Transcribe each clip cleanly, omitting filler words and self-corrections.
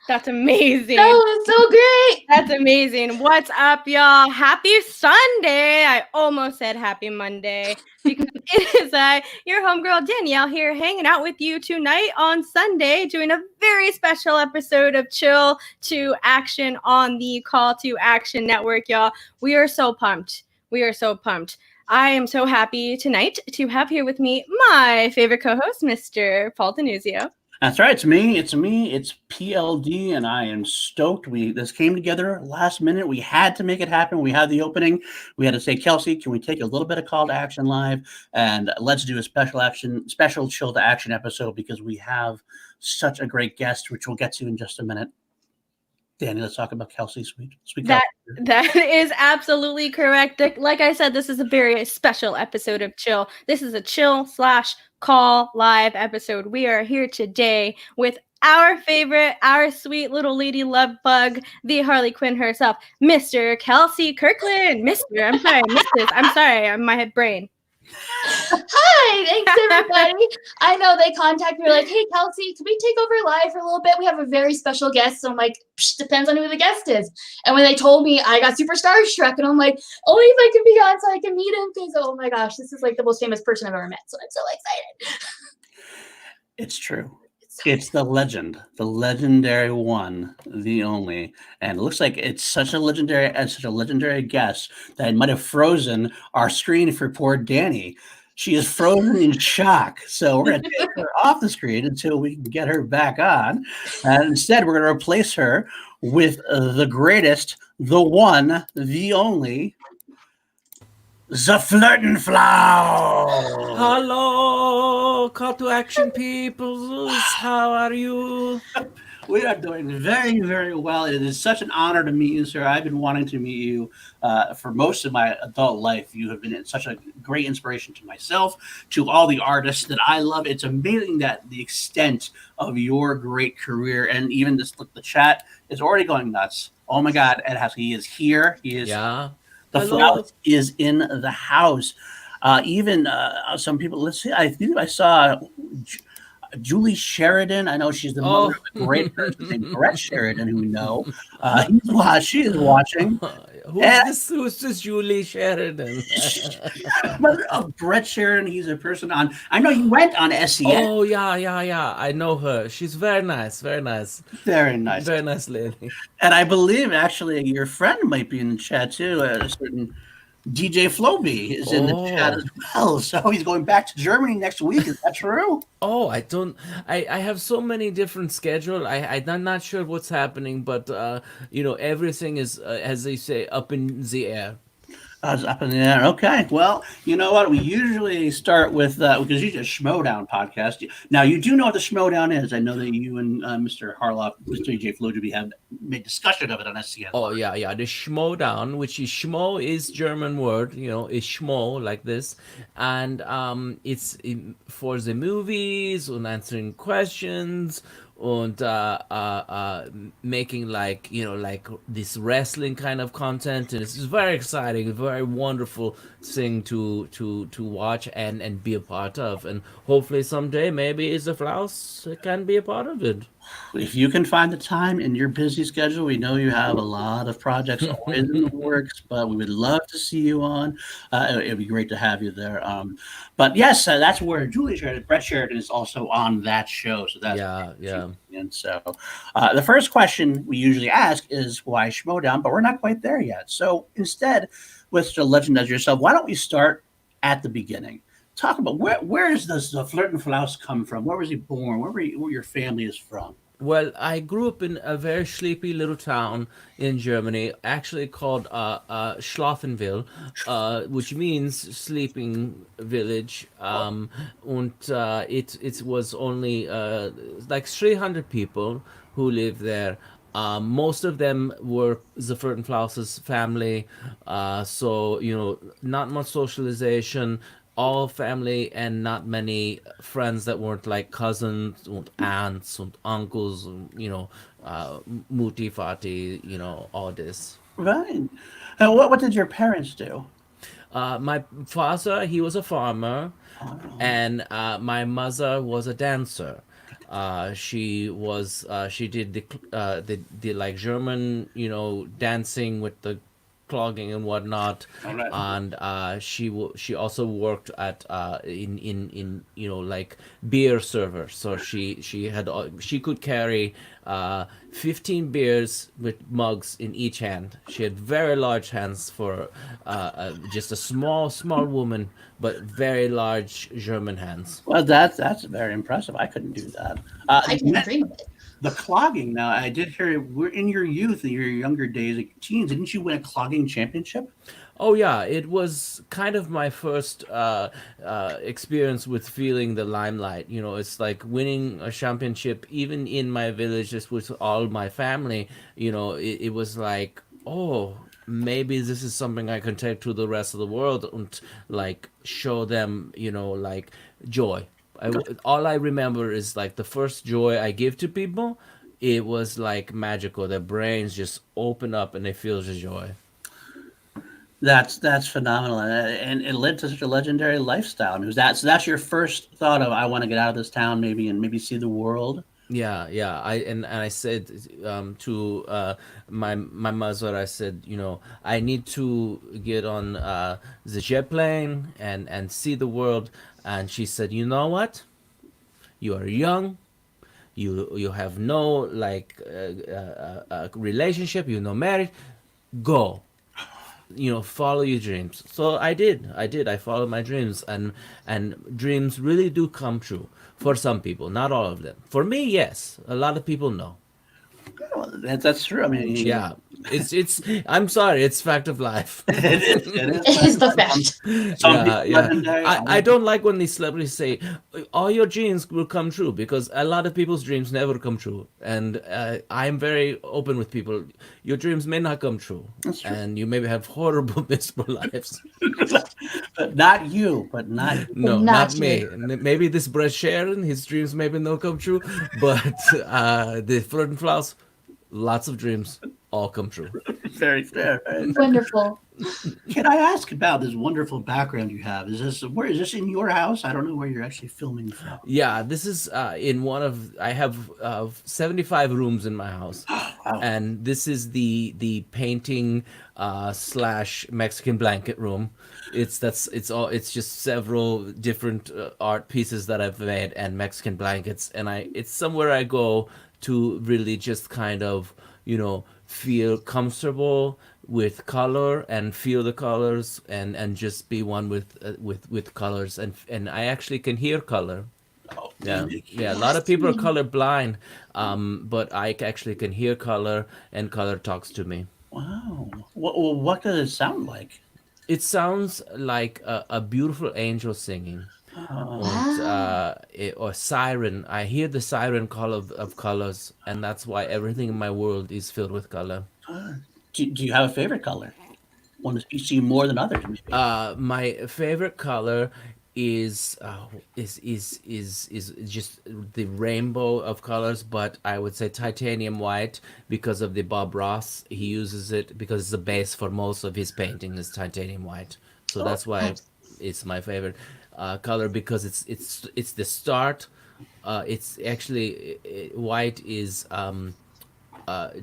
That's amazing. That was so great. That's amazing. What's up, y'all? Happy Sunday. I almost said happy Monday because it is your homegirl Danielle here hanging out with you tonight on Sunday, doing a very special episode of Chill to Action on the Call to Action Network, y'all. We are so pumped. I am so happy tonight to have here with me my favorite co-host, Mr. Paul Denuzio. That's right. It's me. It's PLD, and I am stoked. This came together last minute. We had to make it happen. We had the opening. We had to say, Kelsey, can we take a little bit of call to action live, and let's do a special chill to action episode because we have such a great guest, which we'll get to in just a minute. Danny, let's talk about Kelsey. Sweet that is absolutely correct. Like I said, this is a very special episode of Chill. This is a chill/call live episode. We are here today with our favorite, our sweet little lady love bug, the Harley Quinn herself, Mr. Kelsey Kirkland. I'm sorry, my brain. Hi, thanks everybody. I know they contacted me like, hey Kelsey, can we take over live for a little bit? We have a very special guest. So I'm like, depends on who the guest is. And when they told me, I got super starstruck, and I'm like, only if I can be on so I can meet him, because oh my gosh, this is like the most famous person I've ever met. So I'm so excited. It's true. It's the legend, the legendary one, the only, and it looks like it's such a legendary guest that it might have frozen our screen for poor Danny. She is frozen in shock, so we're going to take her off the screen until we can get her back on. And instead, we're going to replace her with the greatest, the one, the only, ZAFLERTINFLOUSE. Hello, call to action people. How are you? We are doing very, very well. It is such an honor to meet you, sir. I've been wanting to meet you for most of my adult life. You have been such a great inspiration to myself, to all the artists that I love. It's amazing that the extent of your great career, and even this, look, the chat is already going nuts. Oh my God, Ed Haskell, he is here. He is. Yeah. The Flouse is in the house. Even some people, let's see, I think I saw Julie Sheridan. I know she's the mother of a great person named Brett Sheridan, who we know. She is watching. Who's this Julie Sheridan? Mother of Brett Sheridan. He's a person on, I know he went on SEN. Oh, yeah. I know her. She's very nice. Very nice. Very nice lady. And I believe, actually, your friend might be in the chat, too. A certain DJ Floby is in the chat as well. So he's going back to Germany next week. Is that true? Oh, I have so many different schedules. I'm not sure what's happening, but everything is, as they say, up in the air. Up in the air. Okay. Well, you know what? We usually start with because you just Schmodown podcast. Now you do know what the Schmodown is. I know that you and Mr. Harloff, Mr. DJ Floby have made discussion of it on SCN. Oh yeah. The Schmodown, which is Schmo is German word. Is Schmo like this, and it's for the movies and answering questions. And making like this wrestling kind of content, and it's very exciting, very wonderful thing to watch and be a part of, and hopefully someday maybe the Flouse can be a part of it. If you can find the time in your busy schedule, we know you have a lot of projects always in the works, but we would love to see you on. It'd be great to have you there. But yes, that's where Julie Sheridan, Brett Sheridan is also on that show. So that's yeah. And so the first question we usually ask is why Schmodown, but we're not quite there yet. So instead, with such a legend as yourself, why don't we start at the beginning? Talk about where does the FLERTINFLOUSE come from? Where was he born? Where your family is from? Well, I grew up in a very sleepy little town in Germany, actually called Schlafenville, which means sleeping village. And it was only like 300 people who lived there. Most of them were Zaflertenflouse's family, so not much socialization, all family, and not many friends that weren't like cousins and aunts and uncles, and, muti fati, all this. Right. And what did your parents do? My father, he was a farmer, Oh, and my mother was a dancer. She did the like German, dancing with the clogging and whatnot, all right. and she also worked at in like beer server. So she could carry 15 beers with mugs in each hand. She had very large hands for just a small woman, but very large German hands. Well, that's very impressive. I couldn't do that. I You can mentioned dream of it. the clogging. Now, I did hear we're in your youth, in your younger days, like teens. Didn't you win a clogging championship? Oh yeah, it was kind of my first experience with feeling the limelight. It's like winning a championship, even in my village, just with all my family. It was like, oh, maybe this is something I can take to the rest of the world and like show them, like joy. All I remember is like the first joy I give to people. It was like magical. Their brains just open up and they feel the joy. That's phenomenal, and it led to such a legendary lifestyle. I mean, was that so? That's your first thought of I want to get out of this town, maybe, and maybe see the world. Yeah, yeah. And I said to my mother, I said, I need to get on the jet plane and see the world. And she said, you know what? You are young. You have no like relationship. You're not married. Go. Follow your dreams. So I did. I followed my dreams, and dreams really do come true for some people, not all of them. For me, yes, a lot of people know. Well, that's true. I mean, Yeah, it's I'm sorry, it's fact of life. it is. It is the fact. Some Yeah, people yeah. legendary. I don't like when these celebrities say all your dreams will come true, because a lot of people's dreams never come true. And I'm very open with people. Your dreams may not come true, That's true. and you maybe have horrible, miserable lives. But not you. But not you. No, Not not me. Maybe this Brett Sharon, his dreams maybe not come true, but the Flirtin Flouse, lots of dreams all come true. Very fair. Right? Wonderful. Can I ask about this wonderful background you have? Is this in your house? I don't know where you're actually filming from. Yeah, this is in one of, I have 75 rooms in my house, Wow. and this is the painting slash Mexican blanket room. It's just several different art pieces that I've made and Mexican blankets, and it's somewhere I go to really just kind of feel comfortable with color and feel the colors, and just be one with colors, and I actually can hear color. Oh, Yeah, you yeah. A can't. lot of people are color blind, but I actually can hear color, and color talks to me. Wow. What does it sound like? It sounds like a beautiful angel singing, Oh, or siren. I hear the siren call of colors, and that's why everything in my world is filled with color. do you have a favorite color? One that you see more than others, maybe. My favorite color is just the rainbow of colors, but I would say titanium white, because of the Bob Ross. He uses it because it's the base for most of his painting is titanium white. So Oh, that's why it's my favorite color, because it's the start. It's actually white is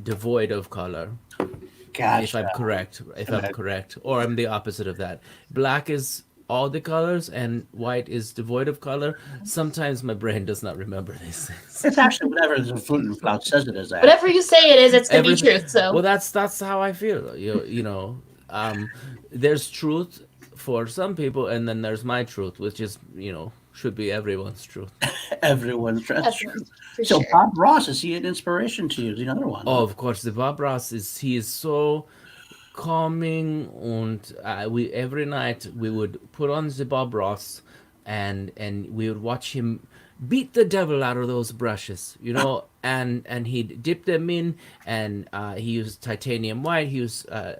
devoid of color, if gotcha. I'm correct. If I'm correct, or I'm the opposite of that. Black is all the colors, and white is devoid of color. Sometimes my brain does not remember these things. It's actually whatever the Flute Flout says it is. Whatever you say it is, it's gonna be Everything. truth. So Well, that's how I feel. There's truth for some people, and then there's my truth, which is should be everyone's truth. Everyone's that's true. For So sure. Bob Ross, is he an inspiration to you? Is he another one? Oh, of course, the Bob Ross he is so calming, and we every night we would put on the Bob Ross, and we would watch him beat the devil out of those brushes, and he'd dip them in, and he used titanium white. He used I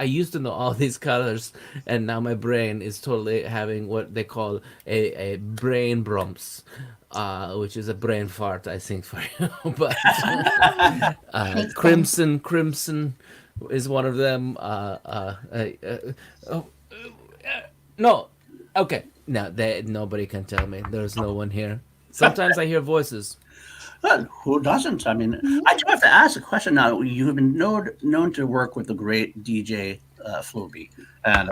used to know all these colors, and now my brain is totally having what they call a brain brumps. Which is a brain fart, I think, for you. But crimson is one of them. No, okay. No, nobody can tell me. There's no one here. Sometimes I hear voices. Who doesn't? I mean, I do have to ask a question now. You have been known to work with the great DJ Floby, and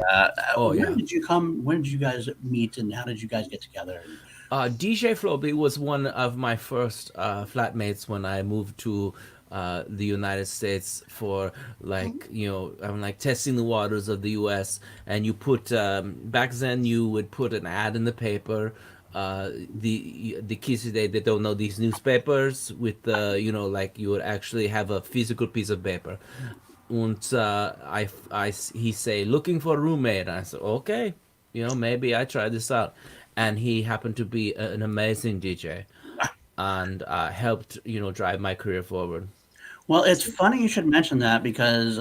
when did you come? When did you guys meet, and how did you guys get together? DJ Floby was one of my first flatmates when I moved to the United States for I'm like testing the waters of the U.S. And you put back then you would put an ad in the paper. The kids today, they don't know these newspapers with you would actually have a physical piece of paper. And he say looking for a roommate. And I said okay, maybe I try this out. And he happened to be an amazing DJ, and helped drive my career forward. Well, it's funny you should mention that because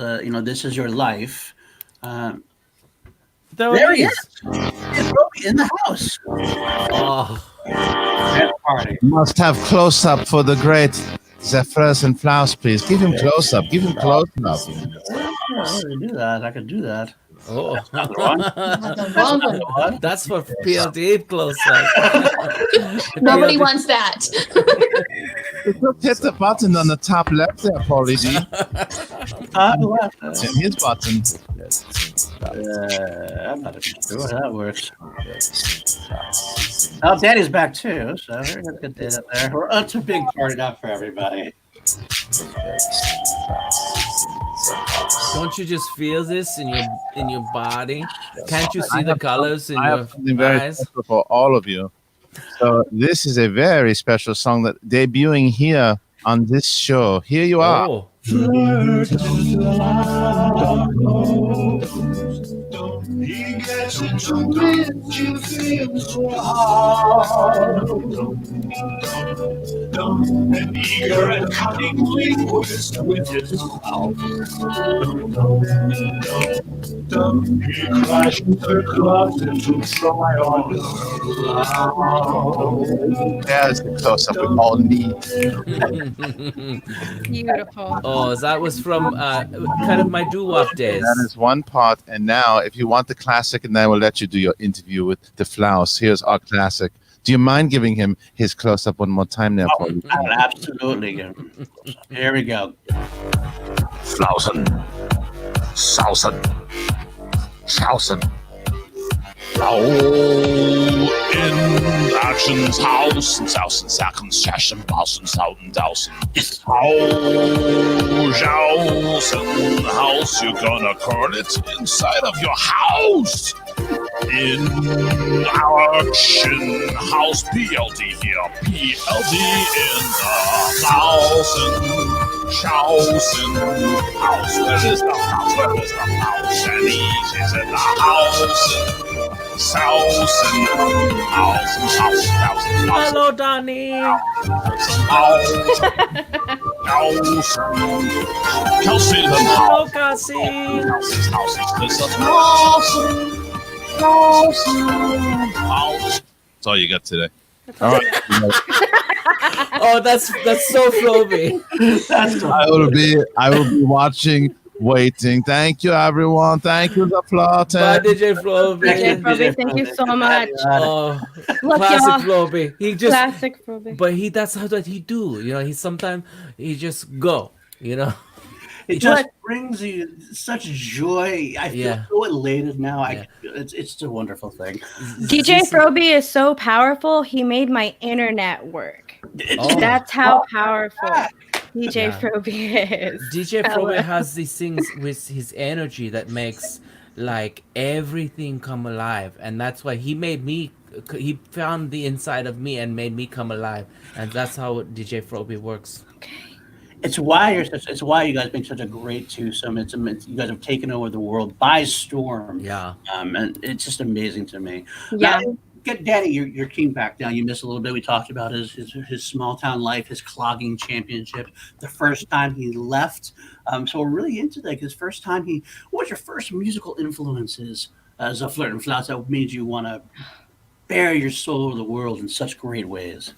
this is your life. There he is. It's in the house. Oh, Party. Must have close up for the great ZAFLERTIN and Flouse, please. Give him close up. Give him close up. I could do that. I could do that. oh, Not the wrong one. that's for PLD close up. Nobody wants that. Just hit the button on the top left there, Paulie D. His button. I'm not sure how that works. Oh, Daddy's back too, so we're gonna get that up there. It's a big party now for everybody. Don't you just feel this in your body? Can't you see the colors in I have something very eyes? special for all of you. So this is a very special song that debuting here on this show. Here you are. Oh, He gets into bits, you feel so hard. An eager and cunning linguist with his mouth. He crashes her closet to try on her. There's the close up we all need. Beautiful. oh, that was from kind of my doo-wop days. That is one part. And now, if you want the classic, and then we'll let you do your interview with the Flouse. Here's our classic. Do you mind giving him his close up one more time now, Paulie? Absolutely. Here we go. Flausen, Sausen, Schausen. Frau in Action's house and Sausen, Sachen, Schäschen, Bausen, Sauden, Dausen. Frau Jausen house, you're gonna curl it inside of your house. In our Action house, PLD here, PLD in the Sausen, Schausen house. Where is the house? Where is the house? And he's in the house. Sausen, house. Hello, Donnie. Kelsey, the Hello, house. Cassie. That's all you got today. All right. Oh, that's so Floby. I will be watching, waiting. Thank you, everyone. Thank you, Bye, ZAFLERTIN. DJ Floby. DJ Floby, thank you so much. Oh, Look, classic y'all. Floby. He just, Classic Floby. but that's how that he do. He sometimes he just go. It just brings you such joy. I feel so elated now. It's a wonderful thing. DJ Froby is so powerful, he made my internet work. Oh. That's how powerful DJ Froby is. DJ Floby has these things with his energy that makes like everything come alive, and that's why he found the inside of me and made me come alive, and that's how DJ Froby works. It's why you guys make such a great twosome. You guys have taken over the world by storm, Yeah. and it's just amazing to me. Yeah. Now, get Danny your king back down. You missed a little bit. We talked about his small town life, his clogging championship, the first time he left. So we're really into like his first time. What was your first musical influences as a flirt and flouse that made you want to bare your soul to the world in such great ways?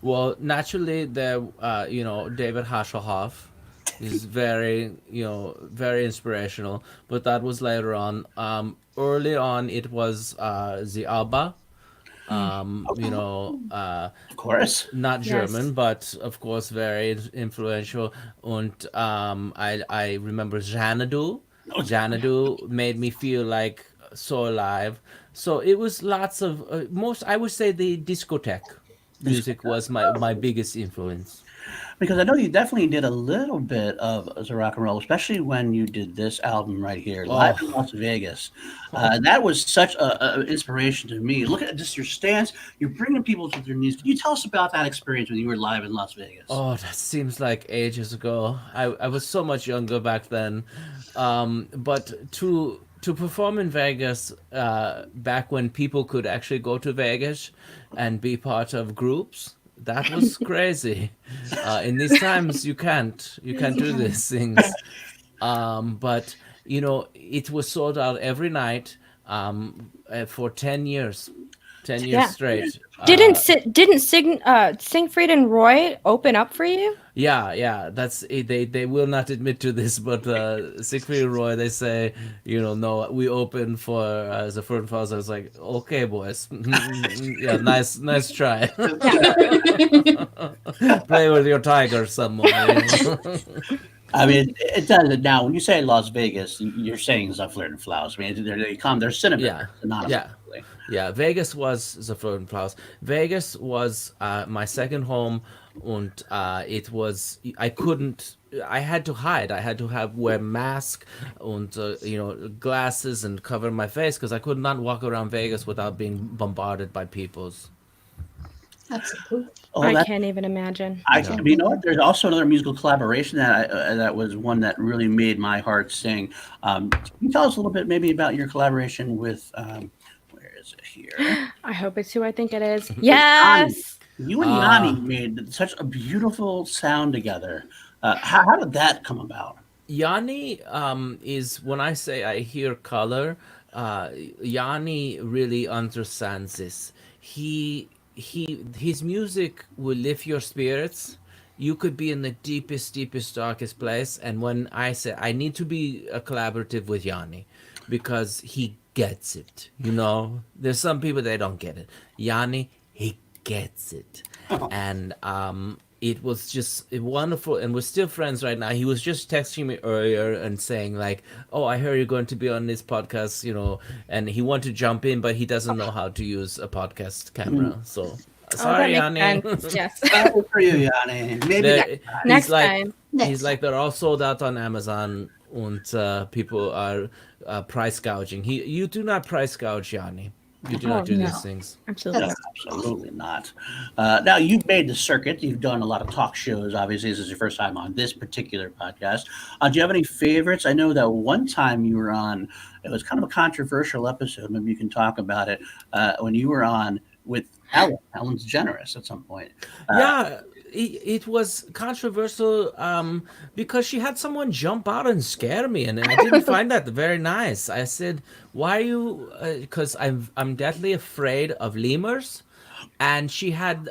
Well, naturally, there, David Hasselhoff is very, very inspirational. But that was later on. Early on, it was the ABBA. Of course. Not Yes. German, but of course very influential. And I remember Xanadu. Xanadu made me feel like so alive. So it was lots of most. I would say the discotheque music was my biggest influence. Because I know you definitely did a little bit of as a rock and roll, especially when you did this album right here, live in Las Vegas. That was such a inspiration to me. Look at just your stance; you're bringing people to their knees. Can you tell us about that experience when you were live in Las Vegas? Oh, that seems like ages ago. I was so much younger back then. But to perform in Vegas, back when people could actually go to Vegas and be part of groups, that was crazy. In these times, you can't do these things. But it was sold out every night for 10 years, 10 years Yeah. straight. Didn't Siegfried and Roy open up for you? Yeah, that's it. They will not admit to this, but Siegfried and Roy, they say, no, we open for the Flirtin Flouse. I was like, okay, boys, yeah, nice try. Play with your tiger some more. I mean, it does it now. When you say Las Vegas, you're saying Zuffler and Flouse. I mean, they're synonymous. Yeah, yeah. Synonymously. Yeah, Vegas was the Flirtin Flouse. Vegas was my second home, and it was I had to hide. I had to wear mask and glasses and cover my face because I could not walk around Vegas without being bombarded by peoples. Absolutely. Oh, I that can't even imagine. I can. You know what? There's also another musical collaboration that was one that really made my heart sing. Can you tell us a little bit maybe about your collaboration with where is it here? I hope it's who I think it is. Yes. You and Yanni made such a beautiful sound together. How did that come about? Yanni is when I say I hear color, Yanni really understands this. His music will lift your spirits. You could be in the deepest, darkest place, and when I say I need to be a collaborative with Yanni, because he gets it. There's some people they don't get it. Yanni, he gets it, and it was just wonderful, and we're still friends right now. He was just texting me earlier and saying like, "Oh, I heard you're going to be on this podcast," and he wanted to jump in, but he doesn't know how to use a podcast camera. So sorry, that Yanni. makes sense. Yes. Good for you, Yanni. Maybe They're- Next he's like, time. He's like they're all sold out on Amazon, and people are price gouging. You do not price gouge, Yanni. You do not do no. these things. Absolutely. No, absolutely not. Now, you've made the circuit. You've done a lot of talk shows. Obviously, this is your first time on this particular podcast. Do you have any favorites? I know that one time you were on, it was kind of a controversial episode. Maybe you can talk about it when you were on with Ellen's DeGeneres at some point. Yeah, it was controversial because she had someone jump out and scare me, and I didn't find that very nice. I said, "Why are you?" Because I'm deathly afraid of lemurs. And she had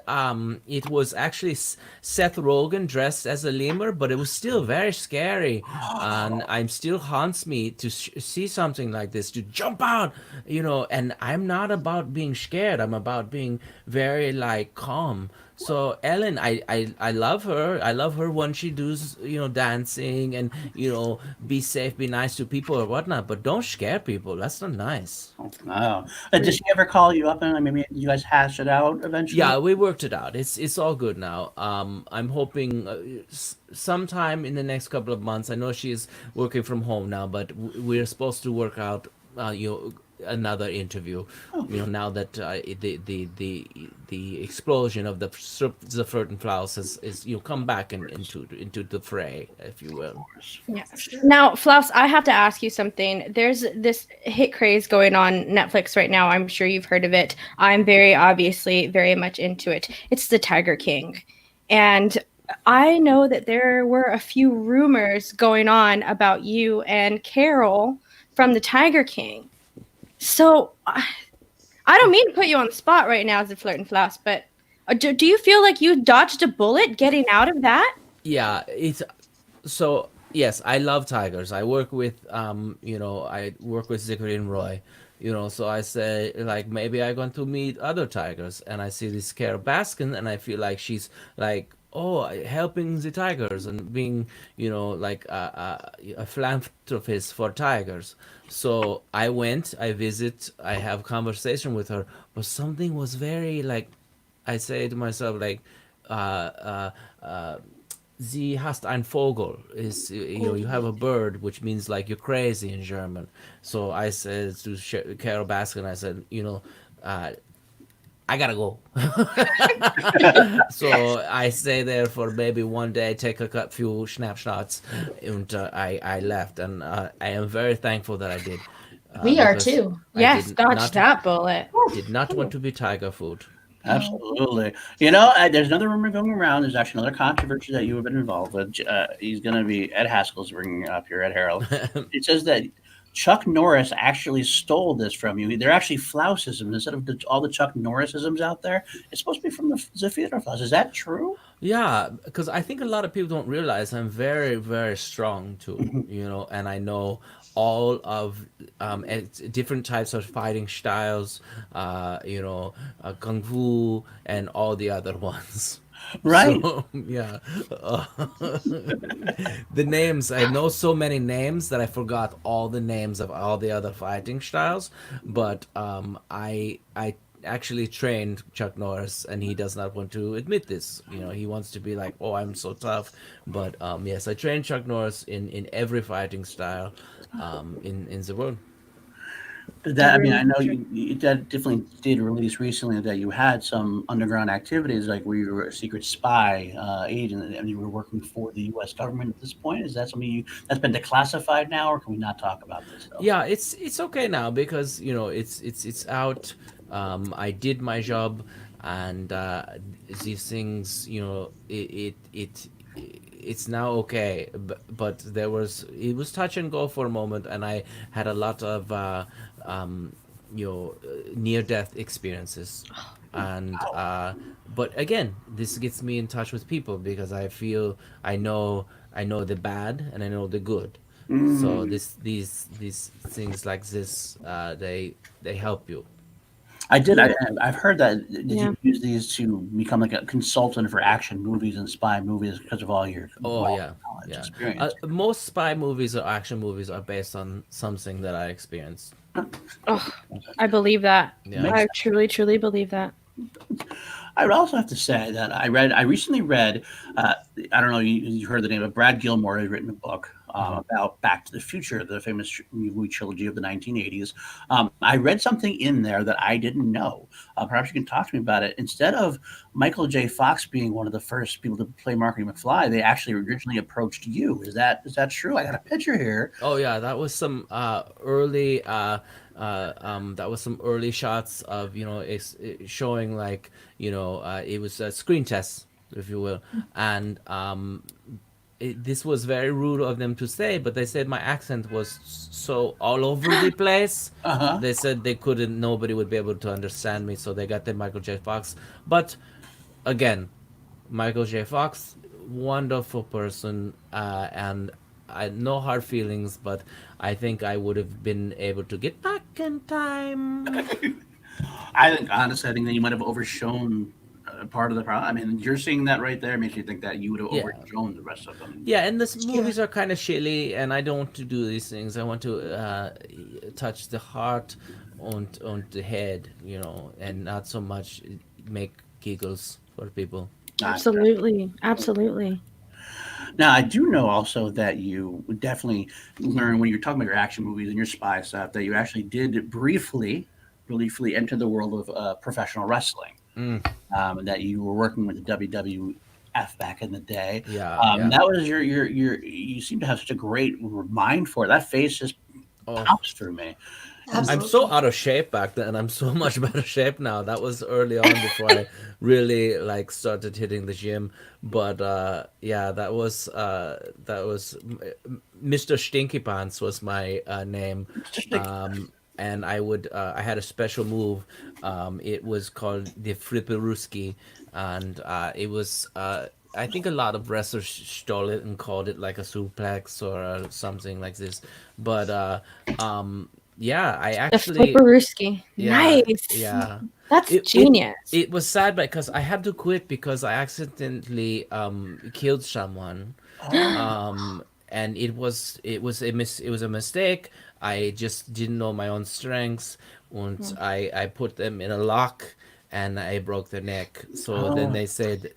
it was actually Seth Rogen dressed as a lemur, but it was still very scary, and I'm still haunts me to see something like this, to jump out, and I'm not about being scared. I'm about being very like calm. So Ellen, I love her. I love her when she does dancing and be safe, be nice to people or whatnot. But don't scare people. That's not nice. Oh. Did she ever call you up and maybe you guys hash it out eventually? Yeah, we worked it out. It's all good now. I'm hoping sometime in the next couple of months. I know she's working from home now, but we're supposed to work out another interview. Oh. Now that the explosion of the FLERTINFLOUSE is come back into the fray, if you will. Yes. Now, Flouse, I have to ask you something. There's this hit craze going on Netflix right now. I'm sure you've heard of it. I'm obviously very much into it. It's the Tiger King. And I know that there were a few rumors going on about you and Carol from the Tiger King. So I don't mean to put you on the spot right now as a FLERTINFLOUSE, but do you feel like you dodged a bullet getting out of that? Yeah, it's so yes, I love tigers. I work with I work with Zachary and Roy. So I say like maybe I'm going to meet other tigers, and I see this Carol Baskin, and I feel like she's like helping the tigers and being like a philanthropist for tigers. So I went, I visit, I have conversation with her, but something was very like I say to myself like Sie hast ein Vogel is you have a bird, which means like you're crazy in German. So I said to Carol Baskin, I said I gotta go. So I stay there for maybe one day, take a few snapshots, and I left, and I am very thankful that I did. We are Because too. I Yes, did dodge not that bullet. did not want to be tiger food. Absolutely. There's another rumor going around. There's actually another controversy that you have been involved with. He's going to be Ed Haskell's bringing it up here, Ed Harold. It says that Chuck Norris actually stole this from you. They're actually Flousisms instead of all the Chuck Norrisisms out there. It's supposed to be from the theater Flouse. Is that true? Yeah, because I think a lot of people don't realize I'm very, very strong too, and I know all of different types of fighting styles, kung fu and all the other ones. Right. So, yeah. The names, I know so many names that I forgot all the names of all the other fighting styles, but I actually trained Chuck Norris, and he does not want to admit this. He wants to be like, "Oh, I'm so tough," but yes, I trained Chuck Norris in every fighting style in the world. I know you that definitely did release recently that you had some underground activities, like where you were a secret spy agent, and you were working for the U.S. government at this point. Is that something that's been declassified now, or can we not talk about this stuff? Yeah, it's okay now because it's out. I did my job, and these things, it's now okay. But it was touch and go for a moment, and I had a lot of near death experiences, and but again, this gets me in touch with people because I feel I know the bad and I know the good. So these things like this, they help you. I did. I've heard that. Did you use these to become like a consultant for action movies and spy movies because of all your Oh yeah, knowledge, yeah. experience? Most spy movies or action movies are based on something that I experienced. Oh, I believe that. Yeah. I truly, truly believe that. I would also have to say that I recently read, I don't know, you heard the name of Brad Gilmore has written a book about Back to the Future, the famous movie trilogy of the 1980s. I read something in there that I didn't know. Perhaps you can talk to me about it. Instead of Michael J. Fox being one of the first people to play Marky McFly, they actually originally approached you. Is that true? I got a picture here. Oh yeah, that was some early that was some early shots of showing like it was a screen test, if you will, and this was very rude of them to say, but they said my accent was so all over the place. They said nobody would be able to understand me, so they got the Michael J. Fox. But again, Michael J. Fox, wonderful person, and no hard feelings, but I think I would have been able to get back in time. Honestly, I think that you might have overshown part of the problem. I mean, you're seeing that right there makes you think that you would have Yeah. overshown the rest of them. Yeah, and the movies are kind of shitty, and I don't want to do these things. I want to touch the heart on the head, and not so much make giggles for people. Absolutely. Absolutely. Now, I do know also that you would definitely learn when you're talking about your action movies and your spy stuff that you actually did briefly enter the world of professional wrestling. Mm, That you were working with the WWF back in the day. yeah. That was you seem to have such a great mind for it. That face just Oh, pops through me. I'm so Absolutely. out of shape back then. I'm so much better shape now. That was early on before I really like started hitting the gym. But yeah, that was Mr. Stinky Pants was my name. Just like, And I had a special move. It was called the Flipperuski, and it was I think a lot of wrestlers stole it and called it like a suplex or something like this. But yeah, I The actually flipperooski. yeah, Nice. yeah. That's It it genius. it was sad because I had to quit because I accidentally killed someone. And it was a mistake. I just didn't know my own strengths, and I put them in a lock, and I broke their neck. So then oh, they said,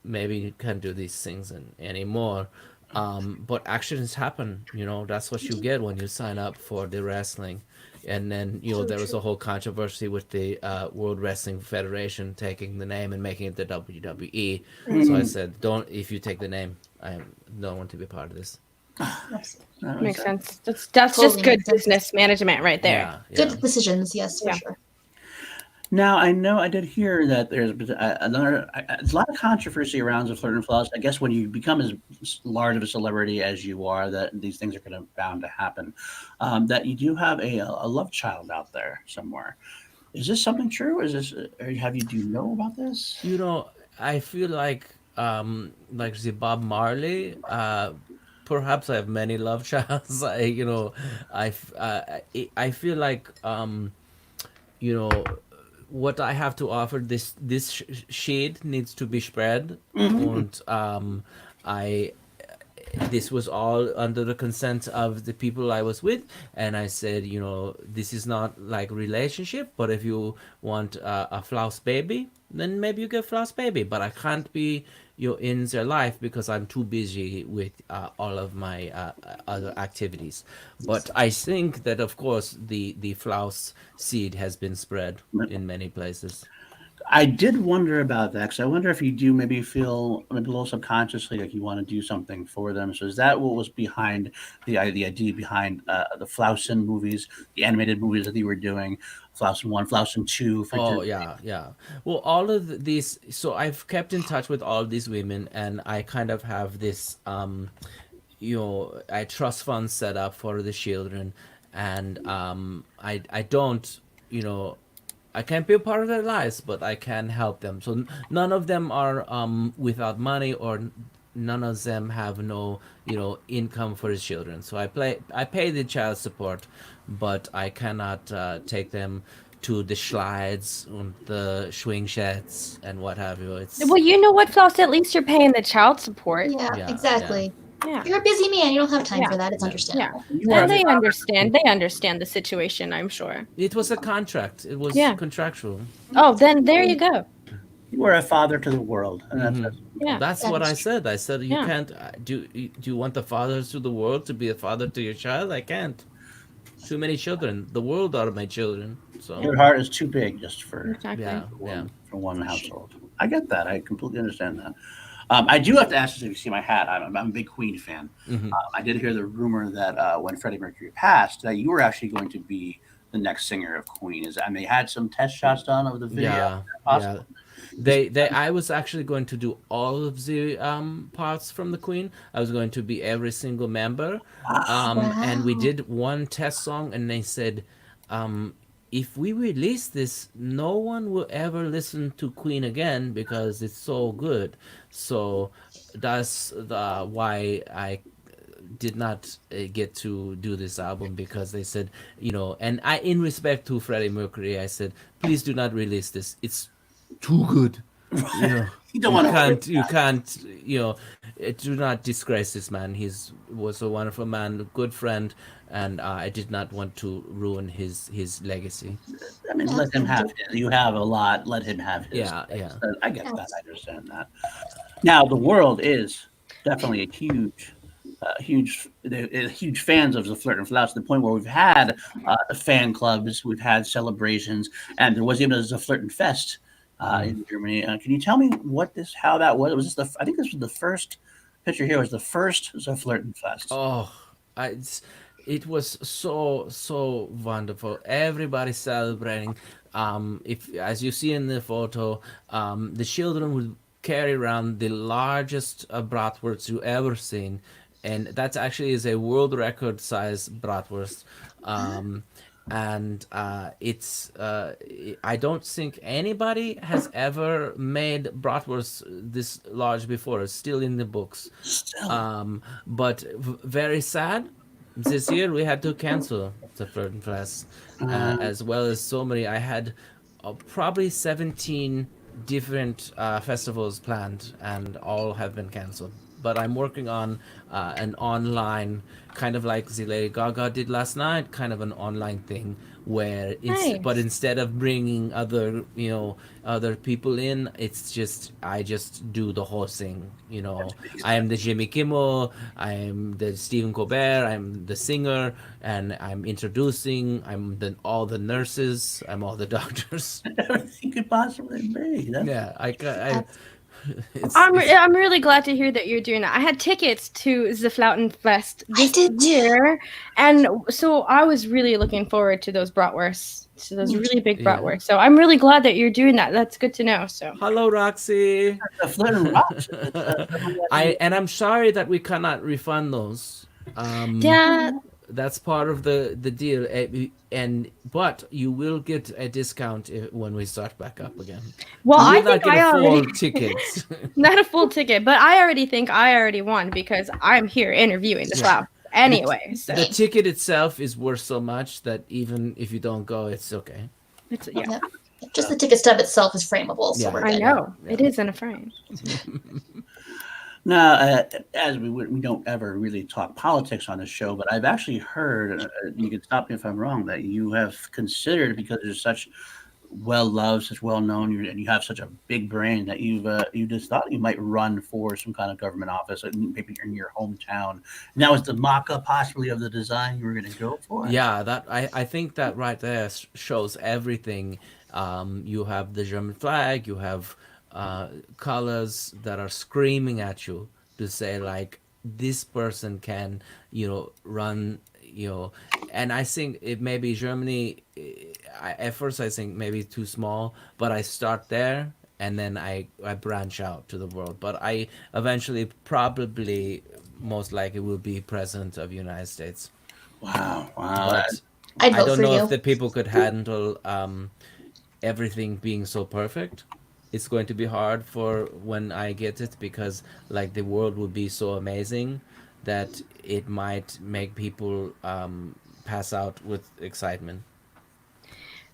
maybe you can't do these things anymore. But accidents happen. That's what you get when you sign up for the wrestling. And then So there was true. a whole controversy with the World Wrestling Federation taking the name and making it the WWE. So I mm, said, don't, if you take the name, I don't want to be part of this. Absolutely. that Makes was- sense. That's just Totally good makes sense. business management right there. Yeah, yeah. Good decisions, yes, for Yeah. sure. Now I know I did hear that there's there's a lot of controversy around the flirt and floss. I guess when you become as large of a celebrity as you are, that these things are going to bound to happen. That you do have a love child out there somewhere. Is this something true? Is this or do you know about this? I feel like the Bob Marley. Perhaps I have many love childs. I feel like you know what I have to offer. This shade needs to be spread, Hmm. and I this was all under the consent of the people I was with, and I said, this is not like relationship, but if you want a Flouse baby, then maybe you get Flouse baby, but I can't be in their life because I'm too busy with all of my other activities. But I think that of course the Flouse seed has been spread in many places. I did wonder about that because I wonder if you do maybe feel maybe a little subconsciously like you want to do something for them. So is that what was behind the idea behind the Flausen movies, the animated movies that you were doing, Flausen one, Flausen two, Oh Victor? yeah, yeah. Well, all of these. So I've kept in touch with all these women, and I kind of have this, I trust fund set up for the children, and I don't, you know, I can't be a part of their lives, but I can help them. So none of them are without money, or none of them have no income for his children. So I pay the child support, but I cannot take them to the slides and the swing sets and what have you. It's Well, you know what, Floss? At least you're paying the child support. Yeah, Yeah, exactly. Yeah. You're a busy man. You don't have time Yeah. for that. It's Yeah. understandable. You are And they the- understand. They understand the situation, I'm sure. it was a contract. It was Yeah. contractual. Oh, then there you go. you are a father to the world, and Mhm. that's Yeah. That's That what is I true. said. I said you Yeah. can't do you want the fathers to the world to be a father to your child? I can't. Too many children. The world are my children. So your heart is too big just for Exactly. yeah, yeah. one household. I get that. I completely understand that. I do have to ask this if you see my hat. I'm a big Queen fan. Hmm. I did hear the rumor that when Freddie Mercury passed, that you were actually going to be the next singer of Queen. And they had some test shots done of the video. Yeah, Possible. yeah. I was actually going to do all of the parts from the Queen. I was going to be every single member. And we Wow. did one test song, and they said, if we release this, no one will ever listen to Queen again because it's so good. So that's why I did not get to do this album, because they said, and in respect to Freddie Mercury, I said, please do not release this. It's too good. You don't want to. You can't, do not disgrace this man. He's was a wonderful man, a good friend, and I did not want to ruin his legacy. I mean, let him have his. You have a lot. Let him have his. Yeah, yeah. I get that. I understand that. Now the world is definitely huge fans of the Flirt and Flouse, to the point where we've had fan clubs, we've had celebrations, and there was even a Flirtin Fest in Germany. Can you tell me how that was? Was this I think this was the first picture here. Was the first Flirtin Fest? Oh, it was so wonderful. Everybody celebrating. If as you see in the photo, the children would carry around the largest bratwurst you ever seen, and that actually is a world record size bratwurst. And it's I don't think anybody has ever made bratwurst this large before. It's still in the books. But very sad. This year we had to cancel the Flirtin Fest, as well as so many. I had probably 17 different festivals planned, and all have been canceled. But I'm working on an online, kind of like the Lady Gaga did last night, kind of an online thing where but Nice. instead of bringing other people in, it's just I just do the whole thing. I am the Jimmy Kimmel, I am the Stephen Colbert, I'm the singer, and I'm introducing. All the nurses, I'm all the doctors. Everything could possibly be. Yeah, I'm really glad to hear that you're doing that. I had tickets to the Flouten Fest this year, and so I was really looking forward to those bratwursts, to those really big bratwursts. So I'm really glad that you're doing that. That's good to know. So hello, Roxy. The Flirtin Rocks. I'm sorry that we cannot refund those. yeah, That's part of the deal, but you will get a discount when we start back up again. well, You I will not think get I a full already tickets. not a full ticket, but I already think I already won because I'm here interviewing the Flouse anyway. So The ticket itself is worth so much that even if you don't go, it's okay. it's Yeah. Just the ticket stub itself is frameable, so Yeah. we're I good. know it is in a frame. Now, as we don't ever really talk politics on the show, but I've actually heard, you can stop me if I'm wrong, that you have considered, because you're such well-loved, such well-known, and you have such a big brain, that you just thought you might run for some kind of government office, maybe in your hometown. And that was the mock-up, possibly, of the design you were going to go for? Yeah, that I think that right there shows everything. You have the German flag, you have colors that are screaming at you to say like this person can run, and I think it maybe Germany, at first I think maybe too small, but I start there and then I branch out to the world, but I eventually probably most likely will be president of the United States. Wow. But I'd I vote don't for know you. if the people could handle everything being so perfect. It's going to be hard for when I get it, because like the world will be so amazing that it might make people pass out with excitement.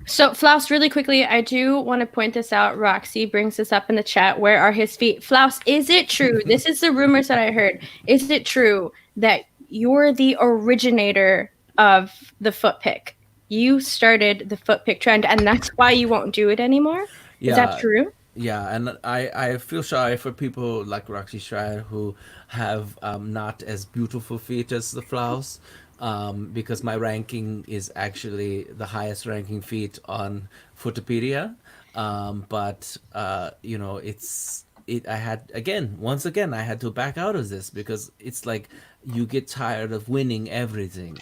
So, Flouse, really quickly, I do want to point this out. Roxy brings this up in the chat. Where are his feet? Flouse, is it true? This is the rumors that I heard. Is it true that you're the originator of the foot pick? You started the foot pick trend, and that's why you won't do it anymore? Is that true? Yeah, and I feel sorry for people like Roxy Schreier who have not as beautiful feet as the Flouse, because my ranking is actually the highest ranking feet on Footopedia. But I had once again I had to back out of this, because it's like you get tired of winning everything,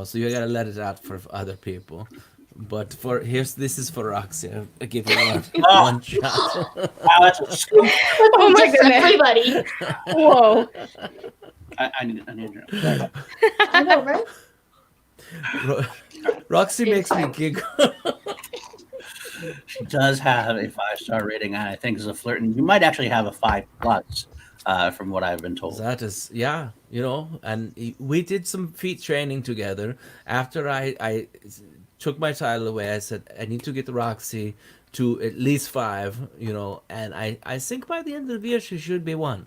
so you gotta let it out for other people. But this is for Roxy. I'll give you one shot. Wow, that's a scoop. Oh my Just for goodness. everybody. Whoa. I need to. I know, right? Roxy makes me giggle. She does have a 5-star rating, and I think as a Flirtin, you might actually have a 5+, from what I've been told. That is, yeah, and we did some feet training together. After I took my title away, I said, I need to get Roxy to at least 5, and I think by the end of the year, she should be 1.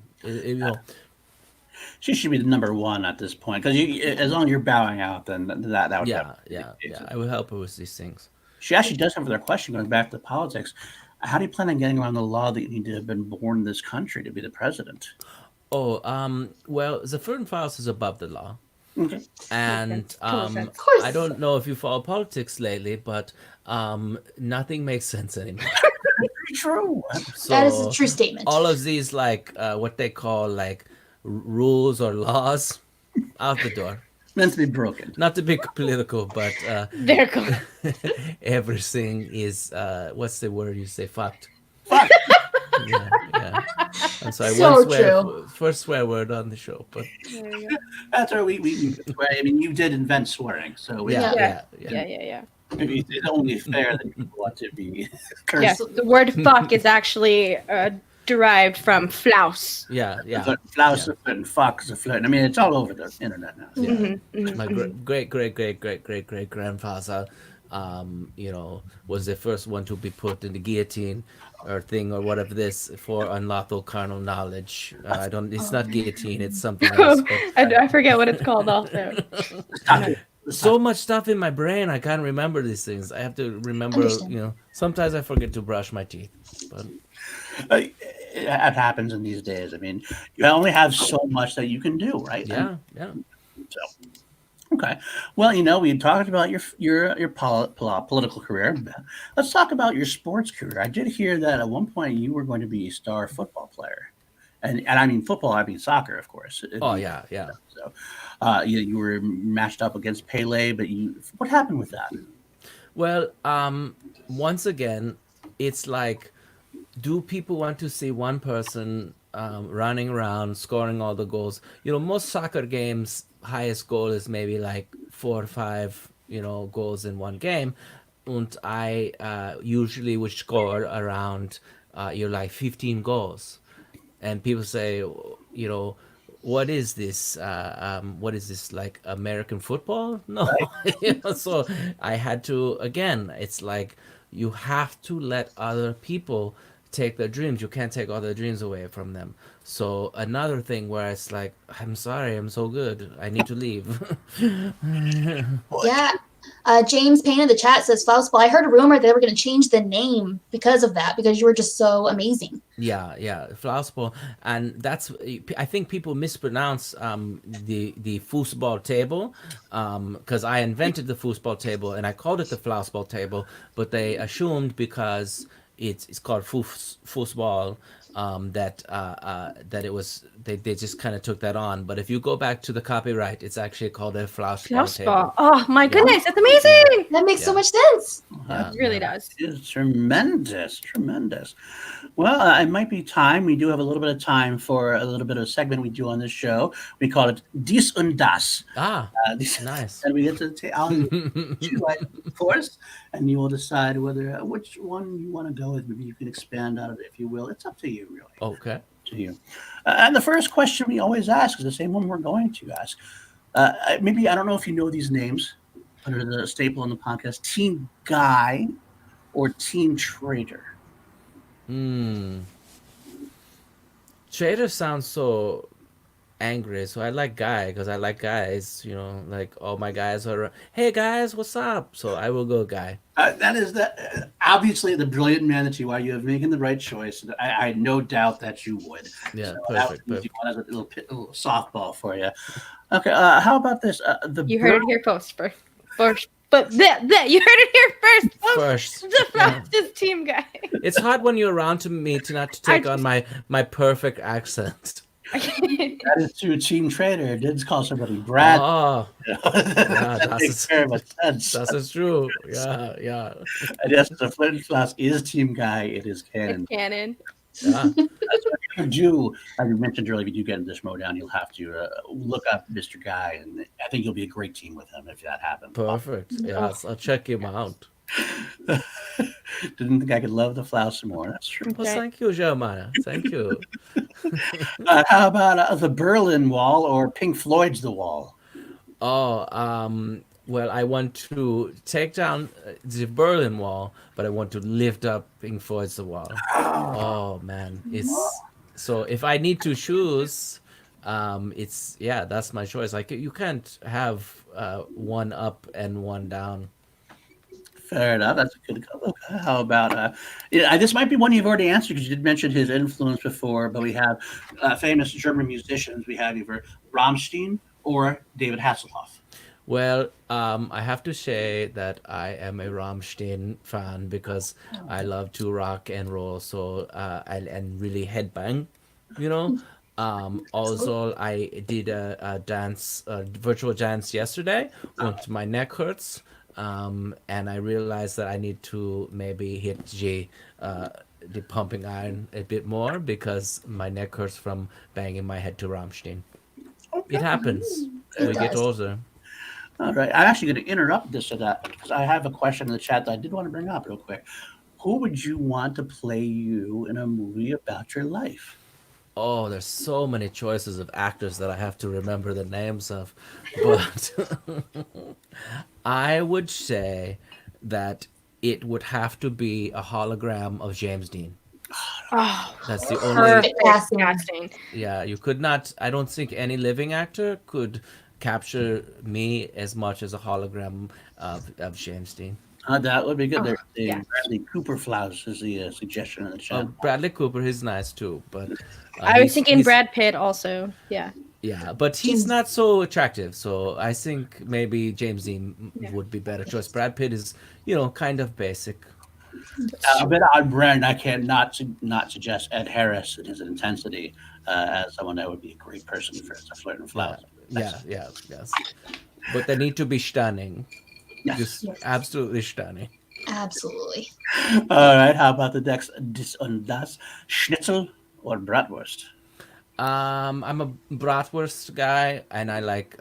She should be the number 1 at this point, because as long as you're bowing out, then that would Yeah. I will help her with these things. She actually does have another question going back to politics. How do you plan on getting around the law that you need to have been born in this country to be the president? Oh, well, ZAFLERTINFLOUSE is above the law. Okay. And Total sense. Of course. I don't know if you follow politics lately, but nothing makes sense anymore. True. So That is a true statement. all of these, like what they call like rules or laws, out the door. Meant to be broken. Not to be political, but There goes. everything is what's the word you say? Fucked. Fuck. Yeah. I'm sorry. So First swear word on the show, but There you go. That's where we I mean, you did invent swearing, so we, yeah. Yeah. maybe it's only fair that people want to be cursed. Yes, the word fuck is actually derived from flouse. Yeah. Flouse, and fuck, flirting. I mean, it's all over the internet now. My great grandfather, was the first one to be put in the guillotine or thing or whatever this for unlawful carnal knowledge. It's not guillotine. It's something else. But I forget what it's called also. so much stuff in my brain, I can't remember these things. I have to remember. Understand. Sometimes I forget to brush my teeth. But It happens in these days. I mean, you only have so much that you can do, right? yeah. So, okay. Well, we talked about your political career. Let's talk about your sports career. I did hear that at one point you were going to be a star football player, and I mean football. I mean soccer, of course. Oh yeah. So, you were matched up against Pele, but what happened with that? Well, once again, it's like, do people want to see one person running around scoring all the goals? Most soccer games, highest goal is maybe like 4 or 5, goals in one game. And I usually would score around like 15 goals. And people say, what is this? What is this, like American football? No. So I had to, again, it's like you have to let other people take their dreams. You can't take all their dreams away from them. So another thing where it's like, I'm sorry, I'm so good, I need to leave. Yeah. James Payne in the chat says, Flouse, I heard a rumor they were going to change the name because of that, because you were just so amazing. Yeah, Flouse, and that's, I think people mispronounce the foosball table, because I invented the foosball table and I called it the Flouseball table, but they assumed because it's called foosball, that it was, they just kind of took that on. But if you go back to the copyright, it's actually called a Flouseball table. Oh my goodness, that's amazing. That makes so much sense. It really does. It's tremendous. Well, it might be time. We do have a little bit of time for a little bit of a segment we do on this show. We call it Dies und Das. Nice. And we get to I'll two items for us, and you will decide whether which one you want to go with. Maybe you can expand out of it, if you will. It's up to you, really. Okay. To you. And the first question we always ask is the same one we're going to ask. Maybe, I don't know if you know these names under the staple on the podcast: Team Ghai or Team Trader. Schroder sounds so angry, so I like Ghai because I like guys. Like all my guys are, hey guys, what's up? So I will go Ghai. That is obviously the brilliant man that you are. You have making the right choice. I had no doubt that you would. Yeah, so perfect. That was as a little softball for you. Okay, how about this? You heard it here first. But you heard it here first. The fastest team guy. It's hard when you're around me to not to take on my perfect accent. That is true. Team Trader did call somebody Brad. Oh, yeah, that is true. Yeah. And yes, the FLERTIN/FLOUSE is Team Ghai. It is canon. It's canon. Yeah. That's what you do. As you mentioned earlier, if you do get into this showdown, you'll have to look up Mr. Ghai, and I think you'll be a great team with him if that happens. Perfect. Yes, I'll check him out. Didn't think I could love the Flouse more. That's true. Well, thank you, Jeremiah. Thank you. How about the Berlin Wall or Pink Floyd's The Wall? Oh, well, I want to take down the Berlin Wall, but I want to lift up Pink Floyd's The Wall. Oh man, so if I need to choose, that's my choice. Like you can't have one up and one down. Fair enough. That's a good go. Okay. How about this might be one you've already answered because you did mention his influence before, but we have famous German musicians. We have either Rammstein or David Hasselhoff. Well, I have to say that I am a Rammstein fan because I love to rock and roll, so and really headbang, you know. Also, I did a dance, virtual dance yesterday, and my neck hurts, and I realized that I need to maybe hit the pumping iron a bit more because my neck hurts from banging my head to Rammstein. It happens. We get does. older. All right. I'm actually going to interrupt this or that because I have a question in the chat that I did want to bring up real quick. Who would you want to play you in a movie about your life? Oh, there's so many choices of actors that I have to remember the names of. But I would say that it would have to be a hologram of James Dean. Oh, That's the only. perfect Casting. casting. Yeah, you could not. I don't think any living actor could capture me as much as a hologram of James Dean. That would be good. Oh, There's the yeah. Bradley Cooper Flouse is the suggestion in the chat. Bradley Cooper, he's nice too, but I was thinking Brad Pitt also. Yeah. Yeah, but he's not so attractive, so I think maybe James Dean would be better choice. Brad Pitt is, kind of basic. A bit on brand. I can't not suggest Ed Harris and his intensity as someone that would be a great person for as a FLERTIN FLOUSE. Yes. But they need to be stunning. Yes. Just absolutely stunning. Absolutely. All right. How about the next? Das Schnitzel or Bratwurst? I'm a bratwurst guy, and I like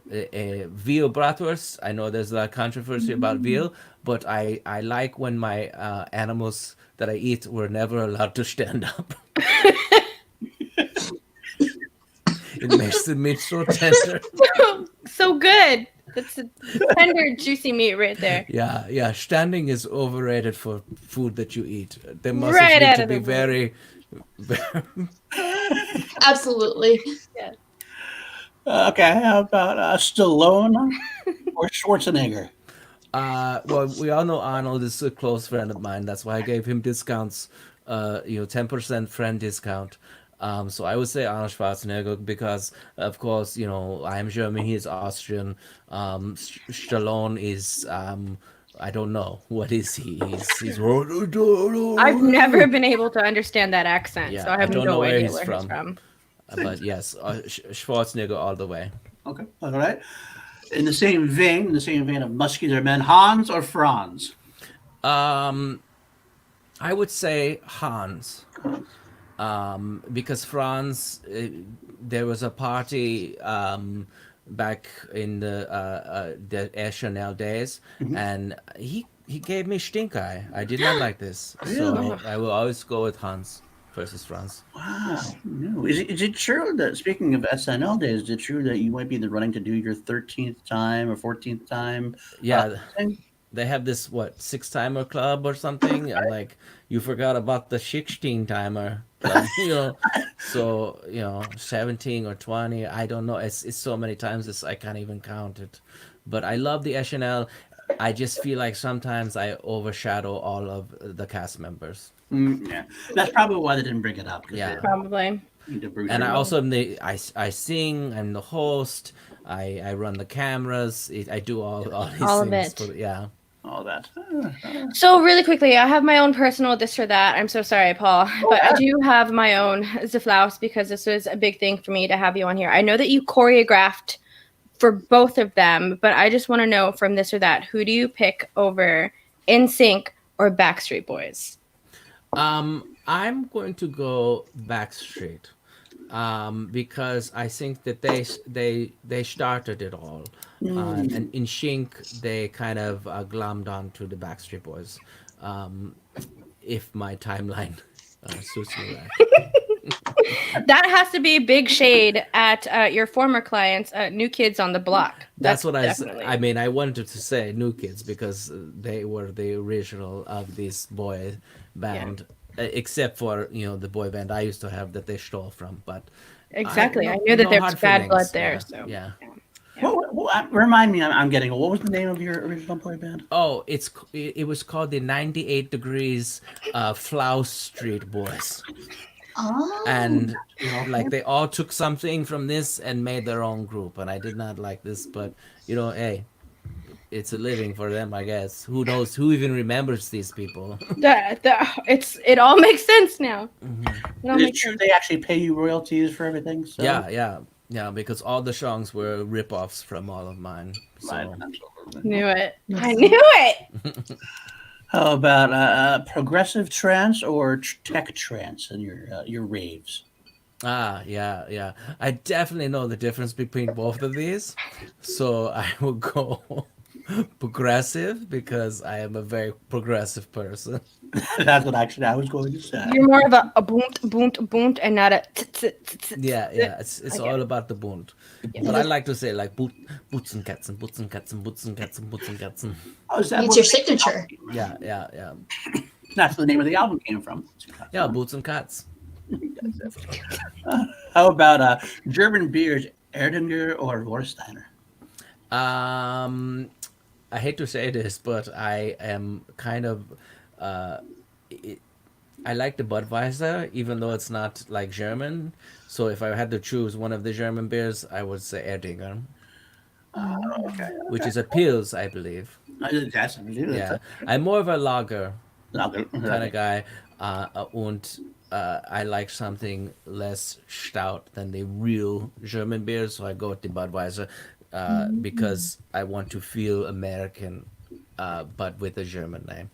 veal bratwurst. I know there's a lot of controversy about veal, but I like when my animals that I eat were never allowed to stand up. It makes the meat so tender. So good. That's a tender, juicy meat right there. Yeah. Standing is overrated for food that you eat. They must Right need out to of be the very. Absolutely. Yeah. Okay. How about Stallone or Schwarzenegger? Well, we all know Arnold is a close friend of mine. That's why I gave him discounts. 10% friend discount. So I would say Arnold Schwarzenegger because, of course, I am German, he is Austrian. Stallone is, I don't know. What is he? He's I've never been able to understand that accent, Yeah, so I have I don't no know where idea he's where he's from. from. But yes, Schwarzenegger all the way. Okay. All right. In the same vein of muscular men, Hans or Franz? I would say Hans. Because Franz, there was a party back in the Chanel days, and he gave me stink eye. I did not like this, so I will always go with Hans versus Franz. Wow. No. Is it true that, speaking of SNL days, is it true that you might be in the running to do your 13th time or 14th time? Yeah. Thing? They have this 6-timer club or something. I'm like, you forgot about the 16-timer club, So 17 or 20. I don't know. It's so many times I can't even count it. But I love the SNL. I just feel like sometimes I overshadow all of the cast members. Yeah, that's probably why they didn't bring it up. Yeah. Probably. And I also am I sing. I'm the host. I run the cameras. I do all these All of things. it. Yeah. All that. So really quickly, I have my own personal this or that. I'm so sorry, Paul, but I do have my own ZAFLERTIN because this was a big thing for me to have you on here. I know that you choreographed for both of them, but I just want to know from this or that, who do you pick over NSYNC or Backstreet Boys? I'm going to go Backstreet because I think that they started it all. And in Shink, they kind of glommed onto the Backstreet Boys. If my timeline suits me right. That has to be big shade at your former clients, New Kids on the Block. That's what definitely. I mean, I wanted to say New Kids because they were the original of this boy band, except for the boy band I used to have that they stole from. But Exactly, I knew that there was bad blood there. So What Remind me, I'm getting. What was the name of your original boy band? Oh, it was called the 98 Degrees Flouse Street Boys. Oh. And like they all took something from this and made their own group, and I did not like this, but hey, it's a living for them, I guess. Who knows? Who even remembers these people? It all makes sense now. It all Is it makes true sense. they actually pay you royalties for everything? So? Yeah, because all the songs were rip-offs from all of mine. So Absolutely. Knew it. I knew it. How about progressive trance or tech trance in your raves? yeah. I definitely know the difference between both of these. So I will go progressive because I am a very progressive person. That's what actually I was going to say. You're more of a boont and not a Yeah, it's all about the bund. But I like to say like boots and cats and boots and cats and boots and cats and boots and cats and Oh, is that It's what your the- signature. yeah. That's where the name of the album came from. Yeah, boots and cats. How about German beers, Erdinger or Warsteiner? I hate to say this, but I am kind of I like the Budweiser, even though it's not like German. So if I had to choose one of the German beers, I would say Erdinger, Okay. which is a Pils, I believe. That's Yeah, I'm more of a lager kind of guy, and I like something less stout than the real German beers, so I go with the Budweiser because I want to feel American, but with a German name.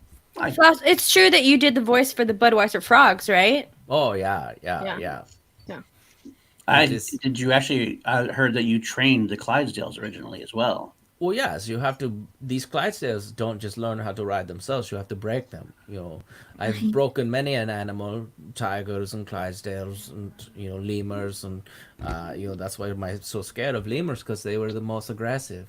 Flouse, it's true that you did the voice for the Budweiser Frogs, right? Oh yeah. Did you actually? I heard that you trained the Clydesdales originally as well. Well, yes, you have to. These Clydesdales don't just learn how to ride themselves; you have to break them. I've broken many an animal, tigers and Clydesdales, and lemurs, and that's why I'm so scared of lemurs because they were the most aggressive.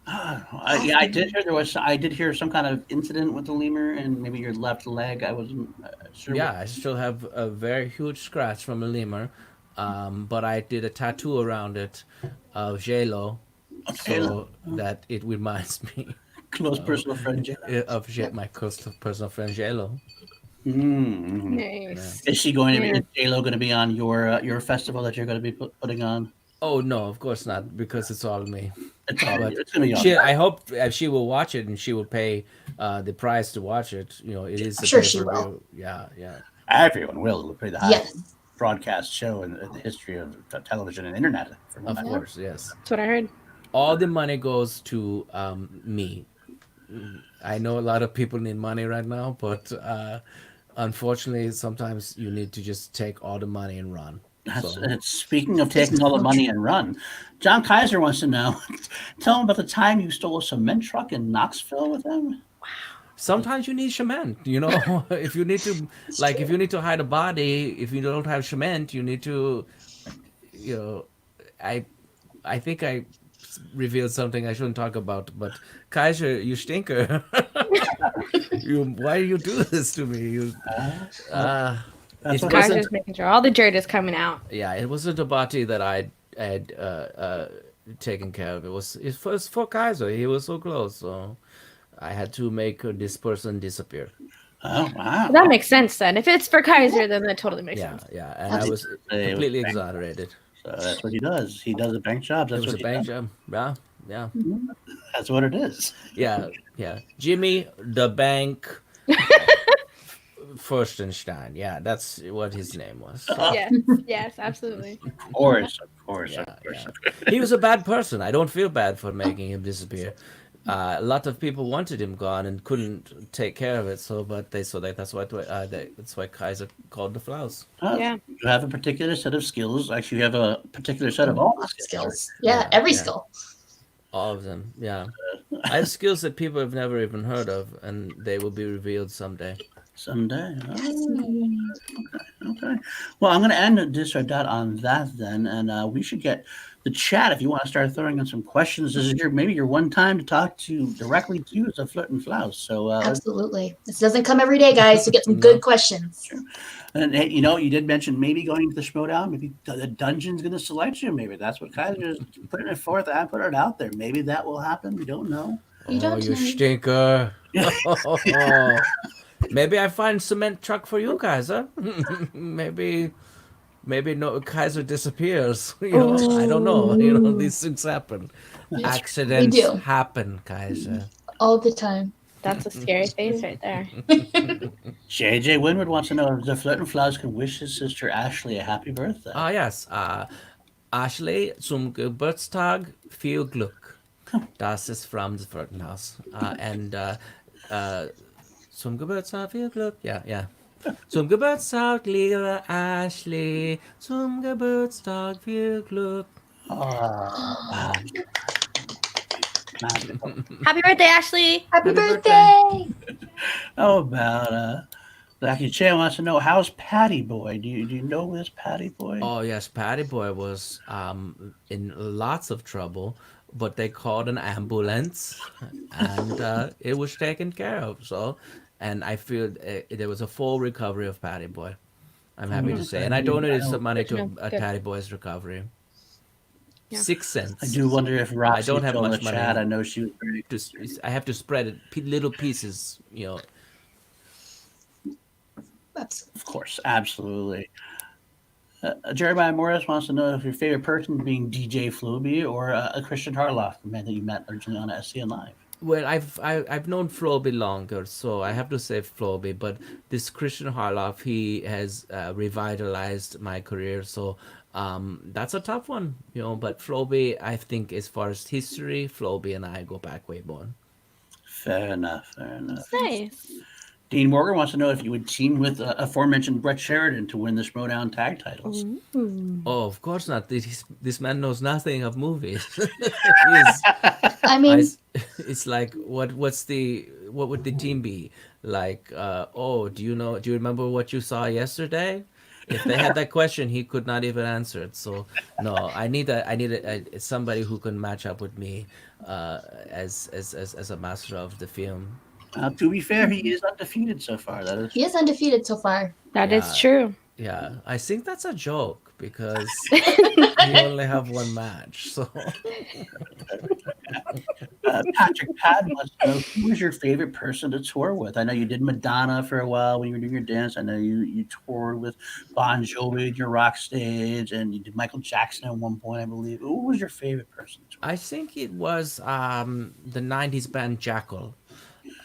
I did hear I did hear some kind of incident with the lemur and maybe your left leg. I wasn't sure. Yeah, I still have a very huge scratch from a lemur, but I did a tattoo around it of J-Lo, so that it reminds me Close personal friend. of my close personal friend J-Lo. Mm-hmm. Nice. Is she going to be? Is J-Lo going to be on your festival that you're going to be putting on? Oh no, of course not, because it's all me. It's all But it's going to be on. I hope she will watch it and she will pay the price to watch it. It is. I'm sure she will. Yeah. Everyone will. It'll be the highest Yes. broadcast show in the history of television and internet. Of course, yes. That's what I heard. All the money goes to me. I know a lot of people need money right now, but unfortunately, sometimes you need to just take all the money and run. Speaking of taking all the money and run, John Kaiser wants to know. Tell him about the time you stole a cement truck in Knoxville with him. Sometimes you need cement. If you need to hide a body, if you don't have cement, you need to. I think I revealed something I shouldn't talk about, but Kaiser, you stinker. Why do you do this to me? That's what Kaiser's making sure all the dirt is coming out. Yeah, it was a debate that I had taken care of. It was for Kaiser. He was so close, so I had to make this person disappear. Oh wow! That makes sense then. If it's for Kaiser, then that totally makes sense. Yeah, and I was completely exonerated. So that's what he does. He does the bank jobs. That's It was what a bank job. Yeah. That's what it is. Yeah. Jimmy the Bank Furstenstein. Yeah, that's what his name was. Yes, absolutely. Of course. Yeah. He was a bad person. I don't feel bad for making him disappear. A lot of people wanted him gone and couldn't take care of it. That's why Kaiser called the Flouse. Yeah. You have a particular set of skills. Actually, you have a particular set of all skills. Yeah, every skill. All of them. Yeah. I have skills that people have never even heard of, and they will be revealed someday. Someday. Oh, okay. Well, I'm going to end this or that on that then, and we should get the chat, if you want to start throwing in some questions, this is maybe your one time to talk to directly to the Flirtin' Flouse. So Absolutely. This doesn't come every day, guys, to get some No. good questions. and hey, you did mention maybe going to the Schmodown. Maybe the dungeon's going to select you. Maybe that's what Kaiser's putting it forth. I put it out there. Maybe that will happen. We don't know. You don't you know. stinker. Maybe I find cement truck for you, Kaiser. maybe no Kaiser disappears. I don't know. These things happen. Accidents do. happen, Kaiser. All the time. That's a scary face right there. JJ Winwood wants to know if the Flirtin' Flouse can wish his sister Ashley a happy birthday. Yes. Ashley, zum Geburtstag viel Glück. Das ist from the Flirtenhaus. Zum Geburtstag viel Glück. Yeah. Zum Geburtstag, liebe Ashley. Zum Geburtstag viel Glück. Happy birthday, Ashley. Happy birthday. How about Blackie Chan wants to know, how's Patty Boy? Do you know this Patty Boy? Oh yes, Patty Boy was in lots of trouble, but they called an ambulance, and it was taken care of. So, and I feel there was a full recovery of Patty Boy. I'm happy to say, and I donated some money to Patty Boy's recovery. Yeah. 6 cents. I do wonder if Roxy I don't have told much the money. chat. I know she was very... I have to spread it little pieces. Absolutely. Of course, absolutely. Jeremiah Morris wants to know if your favorite person being DJ Floby or a Christian Harloff, the man that you met originally on SCN Live. Well, I've known Floby longer, so I have to say Floby. But this Christian Harloff, he has revitalized my career, so that's a tough one, But Floby, I think, as far as history, Floby and I go back way more. Fair enough. Nice. Dean Morgan wants to know if you would team with aforementioned Brett Sheridan to win the Schmodown tag titles. Oh, of course not. This man knows nothing of movies. I mean, It's like what would the team be like? Do you remember what you saw yesterday? If they had that question, he could not even answer it. So no, I need somebody who can match up with me as a master of the film. To be fair, he is undefeated so far. he is undefeated so far. That is true. Yeah, I think that's a joke because we only have one match. So Patrick Pad wants to know, who was your favorite person to tour with? I know you did Madonna for a while when you were doing your dance. I know you toured with Bon Jovi at your rock stage, and you did Michael Jackson at one point, I believe. Who was your favorite person to tour with? I think it was the '90s band Jackal.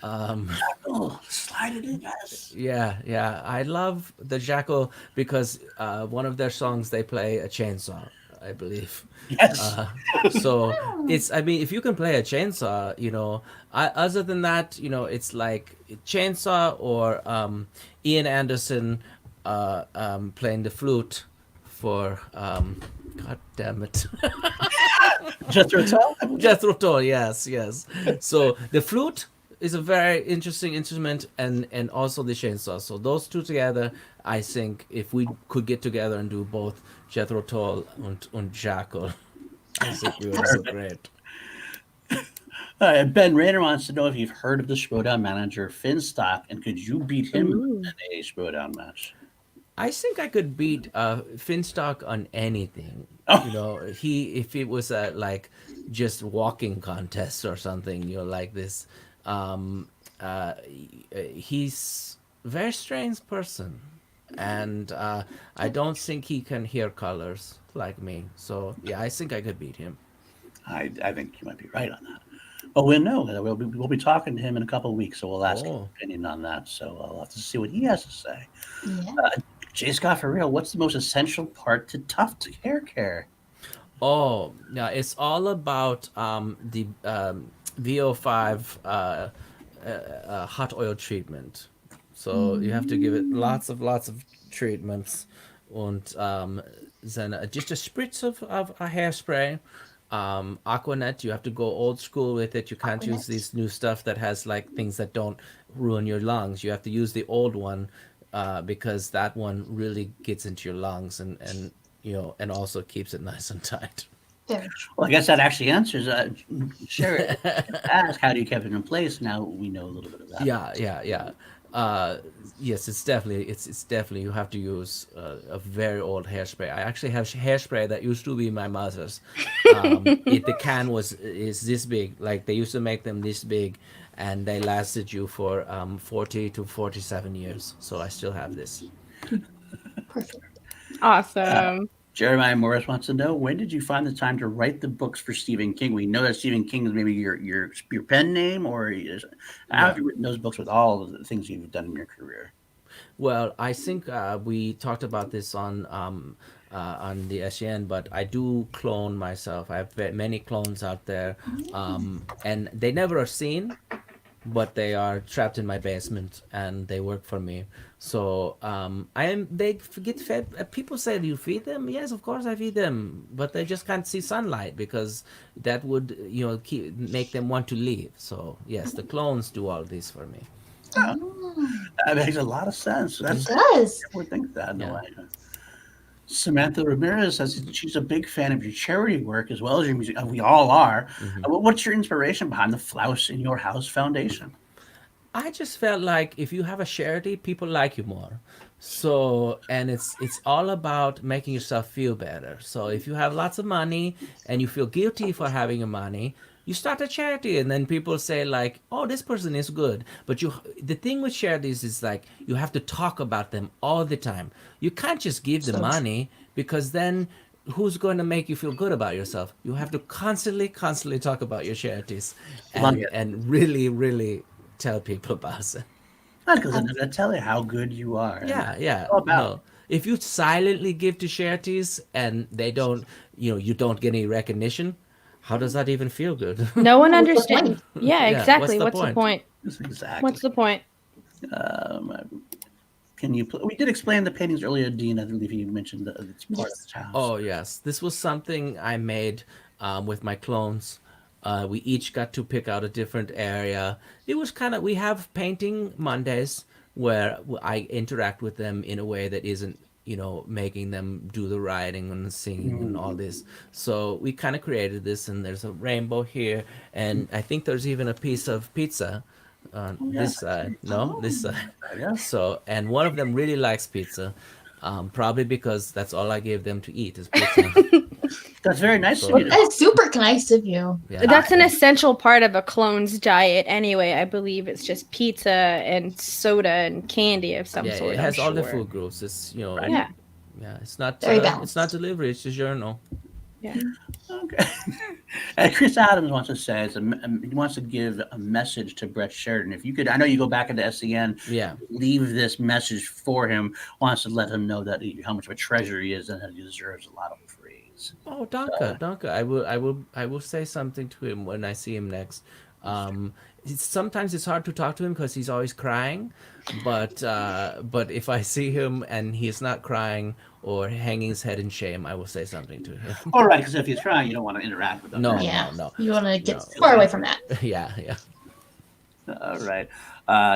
Slide it in, guys. Yeah. I love the Jackal because one of their songs they play a chainsaw, I believe. Yes. So if you can play a chainsaw, other than that, it's like chainsaw or Ian Anderson playing the flute for God damn it. Jethro Tull? Jethro Tull, yes. So the flute is a very interesting instrument, and also the chainsaw. So those two together, I think if we could get together and do both Jethro Tull and Jackal, I think we would be great. Ben Rayner wants to know if you've heard of the Schmodown manager Finstock, and could you beat him in a Schmodown match? I think I could beat Finstock on anything. If it was a like just walking contest or something, like this. He's a very strange person, and I don't think he can hear colors like me. So yeah, I think I could beat him. I think you might be right on that. Well, we'll know. We'll be talking to him in a couple of weeks, so we'll ask his opinion on that. So I'll have to see what he has to say. Yeah. J. Scott, for real, what's the most essential part to tough hair care? Oh, yeah, it's all about the VO5 hot oil treatment. So you have to give it lots of treatments, and then just a spritz of a hairspray. Aquanet, you have to go old school with it. You can't use this new stuff that has like things that don't ruin your lungs. You have to use the old one because that one really gets into your lungs and also keeps it nice and tight. Very true. Well, I guess that actually answers. Sure. Ask how do you keep it in place? Now we know a little bit of that. Yeah. Yes, it's definitely you have to use a very old hairspray. I actually have hairspray that used to be my mother's. The can is this big. Like they used to make them this big, and they lasted you for 40 to 47 years. So I still have this. Perfect. Awesome. Jeremiah Morris wants to know, when did you find the time to write the books for Stephen King? We know that Stephen King is maybe your pen name, or how have you written those books with all of the things you've done in your career? Well, I think we talked about this on the SEN, but I do clone myself. I have many clones out there, and they never are seen, but they are trapped in my basement and they work for me. So they get fed. People say, do you feed them? Yes, of course I feed them, but they just can't see sunlight because that would make them want to leave. So yes, the clones do all this for me. That makes a lot of sense. It does. I would think that in a Yeah. way. Samantha Ramirez says she's a big fan of your charity work as well as your music. We all are. What's your inspiration behind the Flouse in Your House Foundation? I just felt like if you have a charity, people like you more. So, and it's all about making yourself feel better. So if you have lots of money and you feel guilty for having your money, you start a charity and then people say like, oh, this person is good. But the thing with charities is like, you have to talk about them all the time. You can't just give the money because then who's going to make you feel good about yourself? You have to constantly talk about your charities and really tell people about it. Because I'm going to tell you how good you are. Yeah. All about. No. If you silently give to charities and they don't, you don't get any recognition, how does that even feel good? No one What's the understands. point? Yeah, Yeah, exactly. what's What's the the point? Exactly. What's the point? Can you? We did explain the paintings earlier, Dean. I believe you mentioned that it's part of the house. Oh, yes. This was something I made with my clones. We each got to pick out a different area. It was we have painting Mondays where I interact with them in a way that isn't, making them do the writing and the singing and all this. So we kind of created this, and there's a rainbow here, and I think there's even a piece of pizza on this side. No, this side. Yeah. So, and one of them really likes pizza, probably because that's all I gave them to eat is pizza. That's very nice of Well, you. that's super nice of you. Yeah. That's an essential part of a clone's diet anyway. I believe it's just pizza and soda and candy of some sort. It has I'm all the sure. food groups. It's Yeah. it's not Very it's balanced. not delivery. It's a journal. Yeah. Okay. And Chris Adams wants to say, he wants to give a message to Brett Sheridan. If you could, I know you go back into SEN. Yeah. Leave this message for him. Wants to let him know that how much of a treasure he is and that he deserves a lot of praise. Oh, danke. I will say something to him when I see him next. Sometimes it's hard to talk to him because he's always crying, but if I see him and he's not crying or hanging his head in shame, I will say something to him. All right, because if he's crying, you don't want to interact with him. No. Yeah. no. You want to get No. far away from that. Yeah. All right.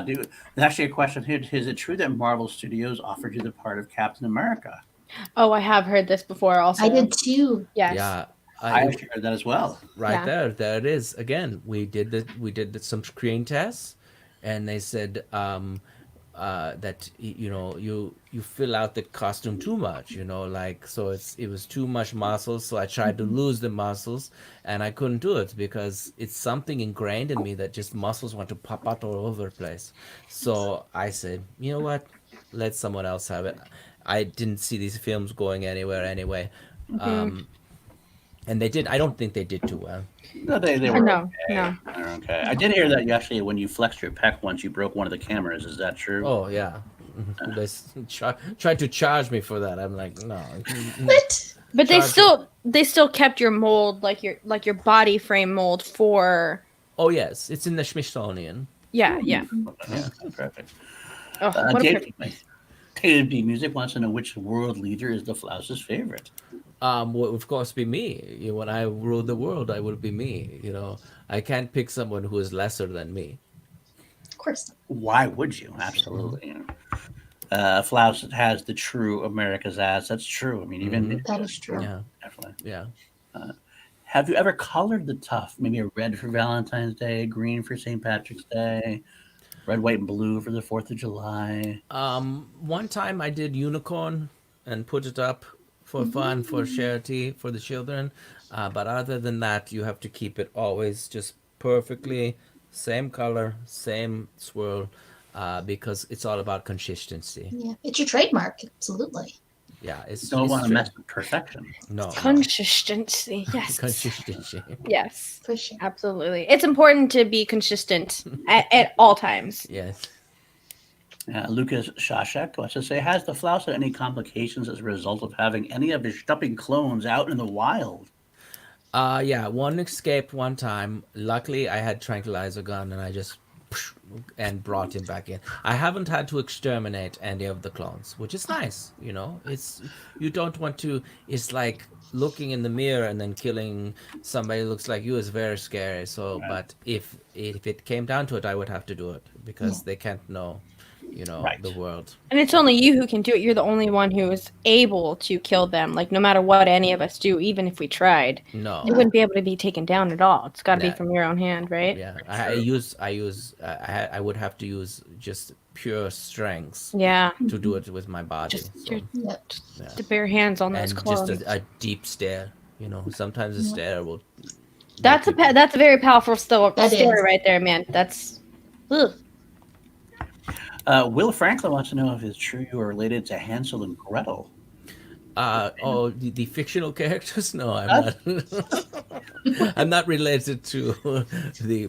There's actually a question here. Is it true that Marvel Studios offered you the part of Captain America? Oh, I have heard this before also. I did too. Yes. Yeah. I actually heard that as well. Right Yeah. there it is. Again, we did some screen tests, and they said that you fill out the costume too much, so it was too much muscles. So I tried to lose the muscles, and I couldn't do it because it's something ingrained in me that just muscles want to pop out all over the place. So I said, you know what, let someone else have it. I didn't see these films going anywhere anyway. And they did. I don't think they did too well. No, they were No, okay. no. They're okay. I did hear that you actually, when you flexed your pec once, you broke one of the cameras. Is that true? Oh yeah, they tried to charge me for that. I'm like, no. What? But they Charge still kept your mold, like your body frame mold for. Oh yes, it's in the Smithsonian. Yeah. Yeah, perfect. Oh, what a David B. Music wants to know which world leader is the Flouse's favorite. Would of course be me. When I rule the world, I will be me. I can't pick someone who is lesser than me. Of course. Why would you? Absolutely. Flouse has the true America's ass. That's true. I mean, even That is true. Yeah, definitely. yeah. Have you ever colored the tuft? Maybe a red for Valentine's Day, green for St. Patrick's Day, red, white, and blue for the 4th of July. One time I did unicorn and put it up for fun, for charity, for the children. But other than that, you have to keep it always just perfectly same color, same swirl, because it's all about consistency. Yeah, it's your trademark. Absolutely. Yeah, it's Don't want to straight- mess with perfection. No, Consistency. Yes. consistency. Yes. For sure. Absolutely. It's important to be consistent at all times. Yes. Lucas Shashek wants to say, has the Flouse had any complications as a result of having any of his stumping clones out in the wild? Yeah, one escaped one time. Luckily, I had tranquilizer gun, and I just and brought him back in. I haven't had to exterminate any of the clones, which is nice. You know, it's you don't want to. It's like looking in the mirror and then killing somebody who looks like you is very scary. So, Right. but if it came down to it, I would have to do it because they can't know, Right. the world. And it's only you who can do it. You're the only one who is able to kill them. Like, no matter what any of us do, even if we tried, No. it wouldn't be able to be taken down at all. It's got to Yeah. be from your own hand, right? Yeah, I would have to use just pure strength Yeah. to do it with my body. Just so. Yep. the bare hands on those And clones. just a deep stare. Sometimes a stare will. That's a very powerful That story is. right there, man. That's. Ugh. Will Franklin wants to know if it's true you are related to Hansel and Gretel. The fictional characters? No, I'm not. I'm not related to the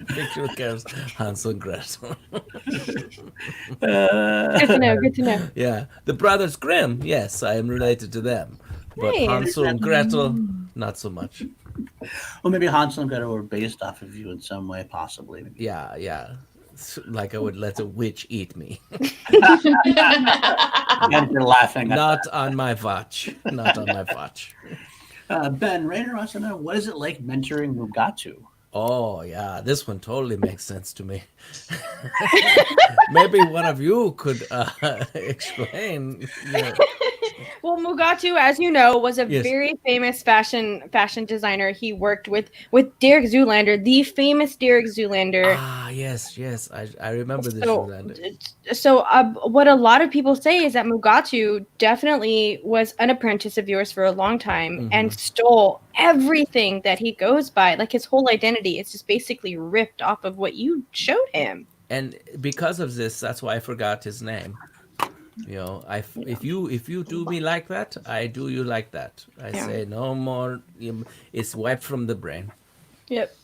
fictional characters Hansel and Gretel. Good to know. Good to know. Yeah, the Brothers Grimm. Yes, I am related to them, but Hey. Hansel and Gretel, not so much. Well, maybe Hansel and Gretel were based off of you in some way, possibly. Yeah. Like I would let a witch eat me. And you're laughing. At Not on my watch. Not on my watch. Ben Rayner wants to know, what is it like mentoring Mugatu? Oh, yeah. This one totally makes sense to me. Maybe one of you could explain. Well, Mugatu, as you know, was a Yes. very famous fashion designer. He worked with Derek Zoolander, the famous Derek Zoolander. Ah, yes. I remember this. So, Zoolander. what a lot of people say is that Mugatu definitely was an apprentice of yours for a long time and stole everything that he goes by. Like, his whole identity is just basically ripped off of what you showed him. And because of this, that's why I forgot his name. If you do me like that, I do you like that. I say no more. It's wiped from the brain. Yep.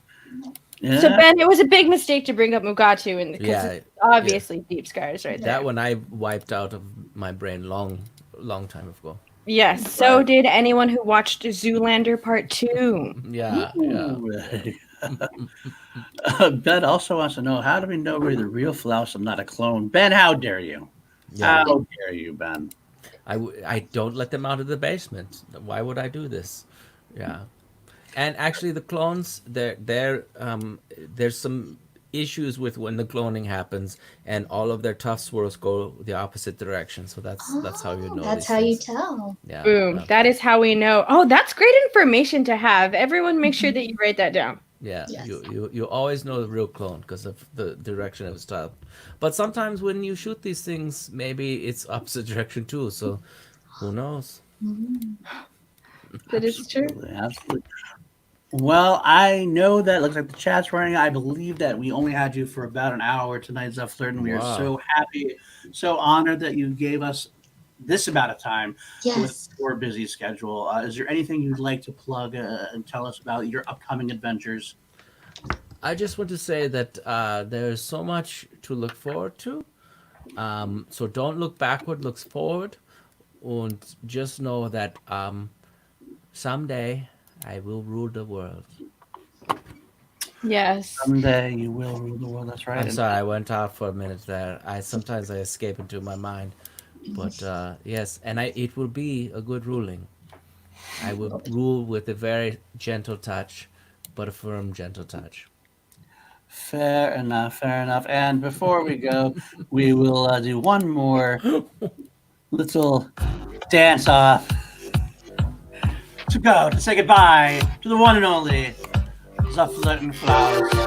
Yeah. So, Ben, it was a big mistake to bring up Mugatu, and because Yeah, it's obviously deep scars right there. That one I wiped out of my brain long time ago. Yes. So did anyone who watched Zoolander Part 2. Yeah. Ben also wants to know, how do we know we're the real Flouse and not a clone? Ben, how dare you? Yeah. How dare you, Ben? I don't let them out of the basement. Why would I do this? Yeah. And actually, the clones, there's some issues with when the cloning happens, and all of their tough swirls go the opposite direction. So that's how you know. That's these how you things. tell. Yeah. Boom. yeah. That is how we know. Oh, that's great information to have. Everyone make sure that you write that down. Yeah, Yes. you always know the real clone because of the direction of its style. But sometimes when you shoot these things, maybe it's opposite direction too. So who knows? That is true. Absolutely. Well, I know that looks like the chat's running. I believe that we only had you for about an hour tonight, ZAFLERTIN. We are Wow. so happy, so honored that you gave us this amount of time with Yes. your busy schedule. Is there anything you'd like to plug and tell us about your upcoming adventures? I just want to say that there's so much to look forward to. So don't look backward, look forward. And just know that someday I will rule the world. Yes. Someday you will rule the world. That's right. I'm sorry, I went out for a minute there. Sometimes I escape into my mind. But yes, and it will be a good ruling. I will rule with a very gentle touch, but a firm, gentle touch. Fair enough. Fair enough. And before we go, we will do one more little dance off. to go to say goodbye to the one and only ZAFLERTINFLOUSE.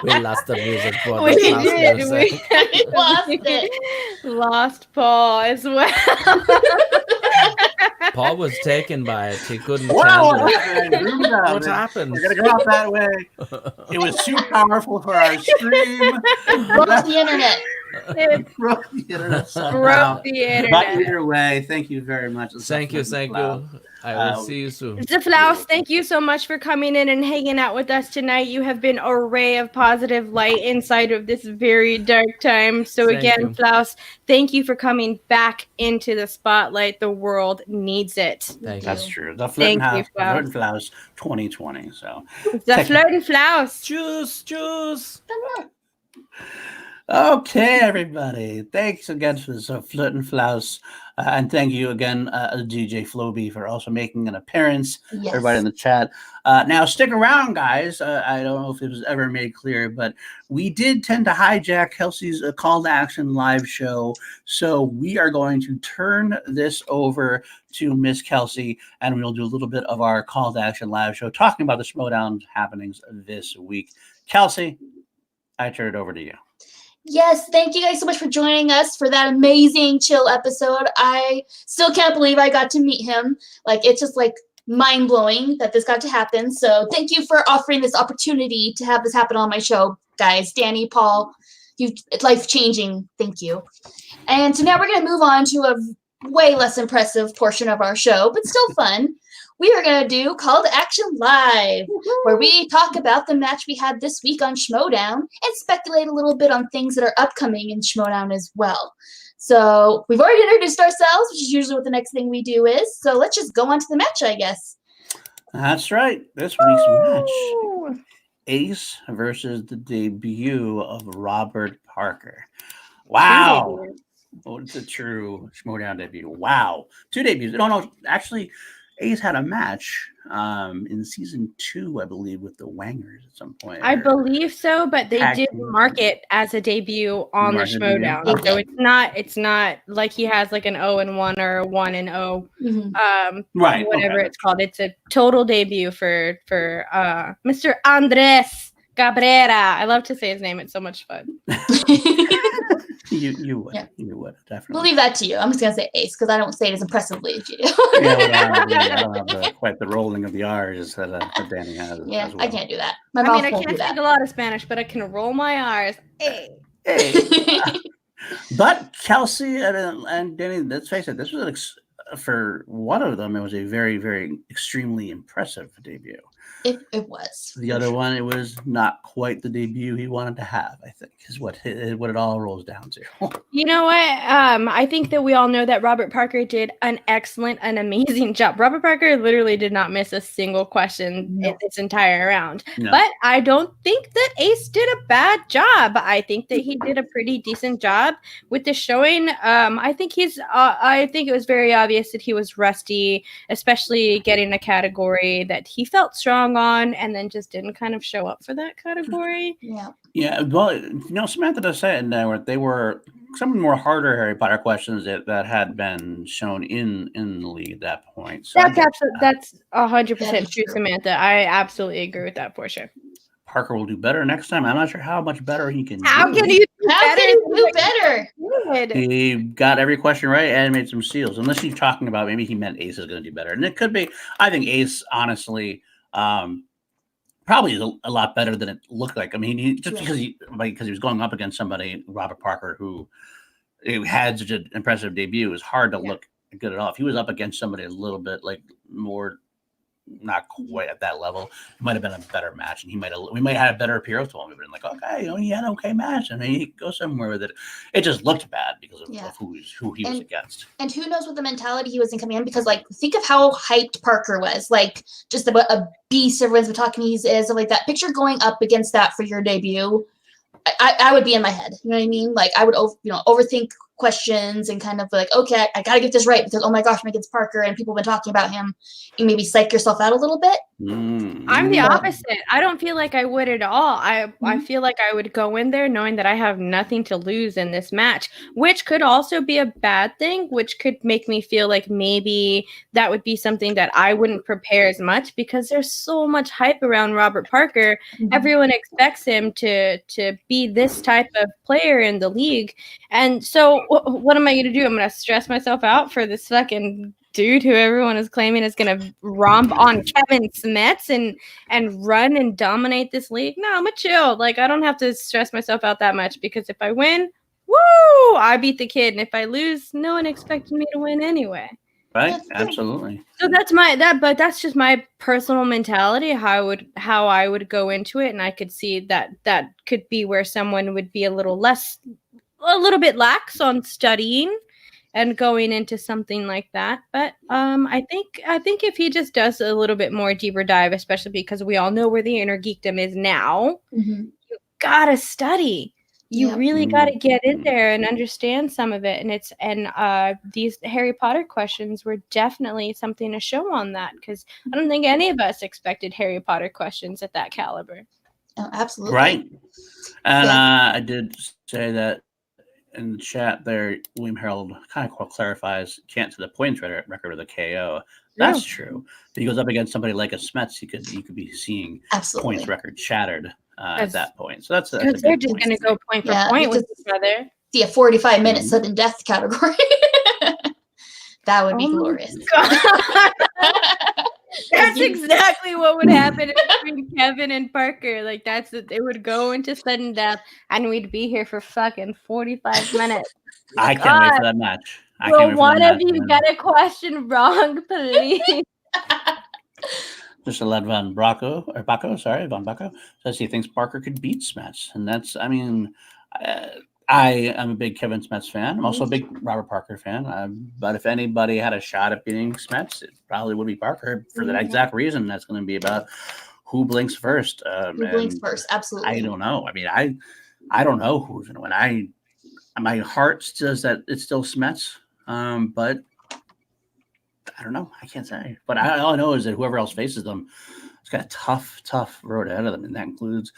We lost the music for We the last did. music. We lost it. Lost Paul as well. Paul was taken by it. He couldn't Wow, handle it. what What happened? We're gonna go out that way. It was too powerful for our stream. Broke the internet. It Broke the internet somehow. broke the But internet. either way, thank you very much. Thank you. I will see you soon. Flouse, thank you so much for coming in and hanging out with us tonight. You have been a ray of positive light inside of this very dark time. So Thank again, you. Flouse, thank you for coming back into the spotlight. The world needs it. Thank you. That's true. The Thank you, FLERTINFLOUSE 2020. So The Flirtin' Flouse. Choose. okay, everybody. Thanks again for this FLERTINFLOUSE. And thank you again, DJ Floby, for also making an appearance. Yes. Everybody in the chat. Now, stick around, guys. I don't know if it was ever made clear, but we did tend to hijack Kelsey's Call to Action live show. So we are going to turn this over to Miss Kelsey, and we'll do a little bit of our Call to Action live show, talking about the Schmodown happenings this week. Kelsey, I turn it over to you. Yes, thank you guys so much for joining us for that amazing chill episode. I still can't believe I got to meet him. Like, it's just like mind-blowing that this got to happen. So thank you for offering this opportunity to have this happen on my show, guys. Danny, Paul, it's life-changing. Thank you. And so now we're going to move on to a way less impressive portion of our show, but still fun. We are going to do Call to Action Live, where we talk about the match we had this week on Schmodown and speculate a little bit on things that are upcoming in Schmodown as well. So we've already introduced ourselves, which is usually what the next thing we do is. So let's just go on to the match, I guess. That's right. This week's match, Ace versus the debut of Robert Parker. Wow. Oh, it's a true Schmodown debut. Wow. 2 debuts. No, actually, Ace had a match in season 2, I believe, with the Wangers at some point. I believe so, but they Tag did team. mark it as a debut on the Mark it Schmodown. debut. So it's not like he has like an 0-1 or a 1-0. Right. Whatever okay. it's called. It's a total debut for Mr. Andres Cabrera. I love to say his name. It's so much fun. You would. Yeah. You would, definitely. We'll leave that to you. I'm just going to say Ace because I don't say it as impressively as you do. I don't have quite the rolling of the R's that Danny has. Yeah, as well. I can't do that. My I mouth mean, I won't can't do speak that. a lot of Spanish, but I can roll my R's. Hey. Hey. But Kelsey and Danny, let's face it, this was for one of them, it was a very, very extremely impressive debut. It was. The other one, it was not quite the debut he wanted to have, I think, is what it all rolls down to. You know what? I think that we all know that Robert Parker did an excellent and amazing job. Robert Parker literally did not miss a single question in this entire round. No. But I don't think that Ace did a bad job. I think that he did a pretty decent job with the showing. I think it was very obvious that he was rusty, especially getting a category that he felt strong on and then just didn't kind of show up for that category. Yeah. Well, Samantha does say it in there where they were some of the more harder Harry Potter questions that had been shown in the league at that point. So That's 100% That is true, true. Samantha. I absolutely agree with that for sure. Parker will do better next time. I'm not sure how much better he can How do. can you do How better? can you do better? Good. He got every question right and made some seals. Unless you're talking about maybe he meant Ace is going to do better. And it could be. I think Ace, honestly, probably is a lot better than it looked like. I mean, because he was going up against somebody, Robert Parker, who had such an impressive debut. It was hard to look good at all. If he was up against somebody a little bit like more, not quite at that level, it might have been a better match, and we might have had a better appeal to him. We've been like, okay, he had an okay match, and he goes somewhere with it. It just looked bad because of who he was against. And who knows what the mentality he was in coming in, because like think of how hyped Parker was, like just about a beast everyone's been talking he is, stuff like that. Picture going up against that for your debut. I would be in my head. You know what I mean? Like I would overthink questions and kind of like, okay, I got to get this right because, oh my gosh, my kid's Parker and people have been talking about him. You maybe psych yourself out a little bit. I'm the opposite. I don't feel like I would at all. I feel like I would go in there knowing that I have nothing to lose in this match, which could also be a bad thing, which could make me feel like maybe that would be something that I wouldn't prepare as much because there's so much hype around Robert Parker. Everyone expects him to be this type of player in the league. And so what am I going to do? I'm going to stress myself out for this fucking dude who everyone is claiming is going to romp on Kevin Smets and run and dominate this league. No, I'm a chill. Like, I don't have to stress myself out that much because if I win, woo, I beat the kid. And if I lose, no one expected me to win anyway. Right, absolutely. So that's but that's just my personal mentality, how I would go into it, and I could see that could be where someone would be a little bit lax on studying and going into something like that. But I think if he just does a little bit more deeper dive, especially because we all know where the inner geekdom is now, you gotta study. You really got to get in there and understand some of it. And these Harry Potter questions were definitely something to show on that, because I don't think any of us expected Harry Potter questions at that caliber. Oh, absolutely. Right. And I did say that in the chat there, William Harold kind of clarifies can't to the points record with a KO. That's true. If he goes up against somebody like a Smets, you could be seeing points record shattered. At that point. So that's because they're just going to go point for point with each other. See a 45-minute sudden death category. That would be glorious. That's exactly what would happen between Kevin and Parker. Like they would go into sudden death, and we'd be here for fucking 45 minutes. I can't wait for that match. Will one of you get a question wrong, please? Just to let Von Baco says he thinks Parker could beat Smets. And that's, I mean, I am a big Kevin Smets fan. I'm also a big Robert Parker fan. But if anybody had a shot at beating Smets, it probably would be Parker for that exact reason. That's going to be about who blinks first. Who blinks first, absolutely. I don't know. I mean, I don't know who's going to win. My heart says that it's still Smets, but I don't know. I can't say. But all I know is that whoever else faces them has got a tough road ahead of them. And that includes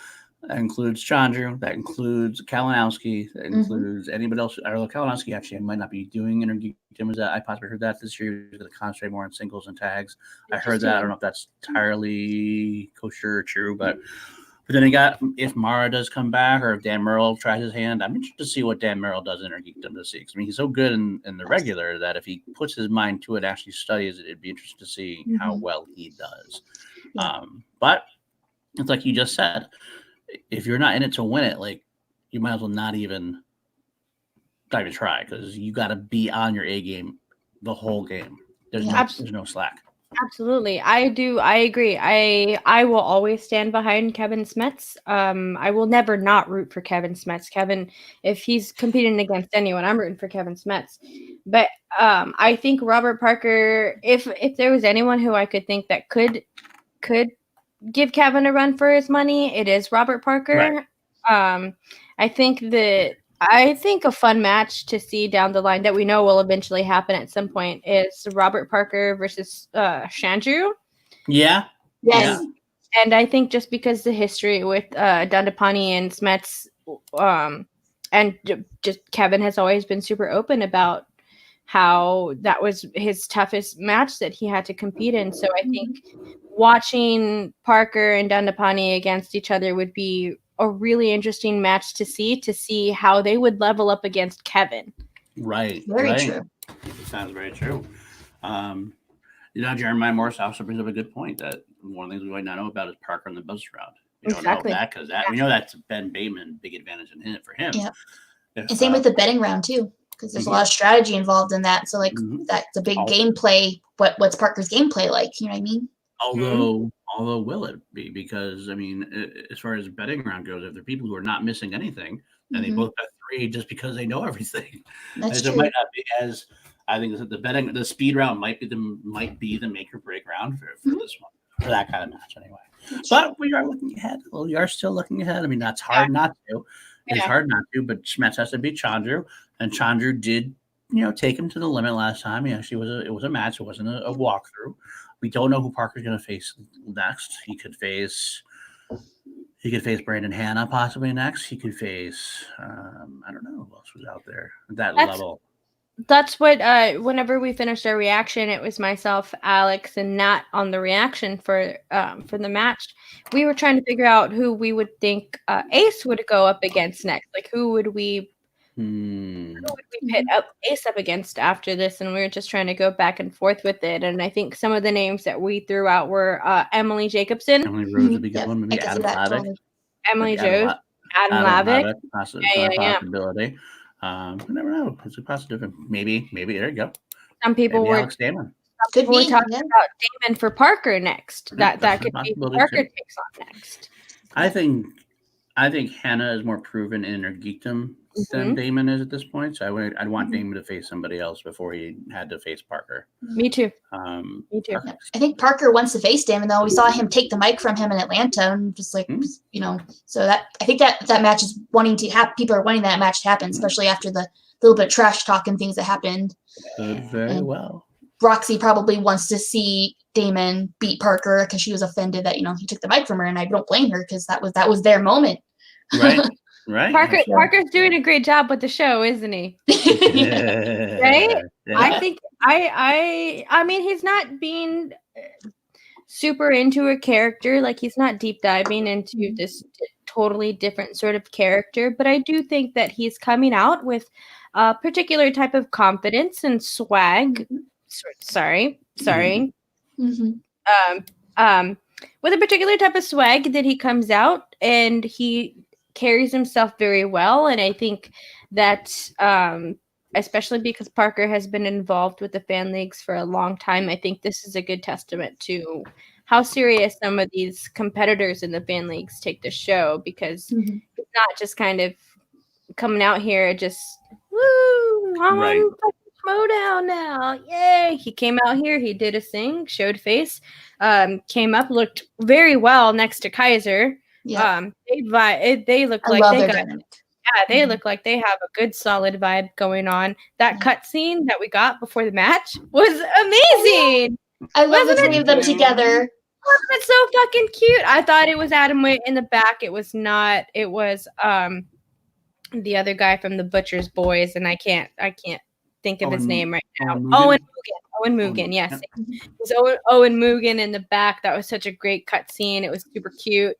Chandru, that includes Kalinowski, that includes anybody else. Although Kalinowski actually might not be doing interview. I possibly heard that this year. He's going to concentrate more on singles and tags. I heard that. I don't know if that's entirely kosher or true, but then if Mara does come back or if Dan Merrill tries his hand, I'm interested to see what Dan Merrill does in Geekdom to see. Because I mean, he's so good in the regular that if he puts his mind to it, actually studies it, it'd be interesting to see how well he does. But it's like you just said, if you're not in it to win it, like you might as well not even try, because you got to be on your A game the whole game. There's no slack. Absolutely. I agree. I will always stand behind Kevin Smets. I will never not root for Kevin Smets. Kevin, if he's competing against anyone, I'm rooting for Kevin Smets. But I think Robert Parker, if there was anyone who I could think that could give Kevin a run for his money, it is Robert Parker. Right. I think a fun match to see down the line that we know will eventually happen at some point is Robert Parker versus Chandru. Yeah. Yes. Yeah. And I think just because the history with Dandapani and Smets, and just Kevin has always been super open about how that was his toughest match that he had to compete in. So I think watching Parker and Dandapani against each other would be a really interesting match to see how they would level up against Kevin. Right. Very true. Sounds very true. Jeremiah Morris also brings up a good point that one of the things we might not know about is Parker in the buzz round. We don't know that because we know that's Ben Bateman, big advantage for him. Yeah. And same with the betting round too, because there's a lot of strategy involved in that. So like that's a big gameplay. What's Parker's gameplay like? You know what I mean? Although will it be? Because I mean, as far as betting round goes, if there are people who are not missing anything, and they both bet 3 just because they know everything, that's true. It might not be as. I think that the speed round might be the make or break round for this one, for that kind of match anyway. But we are looking ahead. Well, we are still looking ahead. I mean, that's hard not to. It's hard not to, but Smets has to beat Chandru, and Chandru did, take him to the limit last time. It was a match. It wasn't a walkthrough. We don't know who Parker's going to face next. He could face Brandon Hanna possibly next. He could face I don't know who else was out there at that level. That's what whenever we finished our reaction, it was myself, Alex, and Nat on the reaction for the match. We were trying to figure out who we would think Ace would go up against next. Like who would we pit up Ace up against after this? And we were just trying to go back and forth with it. And I think some of the names that we threw out were Emily Jacobson. Emily Rose would be a good one. Maybe Adam Lavick. Emily Jones. Adam Lavick. Possibility. You never know. It's a possibility. Maybe there you go. Some people were Alex Damon. Could be talking about Damon for Parker next. That could be Parker takes on next. I think Hannah is more proven in her geekdom than Damon is at this point. So I'd want Damon to face somebody else before he had to face Parker. Me too. Me too. I think Parker wants to face Damon though. We saw him take the mic from him in Atlanta, and just like so that I think that match is wanting to have people are wanting that match to happen, especially after the little bit of trash talk and things that happened. Very well. Roxy probably wants to see Damon beat Parker because she was offended that he took the mic from her, and I don't blame her because that was their moment. Right. Right. Parker's doing a great job with the show, isn't he? Right? Yeah. I think I mean he's not being super into a character, like he's not deep diving into this totally different sort of character, but I do think that he's coming out with a particular type of confidence and swag. Sorry. With a particular type of swag that he comes out and he carries himself very well. And I think that especially because Parker has been involved with the fan leagues for a long time, I think this is a good testament to how serious some of these competitors in the fan leagues take the show, because it's not just kind of coming out here just I'm on Schmodown now, yay. He came out here, he did a thing, showed face, came up, looked very well next to Kaiser. Yeah. They look like they got they look like they have a good solid vibe going on. That cutscene that we got before the match was amazing. I love the three of them together. Wasn't it so fucking cute? I thought it was Adam Witt in the back. It was not. It was the other guy from the Butcher's Boys, and I can't think of his name right now. Owen Mugen, yes. It was Owen Mugen in the back. That was such a great cutscene. It was super cute.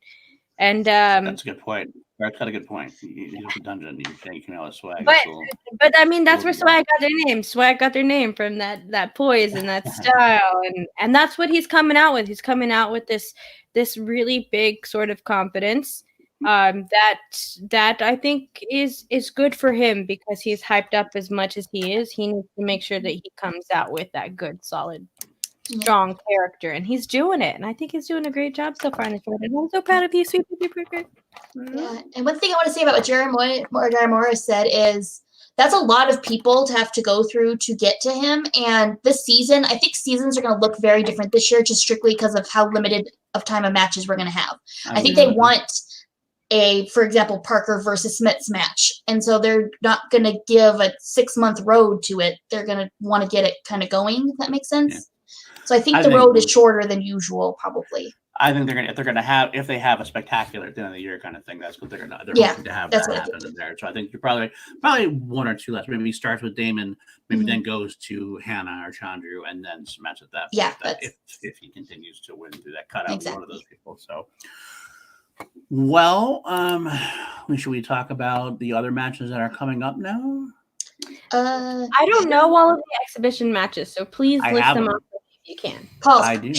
And that's a good point. That's got a good point. He's a dungeon. You can have swag. But I mean, that's where swag got their name. Swag got their name from that poise and that style, and that's what he's coming out with. He's coming out with this really big sort of confidence that I think is good for him, because he's hyped up as much as he is. He needs to make sure that he comes out with that good, solid, strong character, and he's doing it. And I think he's doing a great job so far in the show. And I'm so proud of you, sweet baby. Yeah, and one thing I want to say about what Jerry Morris said is that's a lot of people to have to go through to get to him. And this season, I think seasons are going to look very different this year, just strictly because of how limited of time of matches we're going to have. I think they want for example, Parker versus Smits match. And so they're not going to give a 6-month road to it. They're going to want to get it kind of going, if that makes sense. Yeah. So I think the road is shorter than usual, probably. I think if they have a spectacular at the end of the year kind of thing, that's what they're hoping to have that happen in there. So I think you're probably one or two less. Maybe he starts with Damon, maybe then goes to Hannah or Chandru, and then Smets at that point. Yeah, if he continues to win through that cutout with one of those people. So. Well, should we talk about the other matches that are coming up now? I don't know all of the exhibition matches, so please list them off if you can. I do.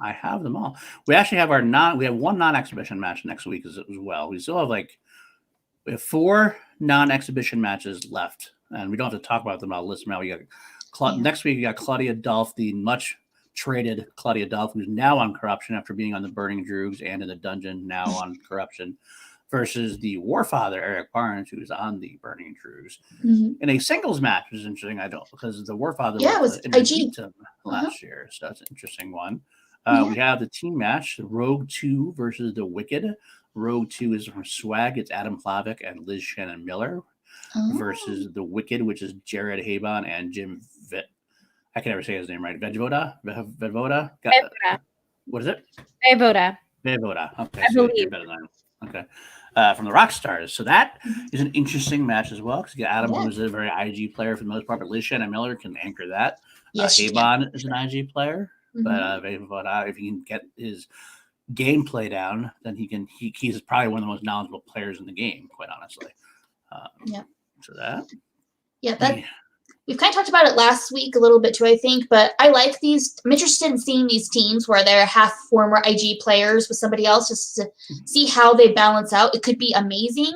I have them all. We actually have we have one non-exhibition match next week as well. We still have we have 4 non-exhibition matches left, and we don't have to talk about them. I'll list them out. We got next week. We got Claudia Dolph, the much traded Claudia Dolph, who's now on Corruption after being on the Burning Droogs and in the dungeon, now on Corruption, versus the Warfather Eric Barnes, who's on the Burning Droogs in a singles match, which is interesting. Because the Warfather was IG last year, so that's an interesting one. We have the team match, Rogue 2 versus the Wicked. Rogue 2 is from Swag. It's Adam Plavic and Liz Shannon Miller versus The Wicked, which is Jared Habon and Jim I can never say his name right. Vedvoda? Vedvoda. What is it? Vedvoda. Okay, I so believe. better than okay. From the Rock Stars. So that is an interesting match as well because you got Adam, who's a very IG player for the most part, but Liz Shannon Miller can anchor that. Yes, Habon is an IG player, but Vedvoda, if he can get his gameplay down, then he's probably one of the most knowledgeable players in the game, quite honestly. So that. Yeah, we've kind of talked about it last week a little bit too, I think, but I like these. I'm interested in seeing these teams where they're half former IG players with somebody else just to see how they balance out. It could be amazing.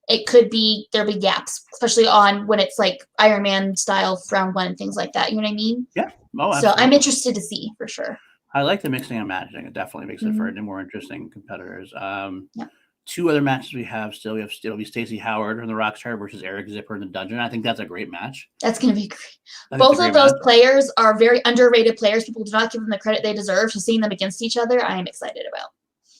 It could be there'll be gaps, especially on when it's like Iron Man style round 1 and things like that. You know what I mean? Yeah. So I'm interested to see for sure. I like the mixing and matching. It definitely makes it for more interesting competitors. 2 other matches we have still. It'll be Stacey Howard from the Rockstar versus Eric Zipper in the Dungeon. I think that's a great match. That's going to be great. Both of those players are very underrated players. People do not give them the credit they deserve. So seeing them against each other, I am excited about.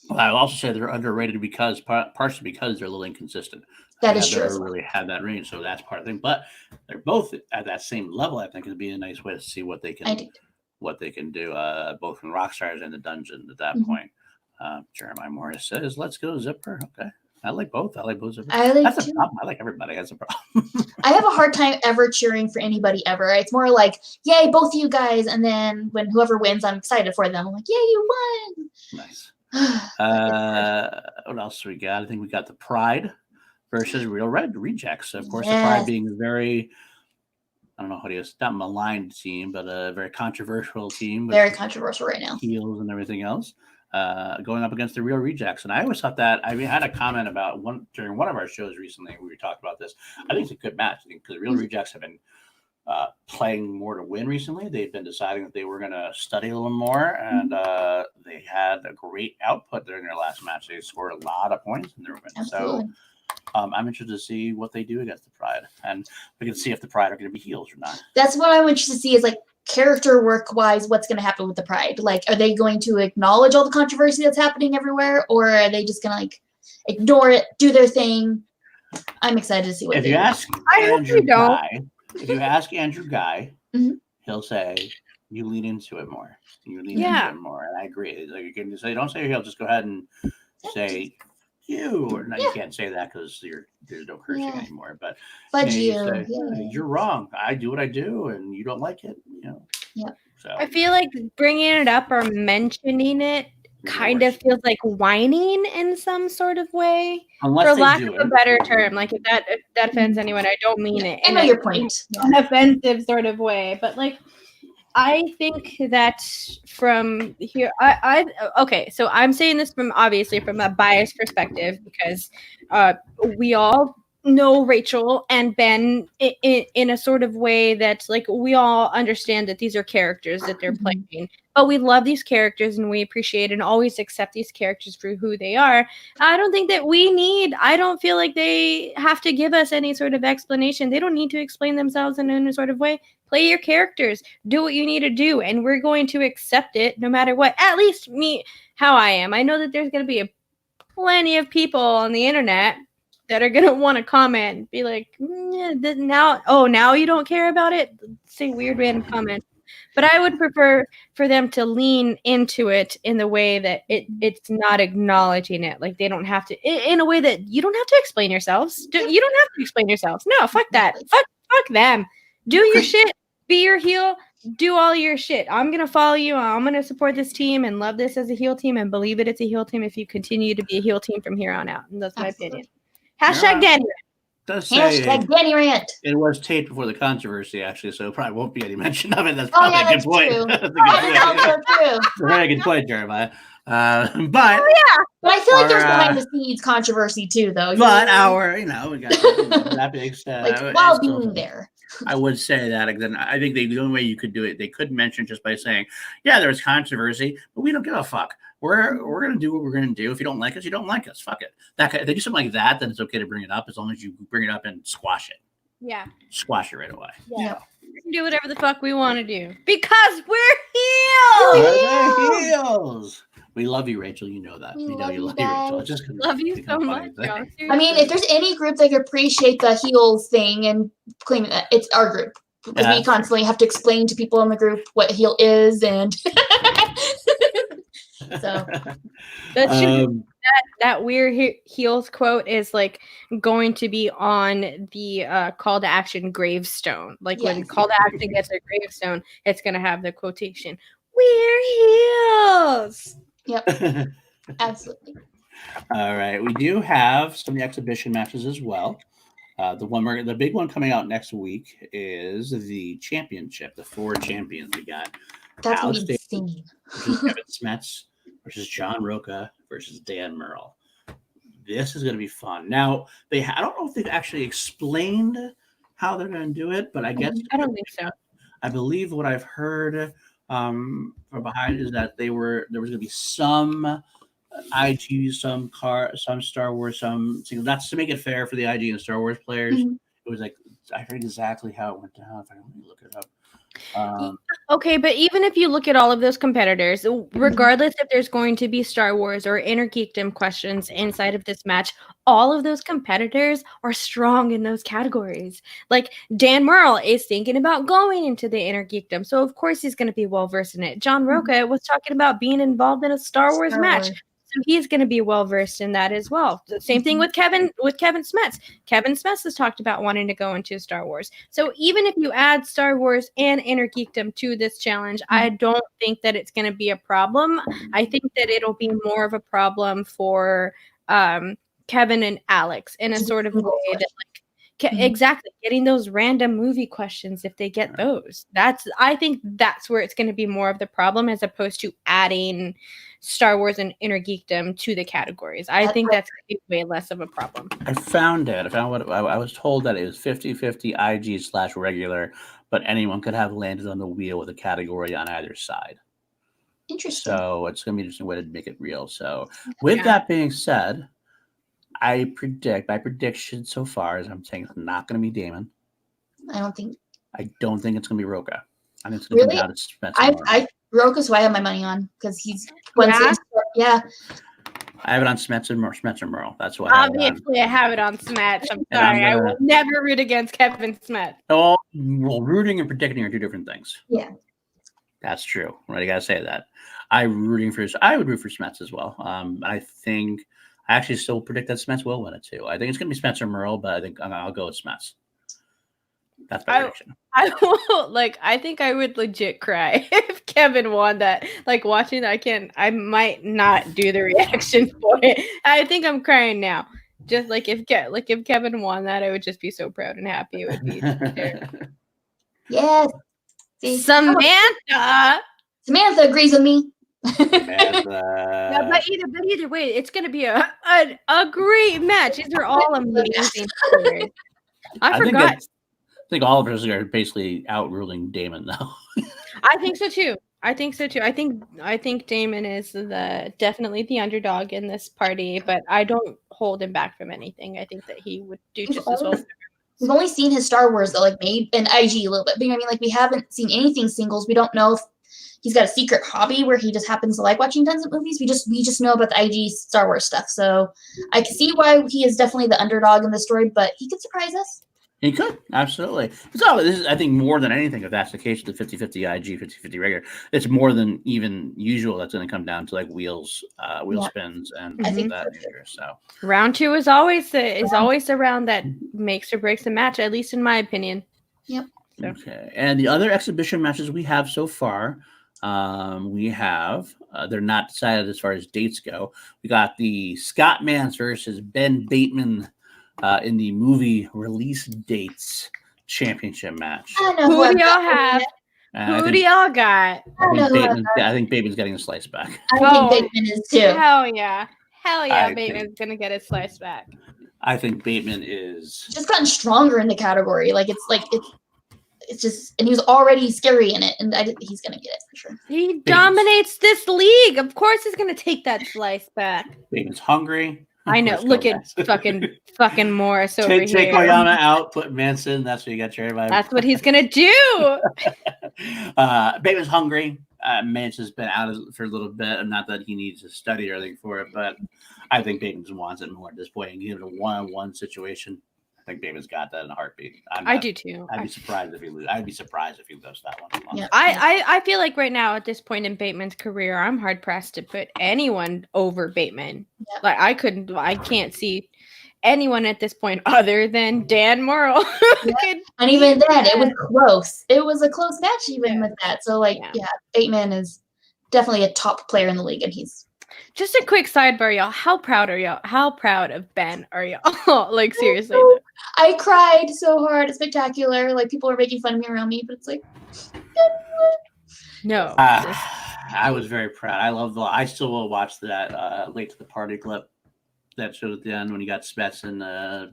Well, I will also say they're underrated because partially because they're a little inconsistent. That is true. Never really had that range, so that's part of the thing. But they're both at that same level. I think it'd be a nice way to see what they can do, both from Rockstars and the Dungeon at that point. Jeremiah Morris says, "Let's go Zipper." Okay, I like both. Zipper. That's a problem. I like everybody. That's a problem. I have a hard time ever cheering for anybody ever. It's more like, "Yay, both you guys!" And then when whoever wins, I'm excited for them. I'm like, "Yay, you won!" Nice. What else we got? I think we got the Pride versus Real Red Rejects. Of course, the Pride being a very, I don't know how to use, not maligned team, but a very controversial team. Very controversial right now. Heels and everything else. Going up against the Real Rejects. And I always thought that, I had a comment about during one of our shows recently, we were talking about this. I think it's a good match because the Real Rejects have been playing more to win recently. They've been deciding that they were going to study a little more, and they had a great output during their last match. They scored a lot of points in their win. Absolutely. So I'm interested to see what they do against the Pride, and we can see if the Pride are going to be heels or not. That's what I'm interested to see is like character work wise, what's going to happen with the Pride? Like, are they going to acknowledge all the controversy that's happening everywhere, or are they just going to like ignore it, do their thing? I'm excited to see what if you ask Andrew Ghai, he'll say you lean into it more. You lean into it more, and I agree. Like you can say, don't say he'll just go ahead and say you, or no, you can't say that because there's no cursing anymore. But you're wrong. I do what I do, and you don't like it. You know. Yeah. So I feel like bringing it up or mentioning it kind of feels like whining in some sort of way, unless for lack of a better term. Like if that offends anyone, I don't mean it. I know your point. An offensive sort of way, but like I think that from here, okay. So I'm saying this from obviously from a biased perspective because we all know Rachel and Ben in a sort of way that like we all understand that these are characters that they're playing, but we love these characters and we appreciate and always accept these characters for who they are. I don't think that I don't feel like they have to give us any sort of explanation. They don't need to explain themselves in any sort of way. Play your characters, do what you need to do, and we're going to accept it no matter what. At least me, how I am. I know that there's going to be plenty of people on the internet that are going to want to comment and be like, now you don't care about it? Say weird random comments. But I would prefer for them to lean into it in the way that it's not acknowledging it. Like they don't have to, in a way that you don't have to explain yourselves. You don't have to explain yourselves. No, fuck that. Fuck them. Do your shit. Be your heel. Do all your shit. I'm going to follow you. I'm going to support this team and love this as a heel team and believe it's a heel team if you continue to be a heel team from here on out. And that's my opinion. Hashtag Danny Rant. Hashtag Danny Rant. It was taped before the controversy, actually, so probably won't be any mention of it. That's probably a good point. That's a very good point, Jeremiah. But I feel like there's behind the scenes controversy too, though. We got that being said, like while being there. I would say that again. I think the only way you could do it, they could mention just by saying, "Yeah, there was controversy, but we don't give a fuck. We're gonna do what we're gonna do. If you don't like us, you don't like us. Fuck it." If they do something like that, then it's okay to bring it up as long as you bring it up and squash it. Yeah. Squash it right away. Yeah. We can do whatever the fuck we want to do because we're heels. We're heels. We love you, Rachel. You know that. We We know love you you love you, Rachel. guys. It's just gonna Love you become so a much, funny thing. y'all. I mean, Seriously. if there's any group that could appreciate the heels thing and claim that, it's our group. Because Yeah. we constantly have to explain to people in the group what heel is, and so That should Um, that weird heels quote is like going to be on the call to action gravestone. Like when Yes. call to action gets a gravestone, it's gonna have the quotation, "We're heels." yep, absolutely. all right, we do have some of the exhibition matches as well. The big one coming out next week is the championship, the 4 champions. We got That's gonna Alex be Davis insane. versus Kevin Smets versus John Roca versus Dan Merle. This is going to be fun. Now, I don't know if they've actually explained how they're going to do it, but I guess I don't think so. I believe what I've heard from behind is that there was going to be some IG, some Star Wars, some single. That's to make it fair for the IG and Star Wars players. Mhm. It was like I forget exactly how it went down. If I don't look it up. Okay, but even if you look at all of those competitors, regardless if there's going to be Star Wars or Inner Geekdom questions inside of this match, all of those competitors are strong in those categories. Like Dan Merle is thinking about going into the Inner Geekdom, so of course he's going to be well versed in it. John Roca was talking about being involved in a Star Wars match. So he's going to be well versed in that as well. The same thing with Kevin Smets. Kevin Smets has talked about wanting to go into Star Wars. So even if you add Star Wars and Inner Geekdom to this challenge, I don't think that it's going to be a problem. I think that it'll be more of a problem for Kevin and Alex in a sort of way that exactly getting those random movie questions if they get those. I think that's where it's going to be more of the problem as opposed to adding Star Wars and Inner Geekdom to the categories. I think that's going to be way less of a problem. I found it. I was told that it was 50-50 IG/regular, but anyone could have landed on the wheel with a category on either side. Interesting. So it's going to be just a way to make it real. So with that being said, my prediction so far is I'm saying it's not going to be Damon. I don't think it's going to be Roca. I think it's going to come down to Spencer. Roca's who I have my money on because he's yeah. I have it on Smets and Merle. That's why. Obviously, I have it on Smets. I'm sorry. I will never root against Kevin Smets. Oh, well, rooting and predicting are 2 different things. Yeah. That's true. Right, you gotta say that. I would root for Smets as well. I think I actually still predict that Smets will win it too. I think it's gonna be Spencer Merle, but I think I'll go with Smets. That's my prediction. I think I would legit cry if Kevin won that. Like watching, I might not do the reaction for it. I think I'm crying now. Just like if Kevin won that, I would just be so proud and happy. It would be Yes. Samantha agrees with me. Yeah, but either way, it's gonna be a great match. These are all amazing stories. I forgot. I think all of us are basically out-ruling Damon now. I think so too. I think Damon is definitely the underdog in this party, but I don't hold him back from anything. I think that he would do just as well. We've only seen his Star Wars though, like made in IG a little bit. But I mean, like we haven't seen anything singles. We don't know if he's got a secret hobby where he just happens to like watching tons of movies. We just know about the IG Star Wars stuff. So I can see why he is definitely the underdog in the story, but he could surprise us. He could, absolutely. So this is, I think, more than anything, if that's the case, the 50-50 IG, 50-50 regular, it's more than even usual. That's going to come down to like wheel spins and I think that nature. So round 2 is always the round that makes or breaks a match, at least in my opinion. Yep. So. Okay. And the other exhibition matches we have so far, they're not decided as far as dates go. We got the Scott Mans versus Ben Bateman in the movie release dates championship match. I know who do y'all have? Who do y'all got? I think Bateman's getting a slice back. I think Bateman is too. Hell yeah. Bateman's gonna get his slice back. I think Bateman is just gotten stronger in the category. It's just, and he was already scary in it, and he's gonna get it for sure. He dominates this league. Of course, he's gonna take that slice back. Bateman's hungry. I know. Look at fucking Morris over here. Take Koyama out, put Manson. That's what you got your everybody. That's what he's gonna do. Bateman's hungry. Mance has been out for a little bit, and not that he needs to study or anything for it, but I think Bateman wants it more at this point. And give it a one-on-one situation. I think Bateman's got that in a heartbeat. I do too. I'd be surprised if he lose. I'd be surprised if he lost that one. Yeah. I feel like right now at this point in Bateman's career, I'm hard pressed to put anyone over Bateman. Yep. Like I can't see anyone at this point other than Dan Morrill. And even then, it was close. It was a close match even with that. So, like, Yeah. Bateman is definitely a top player in the league, and he's Just a quick sidebar, y'all. How proud are y'all? How proud of Ben are y'all? Like, seriously. I cried so hard. It's spectacular. Like, people are making fun of me around me, but it's like, No. I was very proud. I love I still will watch that late to the party clip that showed at the end when you got Spets and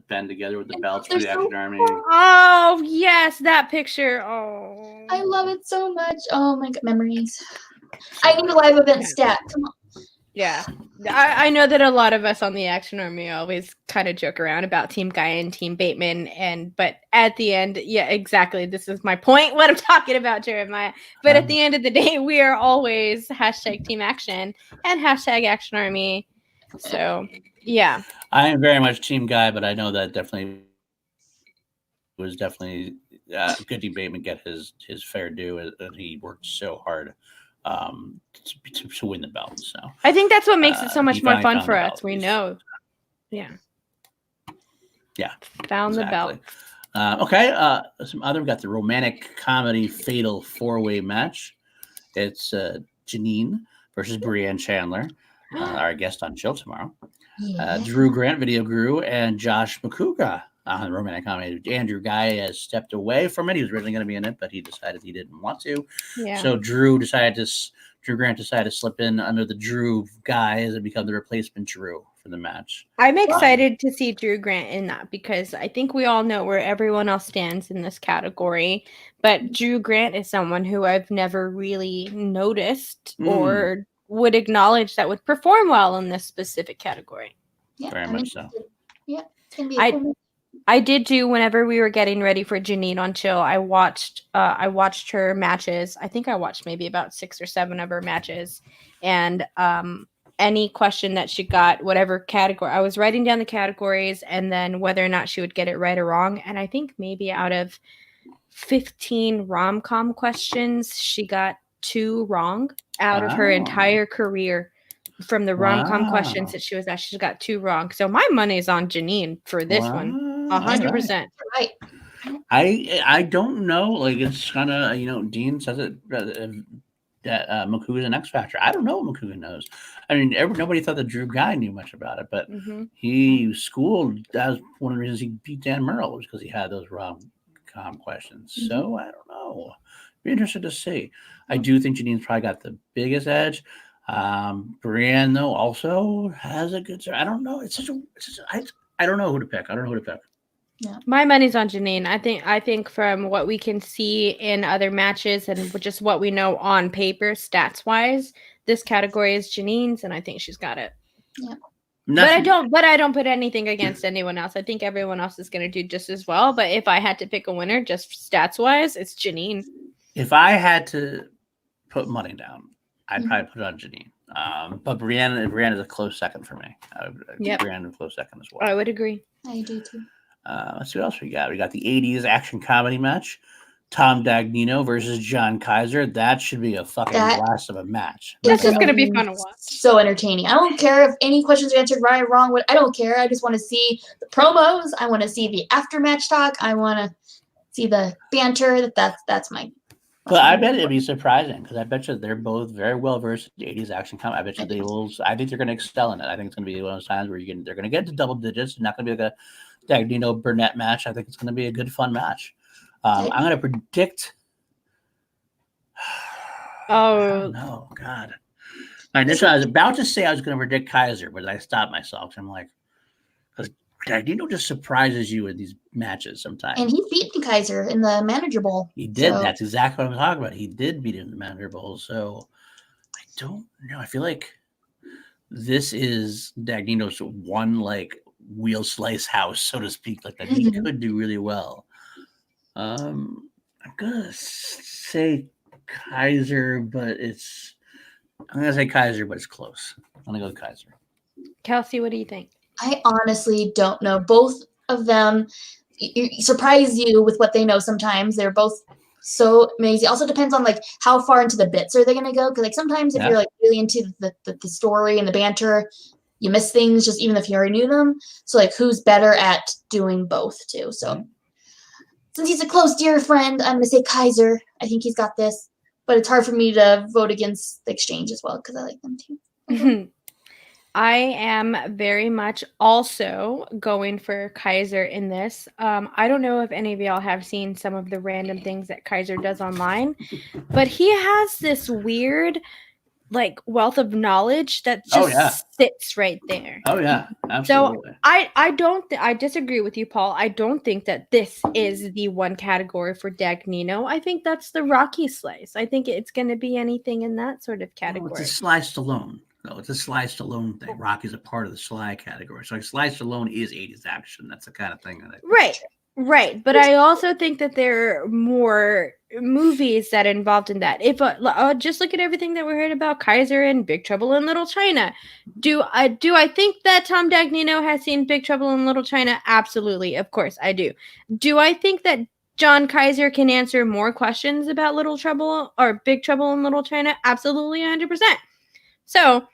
Ben together with the belts for the They're so Action Army. Oh, yes, that picture. Oh. I love it so much. Oh my god, memories. I need a live event stat. Come on. Yeah. I know that a lot of us on the Action Army always kind of joke around about Team Ghai and Team Bateman, but at the end, yeah, exactly. This is my point, what I'm talking about, Jeremiah. But at the end of the day, we are always hashtag Team Action and hashtag Action Army. So, yeah. I am very much Team Ghai, but I know that was definitely good to Bateman get his fair due, and he worked so hard to win the belt. So I think that's what makes it so much more fun for us. belt, We know. Yeah. Yeah. Found Exactly. the belt. Okay. We got the romantic comedy fatal 4-way match. It's Janine versus Brianne Chandler, our guest on show tomorrow. Drew Grant, Video Guru, and Josh McCouga on the romantic comedy. Andrew Ghai has stepped away from it. He was originally going to be in it, but he decided he didn't want to. Yeah. So Drew Grant decided to slip in under the Drew guise and become the replacement Drew for the match. I'm excited to see Drew Grant in that because I think we all know where everyone else stands in this category. But Drew Grant is someone who I've never really noticed or would acknowledge that would perform well in this specific category. Yeah, Very much so. Yeah, it's gonna be a cool I did do whenever we were getting ready for Janine on Chill. I watched her matches. I think I watched maybe about 6 or 7 of her matches, and any question that she got, whatever category, I was writing down the categories and then whether or not she would get it right or wrong. And I think maybe out of 15 rom-com questions, she got 2 wrong out of her entire career. From the rom-com questions that she was asked, she got 2 wrong. So my money's on Janine for this one. 100%. right. I don't know. Like, it's kind of, Dean says it that McCouga's an X Factor. I don't know what McCouga knows. I mean, nobody thought that Drew Ghai knew much about it, but he schooled. That was one of the reasons he beat Dan Merle, was because he had those rom-com questions. So I don't know. Be interested to see. I do think Janine's probably got the biggest edge. Brianne, though, also has a good. I don't know. I don't know who to pick. Yeah. My money's on Janine. I think from what we can see in other matches and just what we know on paper, stats wise, this category is Janine's, and I think she's got it. Yeah. But I don't put anything against anyone else. I think everyone else is going to do just as well. But if I had to pick a winner, just stats wise, it's Janine. If I had to put money down, I'd probably put it on Janine. But Brianne is a close second for me. Brianne is a close second as well. I would agree. I do too. Let's see what else we got. We got the 80s action comedy match. Tom Dagnino versus John Kaiser. That should be a fucking blast of a match. That's just going to be fun to watch. So entertaining. I don't care if any questions are answered right or wrong. I don't care. I just want to see the promos. I want to see the after match talk. I want to see the banter. That's my. But I bet it'd be surprising because I bet you they're both very well versed in the 80s action comedy. I bet you they will. I think they're going to excel in it. I think it's going to be one of those times where they're going to get to double digits. It's not going to be like a Dagnino Burnett match. I think it's going to be a good fun match. I'm going to predict. Oh no, God! I was about to say I was going to predict Kaiser, but I stopped myself. I'm like, because Dagnino just surprises you in these matches sometimes. And he beat Kaiser in the Manager Bowl. He did. So. That's exactly what I'm talking about. He did beat him in the Manager Bowl. So I don't know. I feel like this is Dagnino's one wheel slice house, so to speak, like that he could do really well. I'm gonna say Kaiser, but I'm gonna say Kaiser, but it's close. I'm gonna go with Kaiser. Kelsey, what do you think? I honestly don't know. Both of them surprise you with what they know sometimes. They're both so amazing. Also depends on like how far into the bits are they gonna go. Because like sometimes if you're like really into the story and the banter, you miss things just even if you already knew them. So like who's better at doing both too? So since he's a close dear friend, I'm gonna say Kaiser. I think he's got this. But it's hard for me to vote against the exchange as well because I like them too. I am very much also going for Kaiser in this. I don't know if any of y'all have seen some of the random things that Kaiser does online, but he has this weird like wealth of knowledge that just sits right there. Oh yeah, absolutely. So I disagree with you, Paul. I don't think that this is the one category for Dagnino. I think that's the Rocky slice. I think it's going to be anything in that sort of category. It's a Sly Stallone. No, it's a Sly Stallone thing. Rocky's a part of the Sly category. So like Sly Stallone is 80s action. That's the kind of thing that Right. But I also think that there are more movies that are involved in that. If just look at everything that we heard about Kaiser and Big Trouble in Little China. Do I think that Tom Dagnino has seen Big Trouble in Little China? Absolutely. Of course I do. Do I think that John Kaiser can answer more questions about Little Trouble or Big Trouble in Little China? Absolutely 100%. So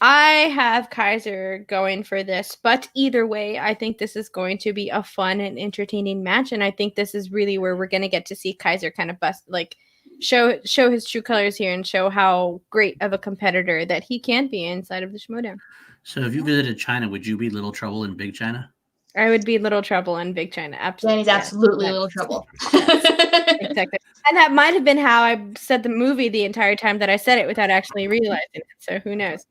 I have Kaiser going for this, but either way, I think this is going to be a fun and entertaining match, and I think this is really where we're going to get to see Kaiser kind of show his true colors here and show how great of a competitor that he can be inside of the Schmoedown. So if you visited China, would you be Little Trouble in Big China? I would be Little Trouble in Big China. Absolutely. Danny's absolutely Little Trouble. Exactly. And that might have been how I said the movie the entire time that I said it without actually realizing it. So who knows?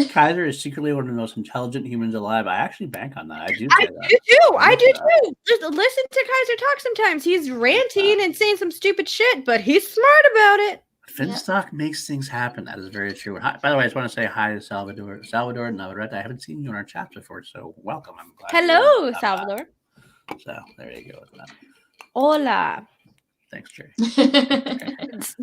Kaiser is secretly one of the most intelligent humans alive. I actually bank on that. I do too. Just listen to Kaiser talk sometimes. He's ranting and saying some stupid shit, but he's smart about it. Finstock makes things happen. That is very true. Hi, by the way, I just want to say hi to Salvador and Navarrete. I haven't seen you in our chat before, so welcome. I'm glad. Hello, Salvador. So there you go. Hola. Thanks, Jerry.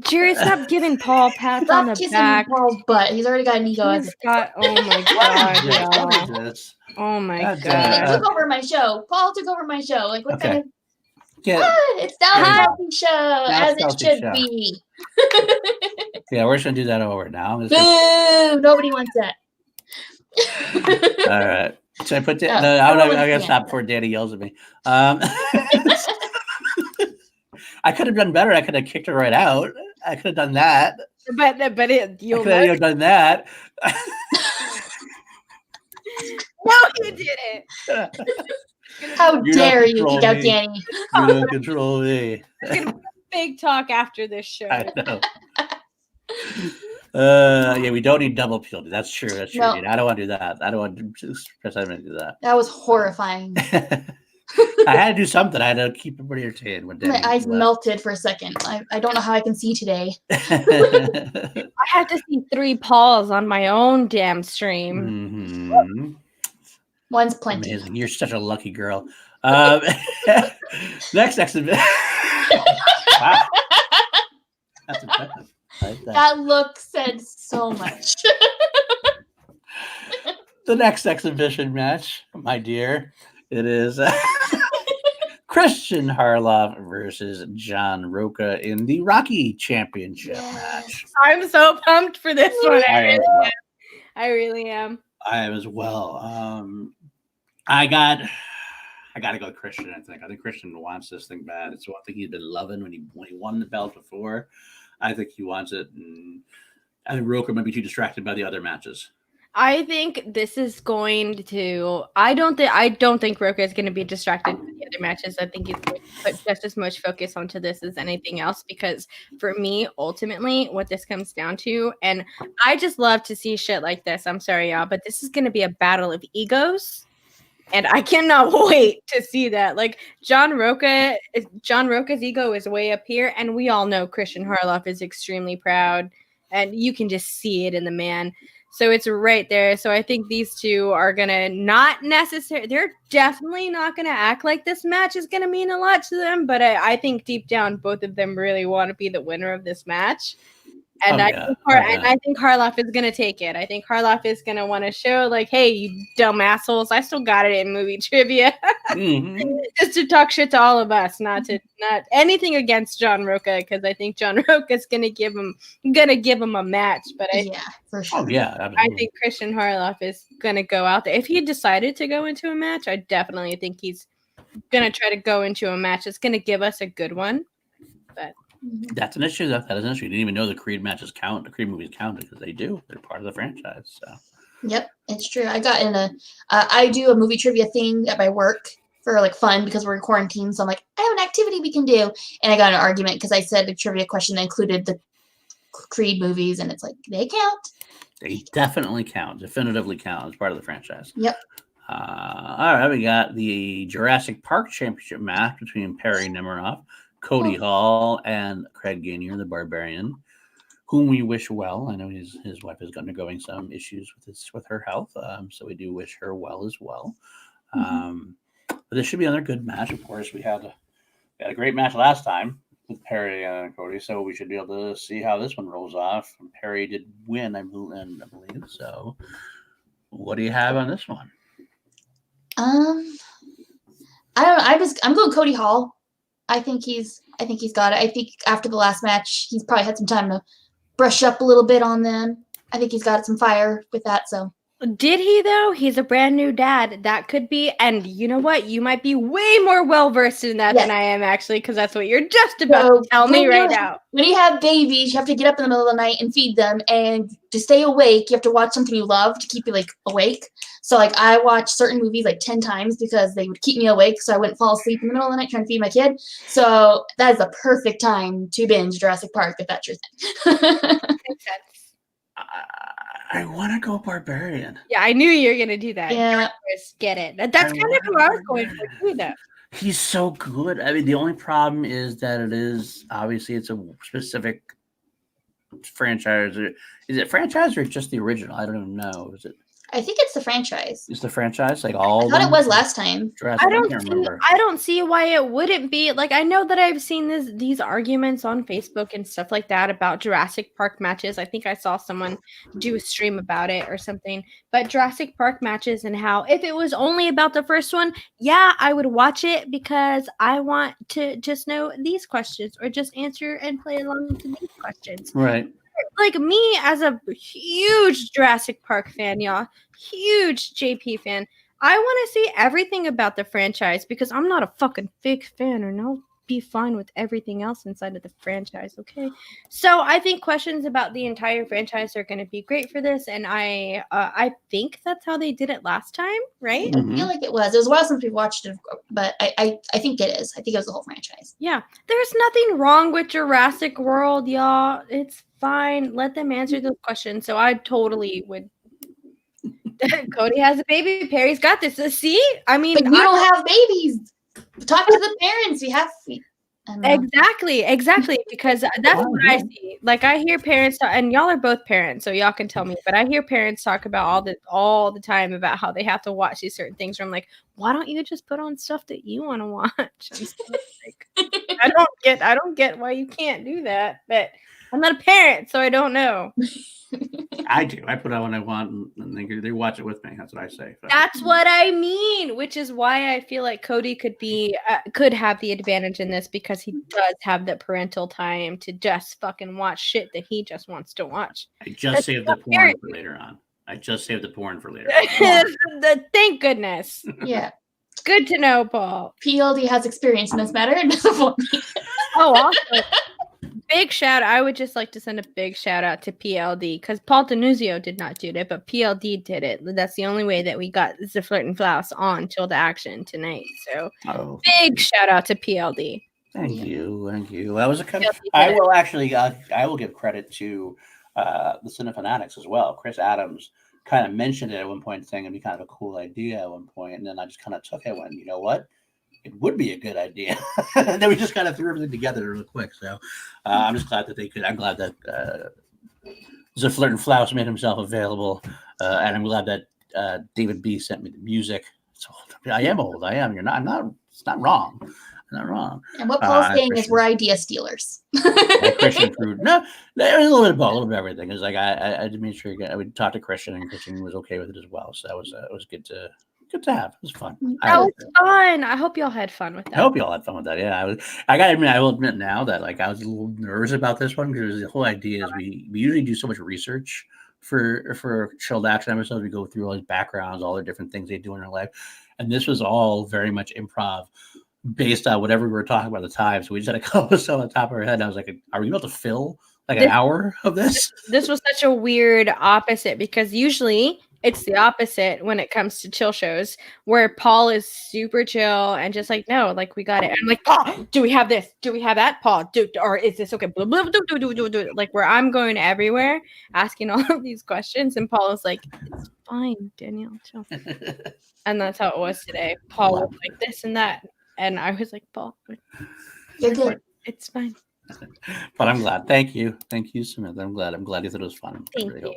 Jerry, stop giving Paul pats on the back. Paul's butt. He's already got an ego. Oh my god, y'all. Oh my god. He took over my show. Paul took over my show. Like what kind of? It's now the Kelsey show, as it should be. Yeah, we're just gonna do that over now. Boo! Nobody wants that. All right. Should I put that? No, I'm gonna stop before Danny yells at me. I could have done better. I could have kicked her right out. I could have done that. But you'll have done that. No, you didn't. How dare you kick out Danny? You don't control me. Big talk after this show. I know. Yeah, we don't need double penalty. That's true. That's true. No. I don't want to do that. I don't want to press to do that. That was horrifying. I had to do something. I had to keep everybody entertained. My eyes melted for a second. I don't know how I can see today. I had to see 3 Pauls on my own damn stream. Mm-hmm. One's plenty. Amazing. You're such a lucky girl. Next exhibition. Wow. That's impressive. That look said so much. The next exhibition match, my dear, it is Christian Harloff versus John Roca in the Rocky Championship match. I'm so pumped for this one. I really am. I am as well. I got to go with Christian. I think Christian wants this thing bad. It's one thing he's been loving when he won the belt before. I think he wants it, and I think Roca might be too distracted by the other matches. I think this is going to. I don't think Roca is going to be distracted by the other matches. I think he's going to put just as much focus onto this as anything else. Because for me, ultimately, what this comes down to, and I just love to see shit like this. I'm sorry, y'all, but this is going to be a battle of egos, and I cannot wait to see that. Like John Roca's ego is way up here, and we all know Christian Harloff is extremely proud, and you can just see it in the man. So it's right there. So I think these two are gonna they're definitely not gonna act like this match is gonna mean a lot to them. But I think deep down, both of them really want to be the winner of this match. And I think Harloff is gonna take it. I think Harloff is gonna want to show, like, hey, you dumb assholes, I still got it in movie trivia. Just to talk shit to all of us, not anything against John Roca, because I think John Roca is gonna give him a match. But for sure. I think Christian Harloff is gonna go out there. If he decided to go into a match, I definitely think he's gonna try to go into a match that's gonna give us a good one. But that's an issue. That is an issue. You didn't even know the Creed matches count. The Creed movies count because they do. They're part of the franchise. So. Yep, it's true. I got in I do a movie trivia thing at my work for like fun because we're in quarantine. So I'm like, I have an activity we can do. And I got in an argument because I said a trivia question that included the Creed movies. And it's like, they count. They definitely count. Definitively count as part of the franchise. Yep. All right, we got the Jurassic Park Championship match between Perry Nemiroff, Cody Hall, and Craig Gainier, the Barbarian, whom we wish well. I know his wife is undergoing some issues with her health, so we do wish her well as well. But this should be another good match. Of course, we had a great match last time with Perry and Cody, so we should be able to see how this one rolls off. Perry did win, I believe. So, what do you have on this one? I don't know. I'm going Cody Hall. I think he's got it. I think after the last match, he's probably had some time to brush up a little bit on them. I think he's got some fire with that. So did he though? He's a brand new dad. That could be. And you know what? You might be way more well versed in that than I am actually, because that's what you're just about to tell me right now. When you have babies, you have to get up in the middle of the night and feed them, and to stay awake, you have to watch something you love to keep you like awake. So like I watch certain movies like 10 times because they would keep me awake, so I wouldn't fall asleep in the middle of the night trying to feed my kid. So that is the perfect time to binge Jurassic Park if that's your thing. Makes sense. I want to go Barbarian. Yeah, I knew you were gonna do that. Yeah, get it. That's kind of who I was going for too, though. He's so good. I mean, the only problem is that it's a specific franchise. Is it franchise or just the original? I don't even know. Is it? I think it's the franchise. It's the franchise, like all. I thought it was last time. I don't see why it wouldn't be. Like, I know that I've seen these arguments on Facebook and stuff like that about Jurassic Park matches. I think I saw someone do a stream about it or something. But Jurassic Park matches and how if it was only about the first one, yeah, I would watch it because I want to just know these questions or just answer and play along to these questions. Right. Like me as a huge Jurassic Park fan, y'all, huge JP fan, I want to see everything about the franchise because I'm not a fucking fake fan, and I'll be fine with everything else inside of the franchise, okay? So I think questions about the entire franchise are going to be great for this, and I think that's how they did it last time, right? I feel like it was. It was a while since we watched it, but I think it is. I think it was the whole franchise. Yeah. There's nothing wrong with Jurassic World, y'all. It's fine. Let them answer those questions. So I totally would. Cody has a baby. Perry's got this. See? I mean, but you don't have babies. Talk to the parents. We have. Exactly. Because that's what I see. Like I hear parents talk, and y'all are both parents, so y'all can tell me. But I hear parents talk about all the time about how they have to watch these certain things. Where I'm like, why don't you just put on stuff that you want to watch? Like, I don't get why you can't do that. But I'm not a parent, so I don't know. I do. I put on what I want, and they watch it with me. That's what I say. So. That's what I mean, which is why I feel like Cody could have the advantage in this because he does have the parental time to just fucking watch shit that he just wants to watch. I just saved the porn for later on. Thank goodness. Yeah. Good to know, Paul. PLD has experience in this matter. Oh, awesome. Big shout out. I would just like to send a big shout out to PLD because Paul Denuzio did not do it, but PLD did it. That's the only way that we got ZAFLERTINFLOUSE on till the action tonight. So big shout out to PLD. Thank you. That was I will give credit to the Cinefanatics as well. Chris Adams kind of mentioned it at one point, saying it'd be kind of a cool idea at one point, and then I just kind of took it when, you know what? It would be a good idea. Then we just kind of threw everything together real quick. So I'm just glad that they could. I'm glad that ZAFLERTINFLOUSE made himself available, and I'm glad that David B sent me the music. So I am old. I am. You're not. I'm not. It's not wrong. Not wrong. And what Paul's saying is we're idea stealers. Christian approved. No, there was a little bit of both, a little bit of everything. It was like I did make sure I would talk to Christian, and Christian was okay with it as well. So that was it was good to have. It was fun. That was fun. I hope y'all had fun with that. I hope y'all had fun with that. Yeah, I gotta admit, I will admit now that like I was a little nervous about this one because the whole idea is we usually do so much research for chilled action episodes. We go through all these backgrounds, all the different things they do in their life, and this was all very much improv based on whatever we were talking about at the time. So we just had a couple of stuff on the top of our head. And I was like, are we about to fill like an hour of this? This was such a weird opposite because usually it's the opposite when it comes to chill shows where Paul is super chill and just like, no, like we got it. I'm like, Paul, do we have this? Do we have that? Paul, or is this okay? Blah, blah, do. Like where I'm going everywhere asking all of these questions. And Paul is like, it's fine, Danielle, chill. And that's how it was today. Paul was like this and that. And I was like, Paul, you're good. It's fine. But I'm glad. Thank you, Samantha. I'm glad you thought it was fun. Thank you.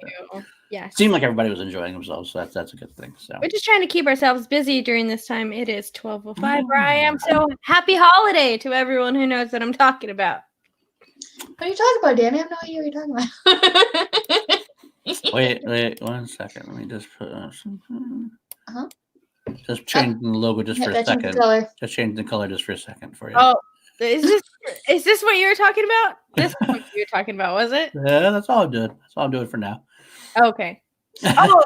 Yeah. Seemed like everybody was enjoying themselves, so that's a good thing. So we're just trying to keep ourselves busy during this time. It is 12:05 where I am. So happy holiday to everyone who knows what I'm talking about. What are you talking about, Danny? I have no idea what you're talking about. wait 1 second. Let me just put just change the logo just for a second. Just change the color just for a second for you. Oh, is this what you were talking about? This is what you were talking about, was it? Yeah, that's all I'm doing. That's all I'm doing for now. Okay. Oh,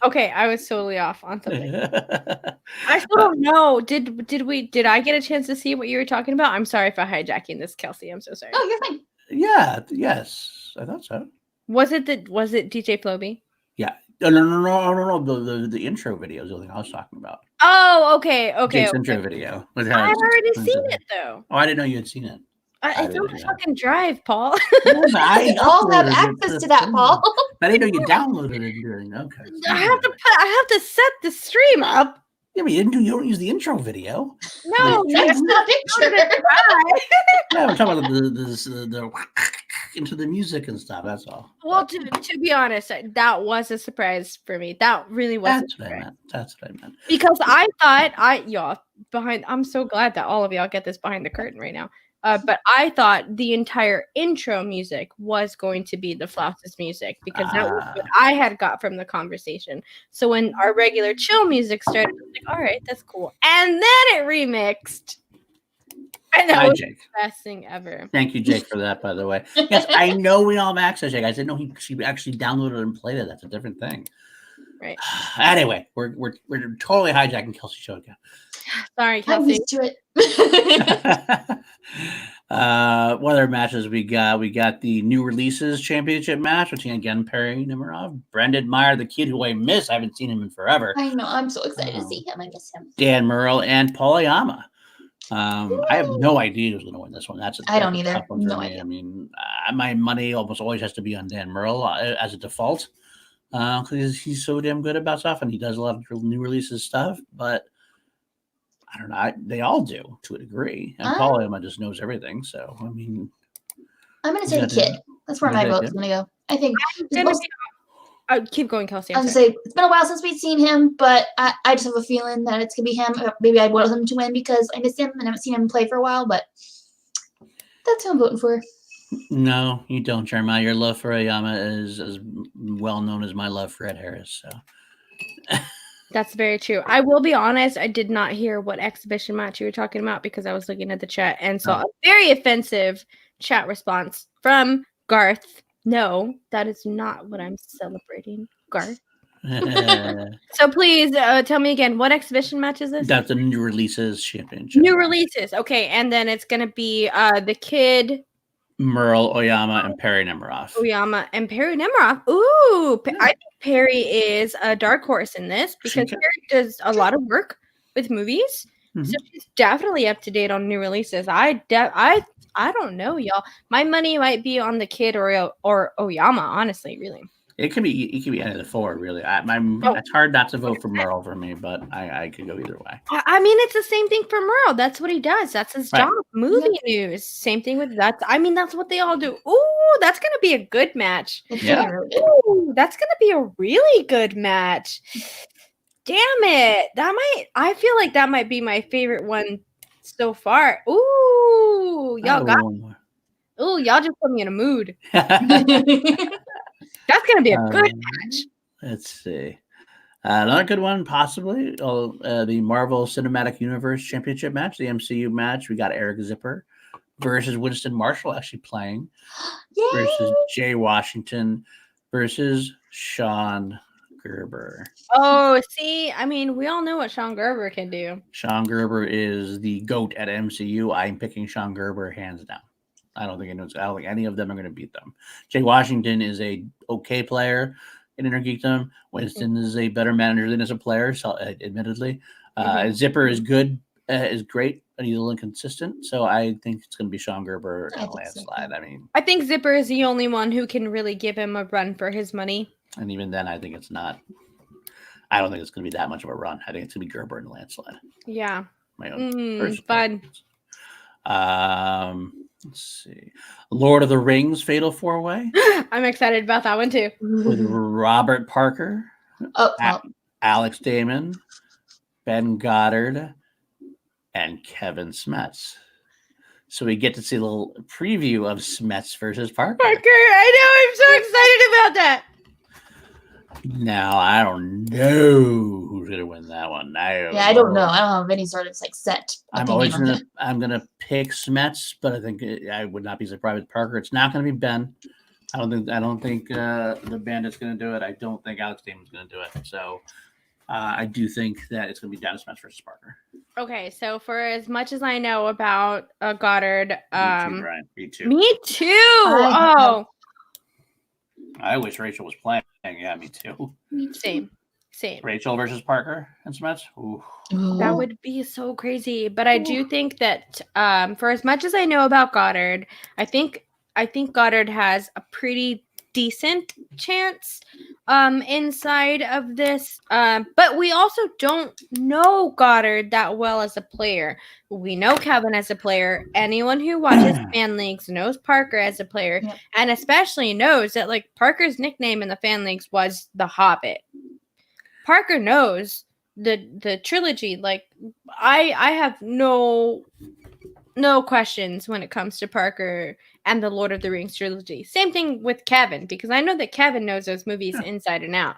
okay. I was totally off on something. I still don't know. Did I get a chance to see what you were talking about? I'm sorry if I'm hijacking this, Kelsey. I'm so sorry. Oh, you're fine. Yeah. Yes, I thought so. Was it DJ Floby? Yeah. No. The intro video is the thing I was talking about. Oh, okay. Jake's intro video. I've already seen it though. Oh, I didn't know you had seen it. It's on my fucking drive, Paul. We all have access to that, Paul. I didn't know you downloaded it during. Okay. I have to set the stream up. Yeah, but you don't use the intro video. No, that's the picture. Yeah, we're talking about the into the music and stuff. That's all. Well, to be honest, that was a surprise for me. That really was. That's what I meant. Because I thought I'm so glad that all of y'all get this behind the curtain right now. But I thought the entire intro music was going to be the Flouse's music because that was what I had got from the conversation. So when our regular chill music started, I was like, all right, that's cool. And then it remixed. And that was Jake. the best thing ever. Thank you, Jake, for that, by the way. Yes, I know we all have access, Jake. I didn't know she actually downloaded and played it. That's a different thing. Right. Anyway, we're totally hijacking Kelsey's show again. Sorry, Kelsey. I'm used to it. What other matches we got? We got the new releases championship match between again Perry Nemiroff, Brendan Meyer, the kid who I miss. I haven't seen him in forever. I know. I'm so excited to see him. I miss him. Dan Murrell and Paul Oyama. I have no idea who's going to win this one. I don't either. No idea. I mean, my money almost always has to be on Dan Murrell as a default because he's so damn good about stuff and he does a lot of new releases stuff. But I don't know. They all do to a degree. And Paul Oyama just knows everything. So, I mean. I'm going to say the kid. That's where my vote's going to go. I think. Keep going, Kelsey. I was going to say, it's been a while since we've seen him, but I just have a feeling that it's going to be him. Maybe I want him to win because I miss him and I haven't seen him play for a while, but that's who I'm voting for. No, you don't, Jeremiah. Your love for Oyama is as well known as my love for Ed Harris. So. That's very true. I will be honest, I did not hear what exhibition match you were talking about because I was looking at the chat and saw a very offensive chat response from Garth. No, that is not what I'm celebrating, Garth. So please tell me again, what exhibition match is this? That's the new releases championship. New releases. Okay, and then it's going to be the kid. Murrell, Oyama, and Perry Nemiroff. Oyama and Perry Nemiroff. Ooh, I think Perry is a dark horse in this because Perry does a lot of work with movies. Mm-hmm. So she's definitely up to date on new releases. I don't know, y'all. My money might be on the kid or Oyama, honestly, really. It could be any of the four, really. It's hard not to vote for Murrell for me, but I could go either way. I mean, it's the same thing for Murrell. That's what he does. That's his job. Movie news. Same thing with that. I mean, that's what they all do. Ooh, Ooh, that's gonna be a good match. It's Yeah. gonna be really good. Ooh, that's gonna be a really good match. Damn it. I feel like that might be my favorite one so far. Ooh, y'all just put me in a mood. That's gonna be a good match. Let's see. Another good one, possibly. The Marvel Cinematic Universe Championship match, the MCU match. We got Eric Zipper versus Winston Marshall actually playing versus Jay Washington versus Sean Gerber. Oh, see, I mean, we all know what Sean Gerber can do. Sean Gerber is the GOAT at MCU. I'm picking Sean Gerber hands down. I don't think any of them are going to beat them. Jay Washington is a okay player in Intergeekdom. Winston is a better manager than as a player, so admittedly. Zipper is good, is great, but he's a little inconsistent. So I think it's going to be Sean Gerber and a landslide. I mean, I think Zipper is the only one who can really give him a run for his money. And even then, I think it's not. I don't think it's going to be that much of a run. I think it's going to be Gerber and a landslide. Yeah. My own fun. Let's see. Lord of the Rings Fatal 4-Way. I'm excited about that one too. With Robert Parker, Alex Damon, Ben Goddard, and Kevin Smets. So we get to see a little preview of Smets versus Parker. I know. I'm so excited about that. Now I don't know who's gonna win that one. I don't know. I don't have any sort of set. I'm gonna pick Smets, but I think I would not be surprised with Parker. It's not gonna be Ben. I don't think the Bandit's gonna do it. I don't think Alex Damon's gonna do it. So I do think that it's gonna be down to Smets versus Parker. Okay, so for as much as I know about Goddard, Me too. Me too. I wish Rachel was playing. Yeah, me too. Same. Rachel versus Parker and Smets. Ooh. That would be so crazy. But I do think that for as much as I know about Goddard, I think Goddard has a pretty decent chance inside of this. But we also don't know Goddard that well as a player. We know Kevin as a player. Anyone who watches fan leagues knows Parker as a player, and especially knows that like Parker's nickname in the fan leagues was the Hobbit. Parker knows the trilogy. Like I have no questions when it comes to Parker and the Lord of the Rings trilogy. Same thing with Kevin, because I know that Kevin knows those movies inside and out.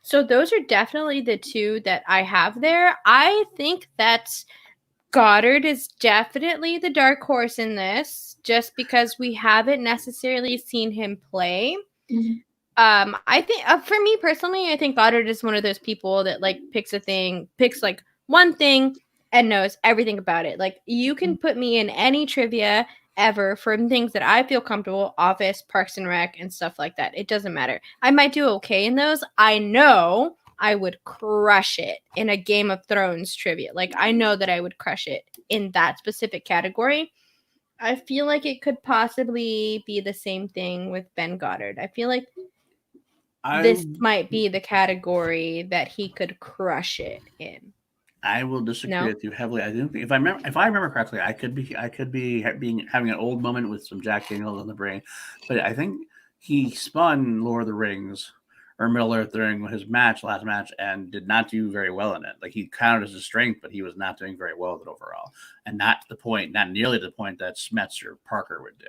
So those are definitely the two that I have there. I think that Goddard is definitely the dark horse in this, just because we haven't necessarily seen him play. I think for me personally, I think Goddard is one of those people that like picks like one thing and knows everything about it. Like you can put me in any trivia ever from things that I feel comfortable, Office, Parks and Rec, and stuff like that. It doesn't matter. I might do okay in those. I know I would crush it in a Game of Thrones trivia. Like I know that I would crush it in that specific category. I feel like it could possibly be the same thing with Ben Goddard. I feel like this might be the category that he could crush it in. I will disagree with you heavily. I think if I remember correctly, I could be having an old moment with some Jack Daniels in the brain, but I think he spun Lord of the Rings or Middle Earth during his last match, and did not do very well in it. Like he counted as a strength, but he was not doing very well with it overall, and not nearly the point that Smets or Parker would do.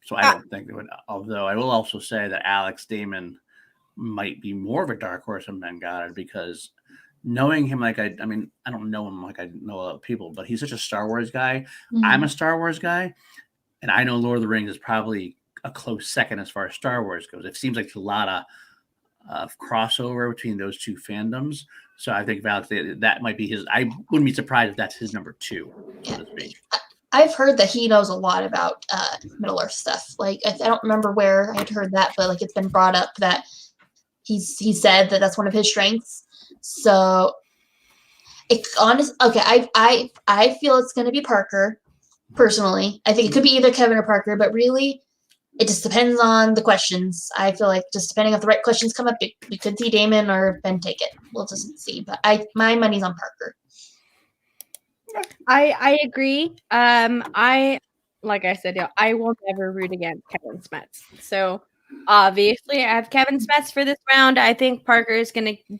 So I don't think it would. Although I will also say that Alex Damon might be more of a dark horse than Ben Goddard, because knowing him like I don't know him like I know other people, but he's such a Star Wars guy. I'm a Star Wars guy, and I know Lord of the Rings is probably a close second as far as Star Wars goes. It seems like a lot of crossover between those two fandoms. So I think that might be his. I wouldn't be surprised if that's his number 2, so to speak. I've heard that he knows a lot about Middle Earth stuff. Like I don't remember where I had heard that, but like it's been brought up that he said that that's one of his strengths. So it's honest. Okay, I feel it's going to be Parker. Personally, I think it could be either Kevin or Parker, but really, it just depends on the questions. I feel like just depending if the right questions come up, we could see Damon or Ben take it. We'll just see. But my money's on Parker. I agree. like I said, I will never root against Kevin Smets. So obviously, I have Kevin Smets for this round. I think Parker is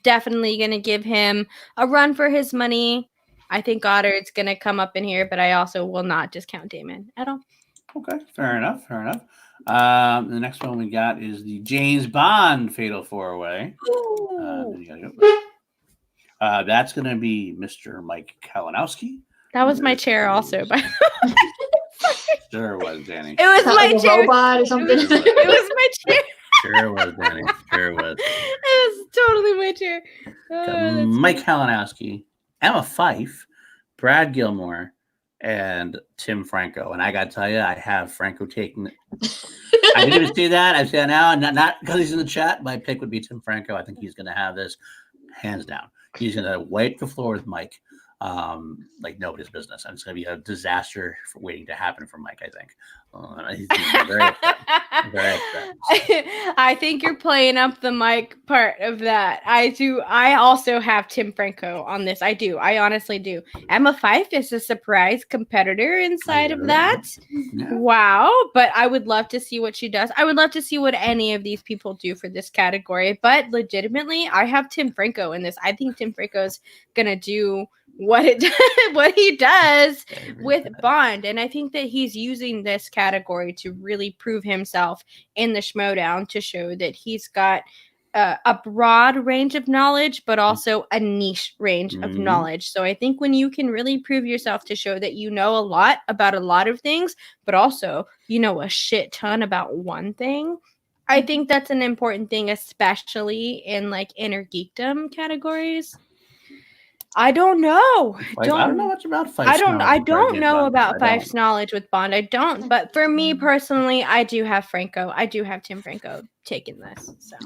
definitely gonna give him a run for his money. I think Goddard's gonna come up in here, but I also will not discount Damon at all. Okay, fair enough. The next one we got is the James Bond Fatal 4-Way. That's going to be Mr. Mike Kalinowski. That was my chair also, but Sure was, Danny. it was my like a chair. robot or something. It was my chair. Sure was, Danny. Sure was. It was totally my chair. Mike Kalinowski, Emma Fife, Brad Gilmore, and Tim Franco. And I got to tell you, I have Franco taking it. I didn't even see that. I see that now. Not because he's in the chat. My pick would be Tim Franco. I think he's going to have this hands down. He's going to wipe the floor with Mike like nobody's business. And it's going to be a disaster waiting to happen for Mike, I think. He's very upset. Very upset. I think you're playing up the Mike part of that. I do. I also have Tim Franco on this. I do. I honestly do. Emma Fife is a surprise competitor inside of that. Yeah. Wow. But I would love to see what she does. I would love to see what any of these people do for this category. But legitimately, I have Tim Franco in this. I think Tim Franco's going to do what he does with Bond, and I think that he's using this category to really prove himself in the Schmodown to show that he's got a broad range of knowledge, but also a niche range of knowledge. So I think when you can really prove yourself to show that you know a lot about a lot of things, but also you know a shit ton about one thing, I think that's an important thing, especially in like inner geekdom categories. I don't know. I don't know much about Fife's I don't know Bond. about Fife's knowledge with Bond. I don't. But for me personally, I do have Franco. I do have Tim Franco taking this. So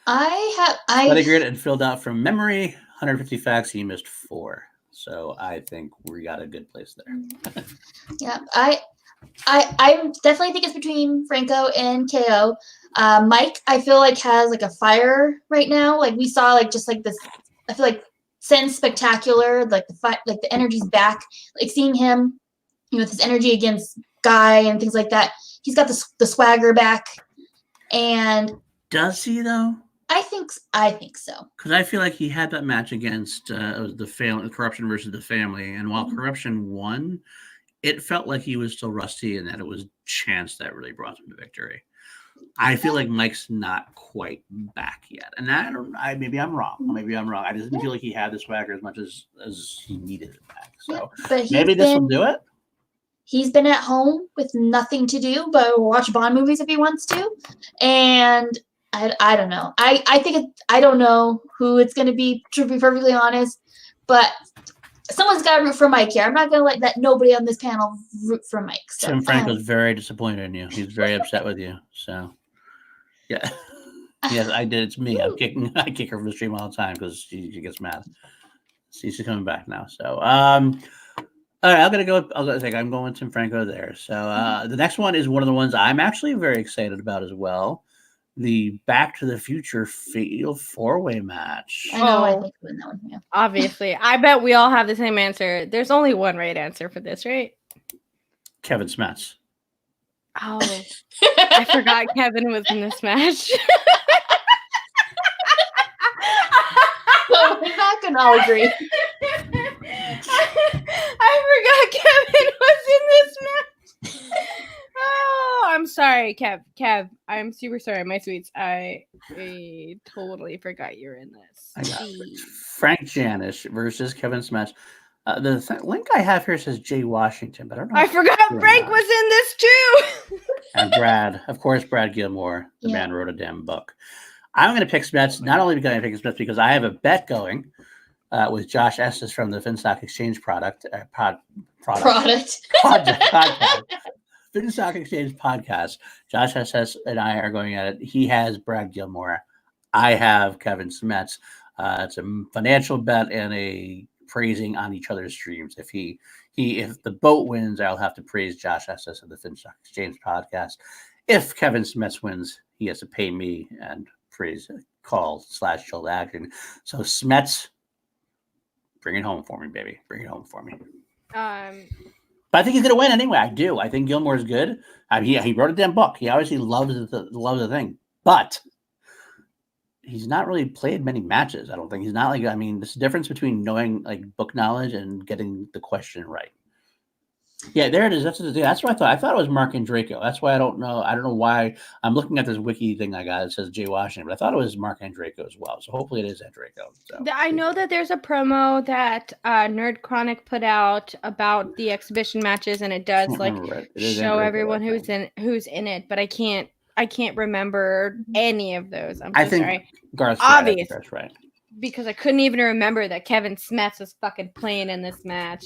I grid and filled out from memory. 150 facts. He missed 4. So I think we got a good place there. Yeah, I definitely think it's between Franco and KO. Mike, I feel like has like a fire right now. Like we saw, like just like this. I feel like Sense spectacular. Like the fight, like the energy's back. Like seeing him, with his energy against Ghai and things like that. He's got the swagger back. And does he though? I think so. Because I feel like he had that match against the Corruption versus the Family, and while Corruption won, it felt like he was still rusty, and that it was Chance that really brought him to victory. I feel like Mike's not quite back yet, and maybe I'm wrong. I just didn't feel like he had the swagger as much as he needed it back. So maybe this will do it. He's been at home with nothing to do but watch Bond movies if he wants to, and I don't know. I don't know who it's going to be, to be perfectly honest, but someone's got to root for Mike here. I'm not going to let nobody on this panel root for Mike. So, Tim Franco's very disappointed in you. He's very upset with you. So, yeah. Yes, I did. It's me. I kick her from the stream all the time because she gets mad. She's coming back now. So, all right, I'm going Tim Franco there. So, the next one is one of the ones I'm actually very excited about as well. The Back to the Future Fatal 4-Way match. I know. I think we'll win that one. Yeah. Obviously, I bet we all have the same answer. There's only one right answer for this, right? Kevin Smets. Oh, I forgot Kevin was in this match. Well, we're not gonna all agree. I forgot Kevin was in this match. Oh, I'm sorry, Kev. I'm super sorry, my sweets. I totally forgot you're in this. I got it. Frank Janish versus Kevin Smets. The link I have here says Jay Washington, but I don't know. I forgot Frank was in this too. And Brad Gilmore, the man wrote a damn book. I'm going to pick Smets, not only because I pick Smets, because I have a bet going with Josh Estes from the Finstock Exchange podcast. Finstock Exchange podcast. Josh Estes and I are going at it. He has Brad Gilmore. I have Kevin Smets. It's a financial bet and a praising on each other's streams. If the boat wins, I'll have to praise Josh Estes of the Finstock Exchange podcast. If Kevin Smets wins, he has to pay me and praise call/chill to action. So Smets, bring it home for me, baby. Bring it home for me. By But I think he's going to win anyway. I do. I think Gilmore's good. He wrote a damn book. He obviously loves the thing. But he's not really played many matches. I don't think. He's not like, I mean, there's a difference between knowing like book knowledge and getting the question right. Yeah, there it is. That's what I thought. I thought it was Mark and Draco. That's why I don't know. I don't know why I'm looking at this wiki thing I got. It says Jay Washington, but I thought it was Mark and Draco as well. So hopefully it is Draco. So. I know that there's a promo that Nerd Chronic put out about the exhibition matches, and it does like show everyone who's in it. But I can't remember any of those. I'm so sorry. Garth's obvious. That's right. Because I couldn't even remember that Kevin Smets was fucking playing in this match.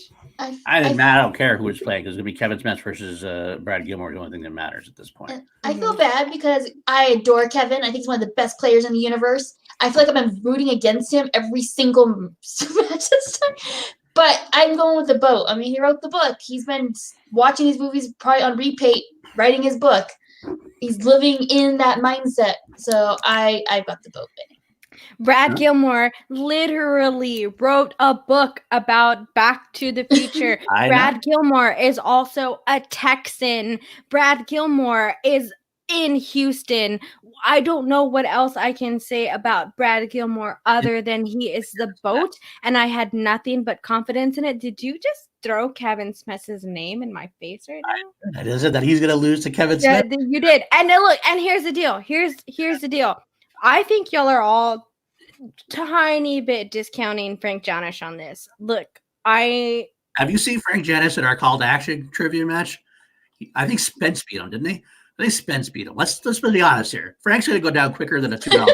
I don't care who was playing because it's gonna be Kevin Smets versus Brad Gilmore. The only thing that matters at this point. I feel bad because I adore Kevin. I think he's one of the best players in the universe. I feel like I've been rooting against him every single match this time. But I'm going with the boat. I mean, he wrote the book. He's been watching these movies probably on repeat, writing his book. He's living in that mindset. So I've got the boat winning. Brad Gilmore literally wrote a book about Back to the Future. Brad Gilmore is also a Texan. Brad Gilmore is in Houston. I don't know what else I can say about Brad Gilmore other than he is the boat, and I had nothing but confidence in it. Did you just throw Kevin Smith's name in my face right now? That is it. That he's going to lose to Kevin Smith. Yeah, you did. And then look, and here's the deal. Here's the deal. I think y'all are all tiny bit discounting Frank Janish on this. Look, have you seen Frank Janish in our Call to Action trivia match? I think Spence beat him, didn't he? I think Spence beat him. Let's be honest here. Frank's going to go down quicker than a $2.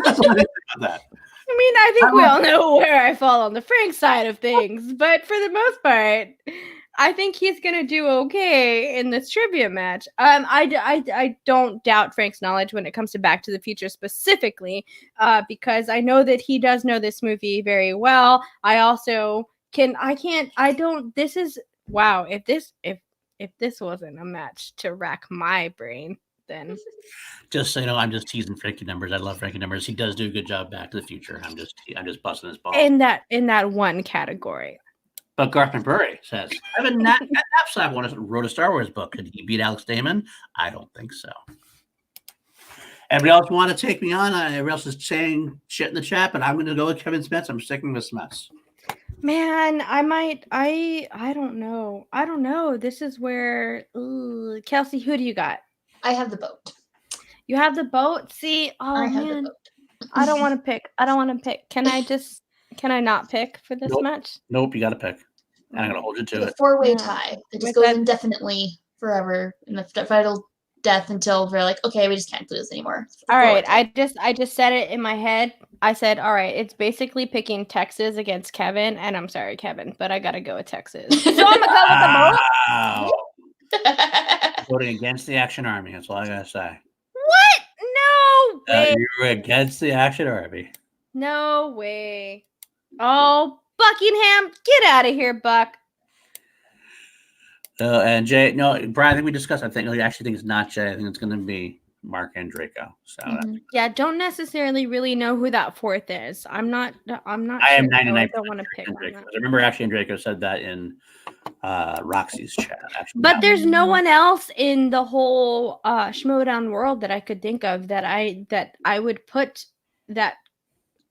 That's what I think about that. I mean, I think we all know where I fall on the Frank side of things, but for the most part, I think he's gonna do okay in this trivia match. I don't doubt Frank's knowledge when it comes to Back to the Future specifically, because I know that he does know this movie very well. This is wow. If this wasn't a match to rack my brain, then just so you know, I'm just teasing Frankie Numbers. I love Frankie Numbers. He does do a good job Back to the Future. I'm just busting his balls in that one category. But Garth McBurry says, Evan Knapsack wrote a Star Wars book. Could he beat Alex Damon? I don't think so. Everybody else want to take me on? Everybody else is saying shit in the chat, but I'm going to go with Kevin Smets. I'm sticking with Smets. Man, I don't know. This is where, Kelsey, who do you got? I have the boat. You have the boat? See, I have the boat. I don't want to pick. Can I not pick for this match? Nope, you got to pick. And I'm going to hold you to it. A four-way tie. It just goes indefinitely forever in the final death until we're like, okay, we just can't do this anymore. All right, I just said it in my head. I said, all right, it's basically picking Texas against Kevin, and I'm sorry, Kevin, but I got to go with Texas. So I'm going to go with the boat. Voting against the Action Army. That's all I got to say. What? No way. You were against the Action Army. No way. Oh, Buckingham, get out of here, Buck. And Jay, no, Brian, I think we discussed. I actually think it's not Jay. I think it's going to be Mark and Draco. So yeah, don't necessarily really know who that fourth is. I'm not. I am 99%. I don't want to pick. I remember Action and Draco said that in Roxy's chat. Actually, but there's no one else in the whole Schmodown world that I could think of that I would put that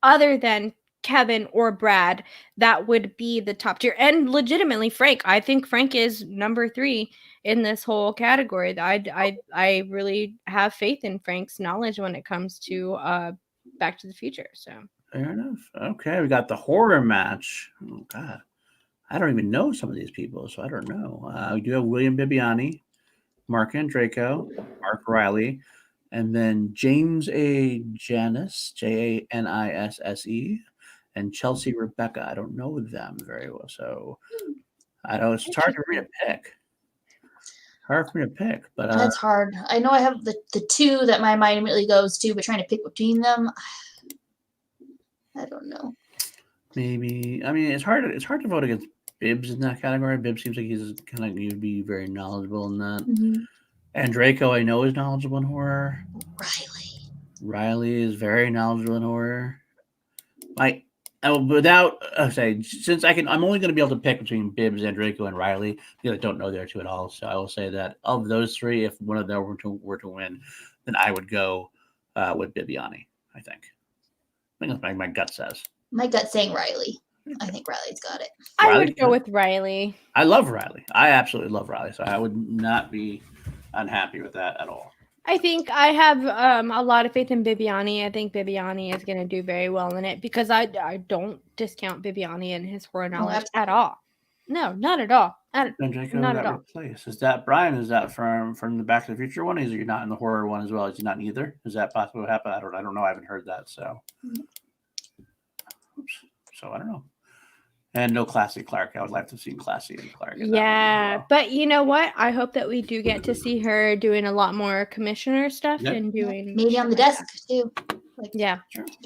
other than Kevin or Brad, that would be the top tier. And legitimately, Frank, I think Frank is number 3 in this whole category. I really have faith in Frank's knowledge when it comes to Back to the Future. So fair enough. Okay, we got the horror match. Oh God, I don't even know some of these people, so I don't know. We do have William Bibiani, Mark Andraco, Mark Riley, and then James A. Janis, Janisse, and Chelsea Rebecca. I don't know them very well, so I know it's hard for me to pick. But that's hard. I know I have the two that my mind immediately goes to, but trying to pick between them, I don't know. Maybe it's hard to vote against Bibbs in that category. Bibbs seems like he's kind of you'd be very knowledgeable in that. Mm-hmm. And Draco, I know, is knowledgeable in horror. Riley is very knowledgeable in horror. without since I'm only going to be able to pick between Bibbs and Draco and Riley because I don't know the other two at all. So I will say that of those three, if one of them were to win, then I would go with Bibiani. I think that's what my gut says. My gut's saying Riley. I think Riley's got it. I would go with Riley. I love Riley. I absolutely love Riley. So I would not be unhappy with that at all. I think I have a lot of faith in Bibiani. I think Bibiani is going to do very well in it because I don't discount Bibiani and his horror knowledge at all. No, not at all. Not at all. Is that Brian? Is that from the Back to the Future one? Is he not in the horror one as well? Is he not in either? Is that possibly what happened? I don't know. I haven't heard that. So, So I don't know. And no Classy Clark. I would like to see Classy and Clark. Yeah, but you know what? I hope that we do get to see her doing a lot more commissioner stuff and doing maybe on the desk too.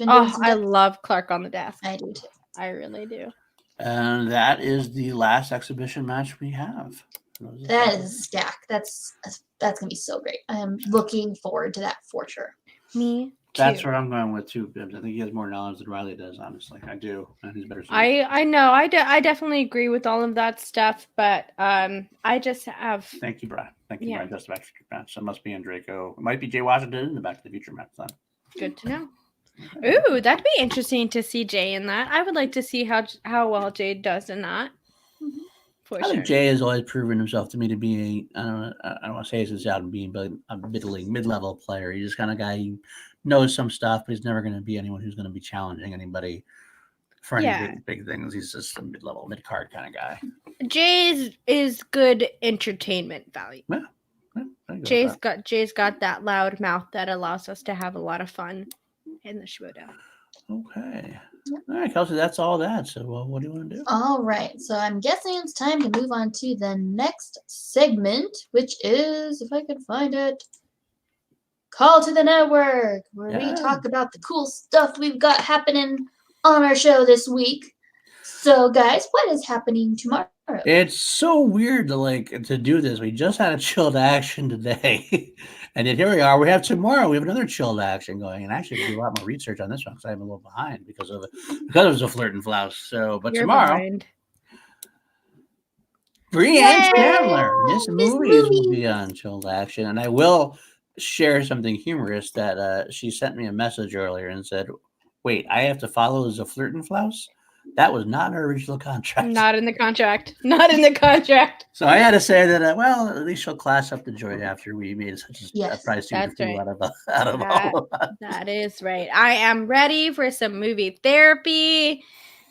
I love Clark on the desk. I do too. I really do. And that is the last exhibition match we have. That is a stack. That's gonna be so great. I am looking forward to that for sure. Me. That's where I'm going with too, Bibbs. I think he has more knowledge than Riley does, honestly. I do. And he's better. I know. I definitely agree with all of that stuff, but I just have. Thank you, Brian. Thank you, Brian. Just the Back to the Future match. So it must be in Draco. It might be Jay Washington in the Back to the Future match then. Good to know. Ooh, that'd be interesting to see Jay in that. I would like to see how well Jay does in that. I think Jay has always proven himself to me to be I don't want to say this out and being a mid-level player. He's just kind of guy who knows some stuff, but he's never going to be anyone who's going to be challenging anybody for any big things. He's just a mid-level, mid-card kind of guy. Jay is good entertainment value. Yeah. Jay's got that loud mouth that allows us to have a lot of fun in the showdown. Okay. All right, Kelsey, that's all that. So what do you want to do? All right. So I'm guessing it's time to move on to the next segment, which is, if I can find it, Call to the Network, where we talk about the cool stuff we've got happening on our show this week. So, guys, what is happening tomorrow? It's so weird to do this. We just had a chilled action today. And then here we are. We have tomorrow. We have another chilled action going. And actually, do a lot more research on this one because I'm a little behind because of the FLERTIN FLOUSE. So, but tomorrow, Brienne Chandler, Miss Movies will be on chilled action, and I will share something humorous that she sent me a message earlier and said, "Wait, I have to follow the FLERTIN FLOUSE." That was not in our original contract. Not in the contract. Not in the contract. So I had to say that, at least she'll class up the joint after we made such a price out of all of us. That is right. I am ready for some movie therapy.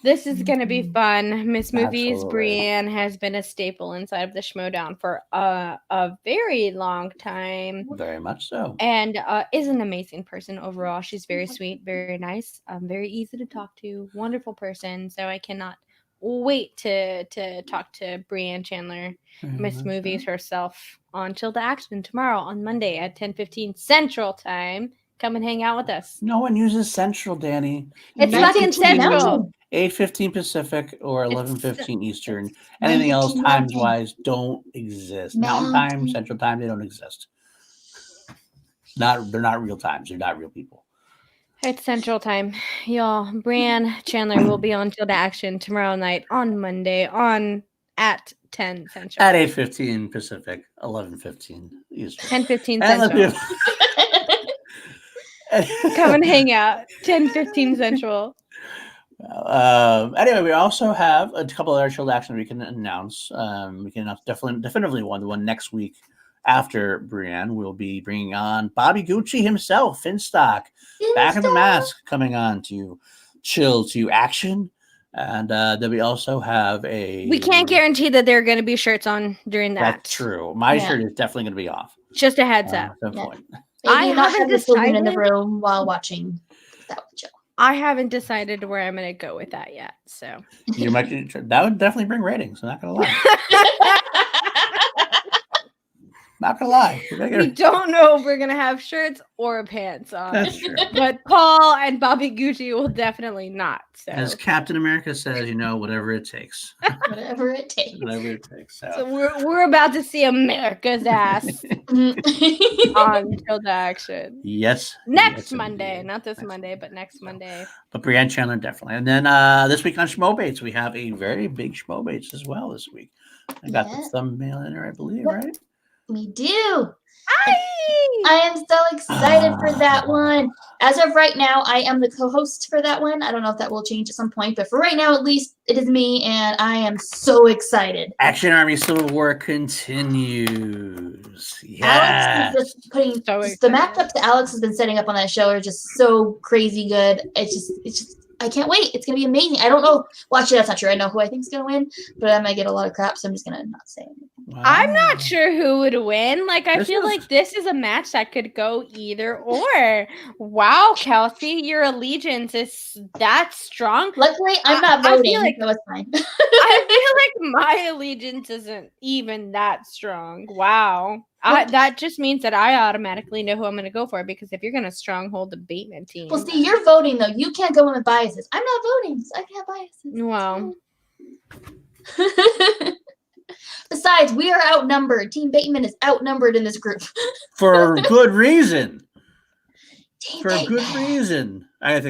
This is going to be fun. Miss Movies Brienne has been a staple inside of the Schmodown for a very long time. Very much so. And is an amazing person overall. She's very sweet, very nice, very easy to talk to, wonderful person. So I cannot wait to talk to Brienne Chandler, Miss Movies herself, on Chill to Action tomorrow on Monday at 10:15 Central Time. Come and hang out with us. No one uses Central, Danny. It's fucking Central. 8:15 Pacific or 11:15 Eastern. Anything else times-wise don't exist. Mountain Time, Central Time, they don't exist. They're not real times. They're not real people. It's Central Time. Y'all, Brienne Chandler will be on Chill to Action tomorrow night on Monday at 10 Central. At 8:15 Pacific, 11:15 Eastern. 10:15 Central. Come and hang out. 10:15 Central. Anyway, we also have a couple of other chilled action we can announce. We can announce definitively the one next week after Brienne. We'll be bringing on Bobby Gucci himself, Finstock, Back of the Mask, coming on to Chill to Action. And then we also have we can't guarantee that there are going to be shirts on during that. That's true. My shirt is definitely going to be off. Just a heads up. I haven't decided in the room while watching that show. I haven't decided where I'm going to go with that yet. So that would definitely bring ratings. I'm not going to lie. Not gonna lie. We don't know if we're gonna have shirts or pants on. That's true. But Paul and Bobby Gucci will definitely not. So. As Captain America says, whatever it takes. Whatever it takes. Whatever it takes. So we're about to see America's ass on Till the Action. Yes. Next yes, Monday. indeed. Not this Monday, but next Monday. But Brianne Chandler definitely. And then this week on Schmobates, we have a very big Schmobates as well this week. I got the thumbnail in there, I believe, right? We do. I am so excited for that one. As of right now, I am the co-host for that one. I don't know if that will change at some point, but for right now, at least, it is me, and I am so excited. Action Army Civil War continues. Yeah. Alex is just putting the matchups that Alex has been setting up on that show are just so crazy good. It's just I can't wait. It's gonna be amazing. I don't know. Well, actually, that's not true. I know who I think is gonna win, but I might get a lot of crap, so I'm just gonna not say anything. Wow. I'm not sure who would win. Like, I feel like this is a match that could go either or. Wow, Kelsey, your allegiance is that strong. Luckily, I'm not voting, so it's fine. I feel like my allegiance isn't even that strong. Wow. That just means that I automatically know who I'm going to go for, because if you're going to stronghold the Bateman team. Well, see, you're voting, though. You can't go in with biases. I'm not voting, so I can't have biases. Wow. Besides, we are outnumbered. Team Bateman is outnumbered in this group. For good reason. For a good reason. I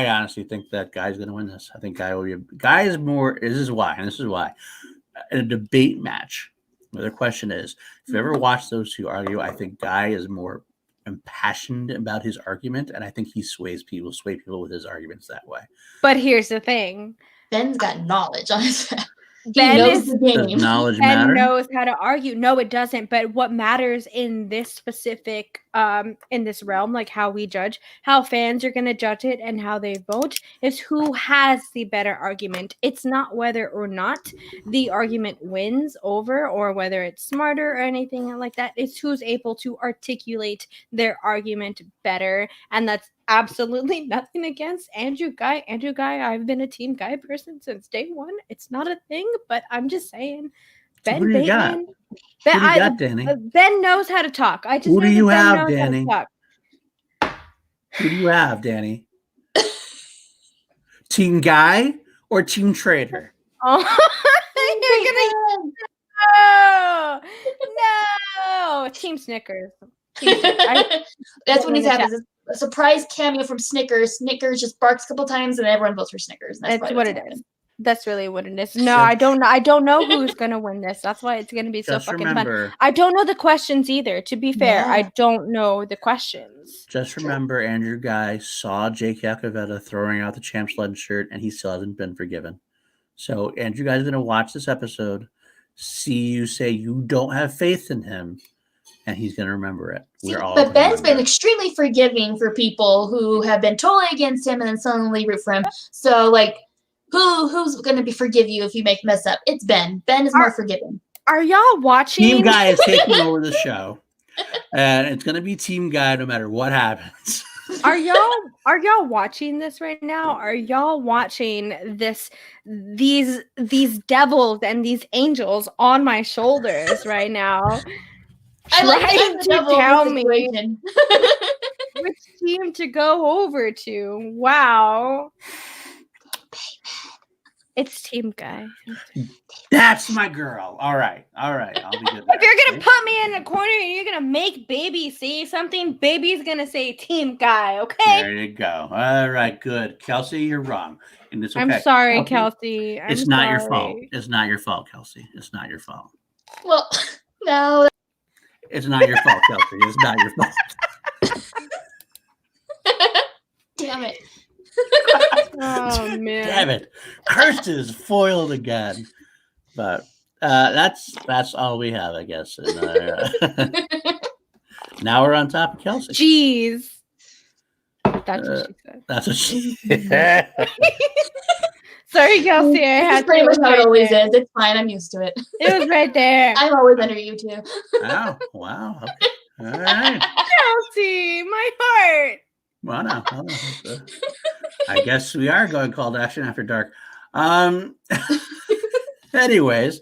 honestly think that Ghai's going to win this. I think Ghai will be. Ghai is more. This is why. In a debate match, the question is, if you ever watch those two argue, I think Ghai is more impassioned about his argument, and I think he sway people with his arguments that way. But here's the thing. Ben's got knowledge on his head. Ben knows the game. Does knowledge Ben matter? knows how to argue. No, it doesn't. But what matters in this specific, in this realm, like how we judge, how fans are going to judge it and how they vote, is who has the better argument. It's not whether or not the argument wins over or whether it's smarter or anything like that. It's who's able to articulate their argument better. And that's absolutely nothing against Andrew Ghai. Andrew Ghai, I've been a Team Ghai person since day one. It's not a thing, but I'm just saying. Ben Who do you got? Bateman. Who do you got, Danny? Ben knows how to talk. I just Who do know you that Ben have, knows how to Danny? talk. Who do you have, Danny? Team Ghai or Team Trader? Oh, no, Team Snickers. That's what needs to happen. A surprise cameo from Snickers. Snickers just barks a couple times, and everyone votes for Snickers. That's what it is. That's really what it is. No, I don't know who's gonna win this. That's why it's gonna be so fucking fun. I don't know the questions either. To be fair, I don't know the questions. Just remember, Andrew Ghai saw Jake Yakoveta throwing out the Champs Legend shirt, and he still hasn't been forgiven. So Andrew Ghai is gonna watch this episode, see you say you don't have faith in him, and he's going to remember it. But Ben's been extremely forgiving for people who have been totally against him and then suddenly root for him. So, like, who's going to forgive you if you make a mess up? It's Ben. Ben is more forgiving. Are y'all watching? Team Ghai is taking over the show, and it's going to be Team Ghai no matter what happens. Are y'all watching this right now? Are y'all watching these devils and these angels on my shoulders right now? Trying to tell me which team to go over to. Wow. It's Team Ghai. That's my girl. All right. I'll be good. If you're going to put me in a corner and you're going to make Baby say something, Baby's going to say Team Ghai, okay? There you go. All right, good. Kelsey, you're wrong. And it's okay. I'm sorry, Kelsey. It's not your fault. It's not your fault, Kelsey. It's not your fault. Well, no. It's not your fault, Kelsey. It's not your fault. Damn it. Oh, man. Damn it. Cursed is foiled again. But that's all we have, I guess. And, now we're on top of Kelsey. Jeez. That's what she said. That's what she said. Sorry, Kelsey. I had pretty much how it always is. It's fine. I'm used to it. It was right there. I'm always under you, too. Wow. Okay. All right. Kelsey, my heart. Well, no. I guess we are going called Action After Dark. Anyways,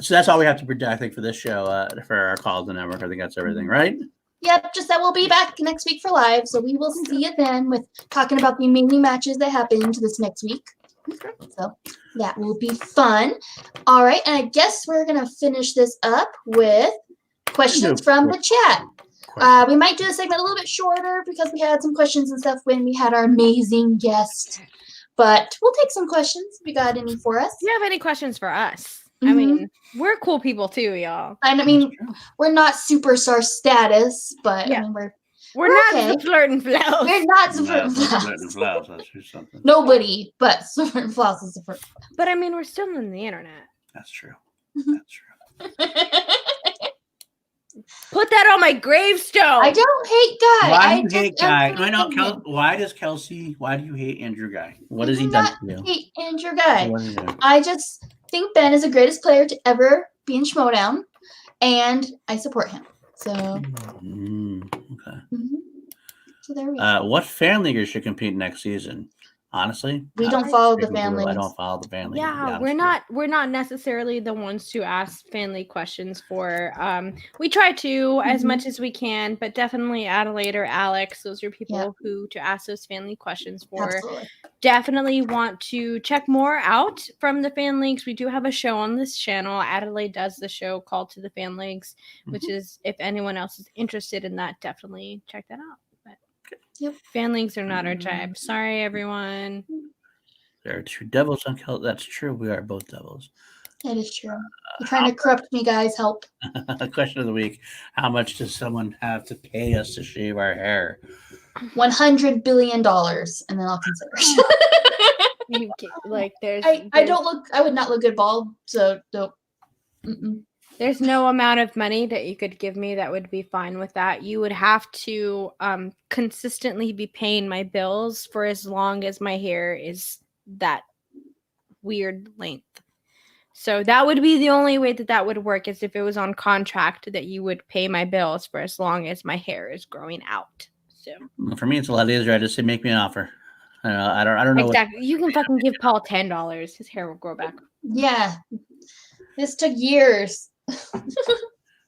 So that's all we have to predict, I think, for this show, for our calls and network. I think that's everything, right? Yep, just that we'll be back next week for live. So we will see you then with talking about the amazing matches that happened this next week. So that will be fun. All right, and I guess we're going to finish this up with questions from the chat. We might do a segment a little bit shorter because we had some questions and stuff when we had our amazing guest. But we'll take some questions if you got any for us. Do you have any questions for us? I mean, we're cool people too, y'all. And I mean, we're not superstar status, but I mean, we're not okay. the Flirtin' Flouse. We're not the Flirtin' Flouse. That's something. Nobody but Flirtin' Flouse is the first. But I mean, we're still on the internet. That's true. That's true. Put that on my gravestone. I don't hate Ghai. Why do you hate Ghai? Why does Kelsey? Why do you hate Andrew Ghai? What has he done to you? I hate Andrew Ghai. I just think Ben is the greatest player to ever be in Schmodown, and I support him. So, okay. So there we go. What fan leaguers should compete next season? Honestly, we don't follow the fan leagues. I don't follow the fan leagues. Yeah, we're not necessarily the ones to ask fan league questions for. We try to as much as we can, but definitely Adelaide or Alex, those are people who to ask those fan league questions for. Absolutely. Definitely want to check more out from the fan leagues. We do have a show on this channel. Adelaide does the show called To the Fan Leagues, which is, if anyone else is interested in that, definitely check that out. Fan leagues are not our type. Sorry, everyone. There are two devils on Kel. That's true. We are both devils. That is true. You're trying to corrupt me, guys. Help. Question of the week. How much does someone have to pay us to shave our hair? $100 billion, and then I'll consider. I don't look. I would not look good bald. So don't. There's no amount of money that you could give me that would be fine with that. You would have to consistently be paying my bills for as long as my hair is that weird length. So that would be the only way that would work, is if it was on contract that you would pay my bills for as long as my hair is growing out. So for me, it's a lot easier. I just say, make me an offer. I don't know. Exactly. You can fucking give Paul $10. His hair will grow back. Yeah. This took years.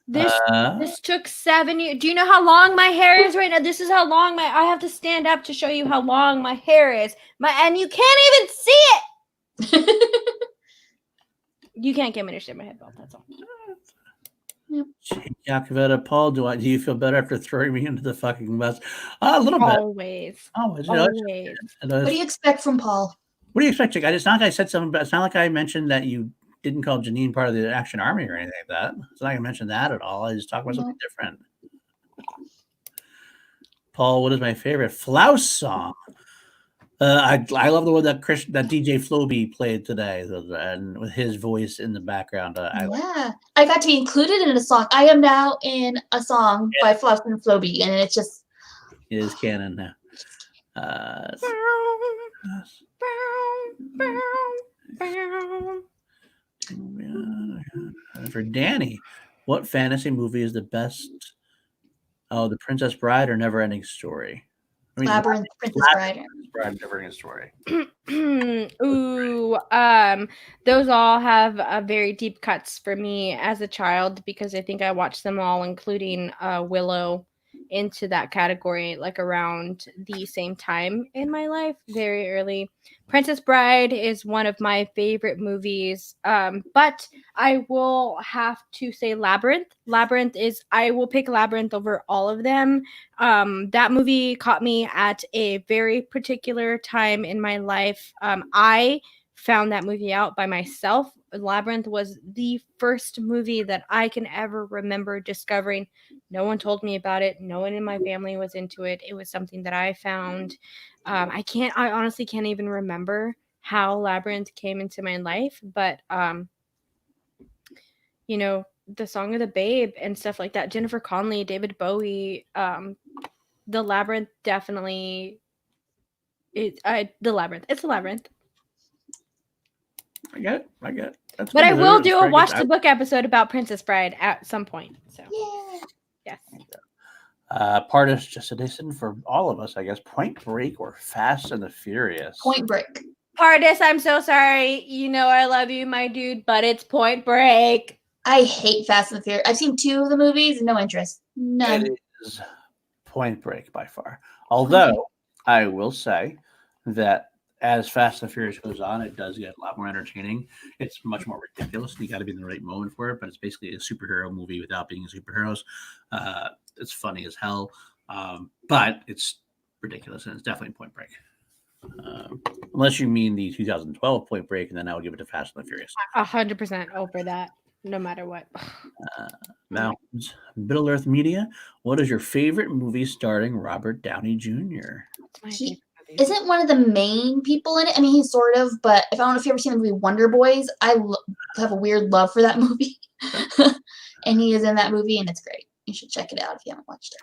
This took 7 years. Do you know how long my hair is right now? This is how long I have to stand up to show you how long my hair is. And you can't even see it. You can't get me to shave my head bald. That's all. Yakavetta, Paul, do you feel better after throwing me into the fucking bus? A little bit. Always. Always. What do you expect from Paul? What do you expect? It's not like I said something, but it's not like I mentioned that you didn't call Janine part of the Action Army or anything like that. It's not like I mentioned that at all. I just talked about something different. Paul, what is my favorite Flouse song? I love the one that DJ Floby played today, and with his voice in the background. I got to be included in a song. I am now in a song by Flouse and Floby, and it's just it is canon now. For Danny, what fantasy movie is the best? Oh, The Princess Bride or Never Ending Story? Labyrinth, Princess Bride. Never Ending Story. Ooh, those all have very deep cuts for me as a child, because I think I watched them all, including Willow, into that category like around the same time in my life, very early. Princess Bride is one of my favorite movies, but I will have to say Labyrinth. I will pick Labyrinth over all of them. That movie caught me at a very particular time in my life. I found that movie out by myself. Labyrinth was the first movie that I can ever remember discovering. No one told me about it. No one in my family was into it. It was something that I found. I honestly can't even remember how Labyrinth came into my life, but the Song of the Babe and stuff like that, Jennifer Connelly, David Bowie, the Labyrinth definitely it's the Labyrinth. It's a Labyrinth. I get it. But I will do a Watch the Book episode about Princess Bride at some point. So yes. Part is just a listen for all of us, I guess. Point Break or Fast and the Furious? Point Break. Pardis, I'm so sorry. You know I love you, my dude, but it's Point Break. I hate Fast and Furious. I've seen 2 of the movies, no interest. None. It is Point Break by far. Although I will say that as Fast and Furious goes on, it does get a lot more entertaining. It's much more ridiculous. You got to be in the right moment for it, but it's basically a superhero movie without being superheroes. It's funny as hell, but it's ridiculous, and it's definitely Point Break. Unless you mean the 2012 Point Break, and then I would give it to Fast and the Furious. 100% over that, no matter what. Now, Middle Earth Media, what is your favorite movie starring Robert Downey Jr.? It's my He- favorite movie. Isn't one of the main people in it? I mean, he's sort of, but if I don't know if you've ever seen the movie Wonder Boys, I have a weird love for that movie. And he is in that movie, and it's great. You should check it out if you haven't watched it.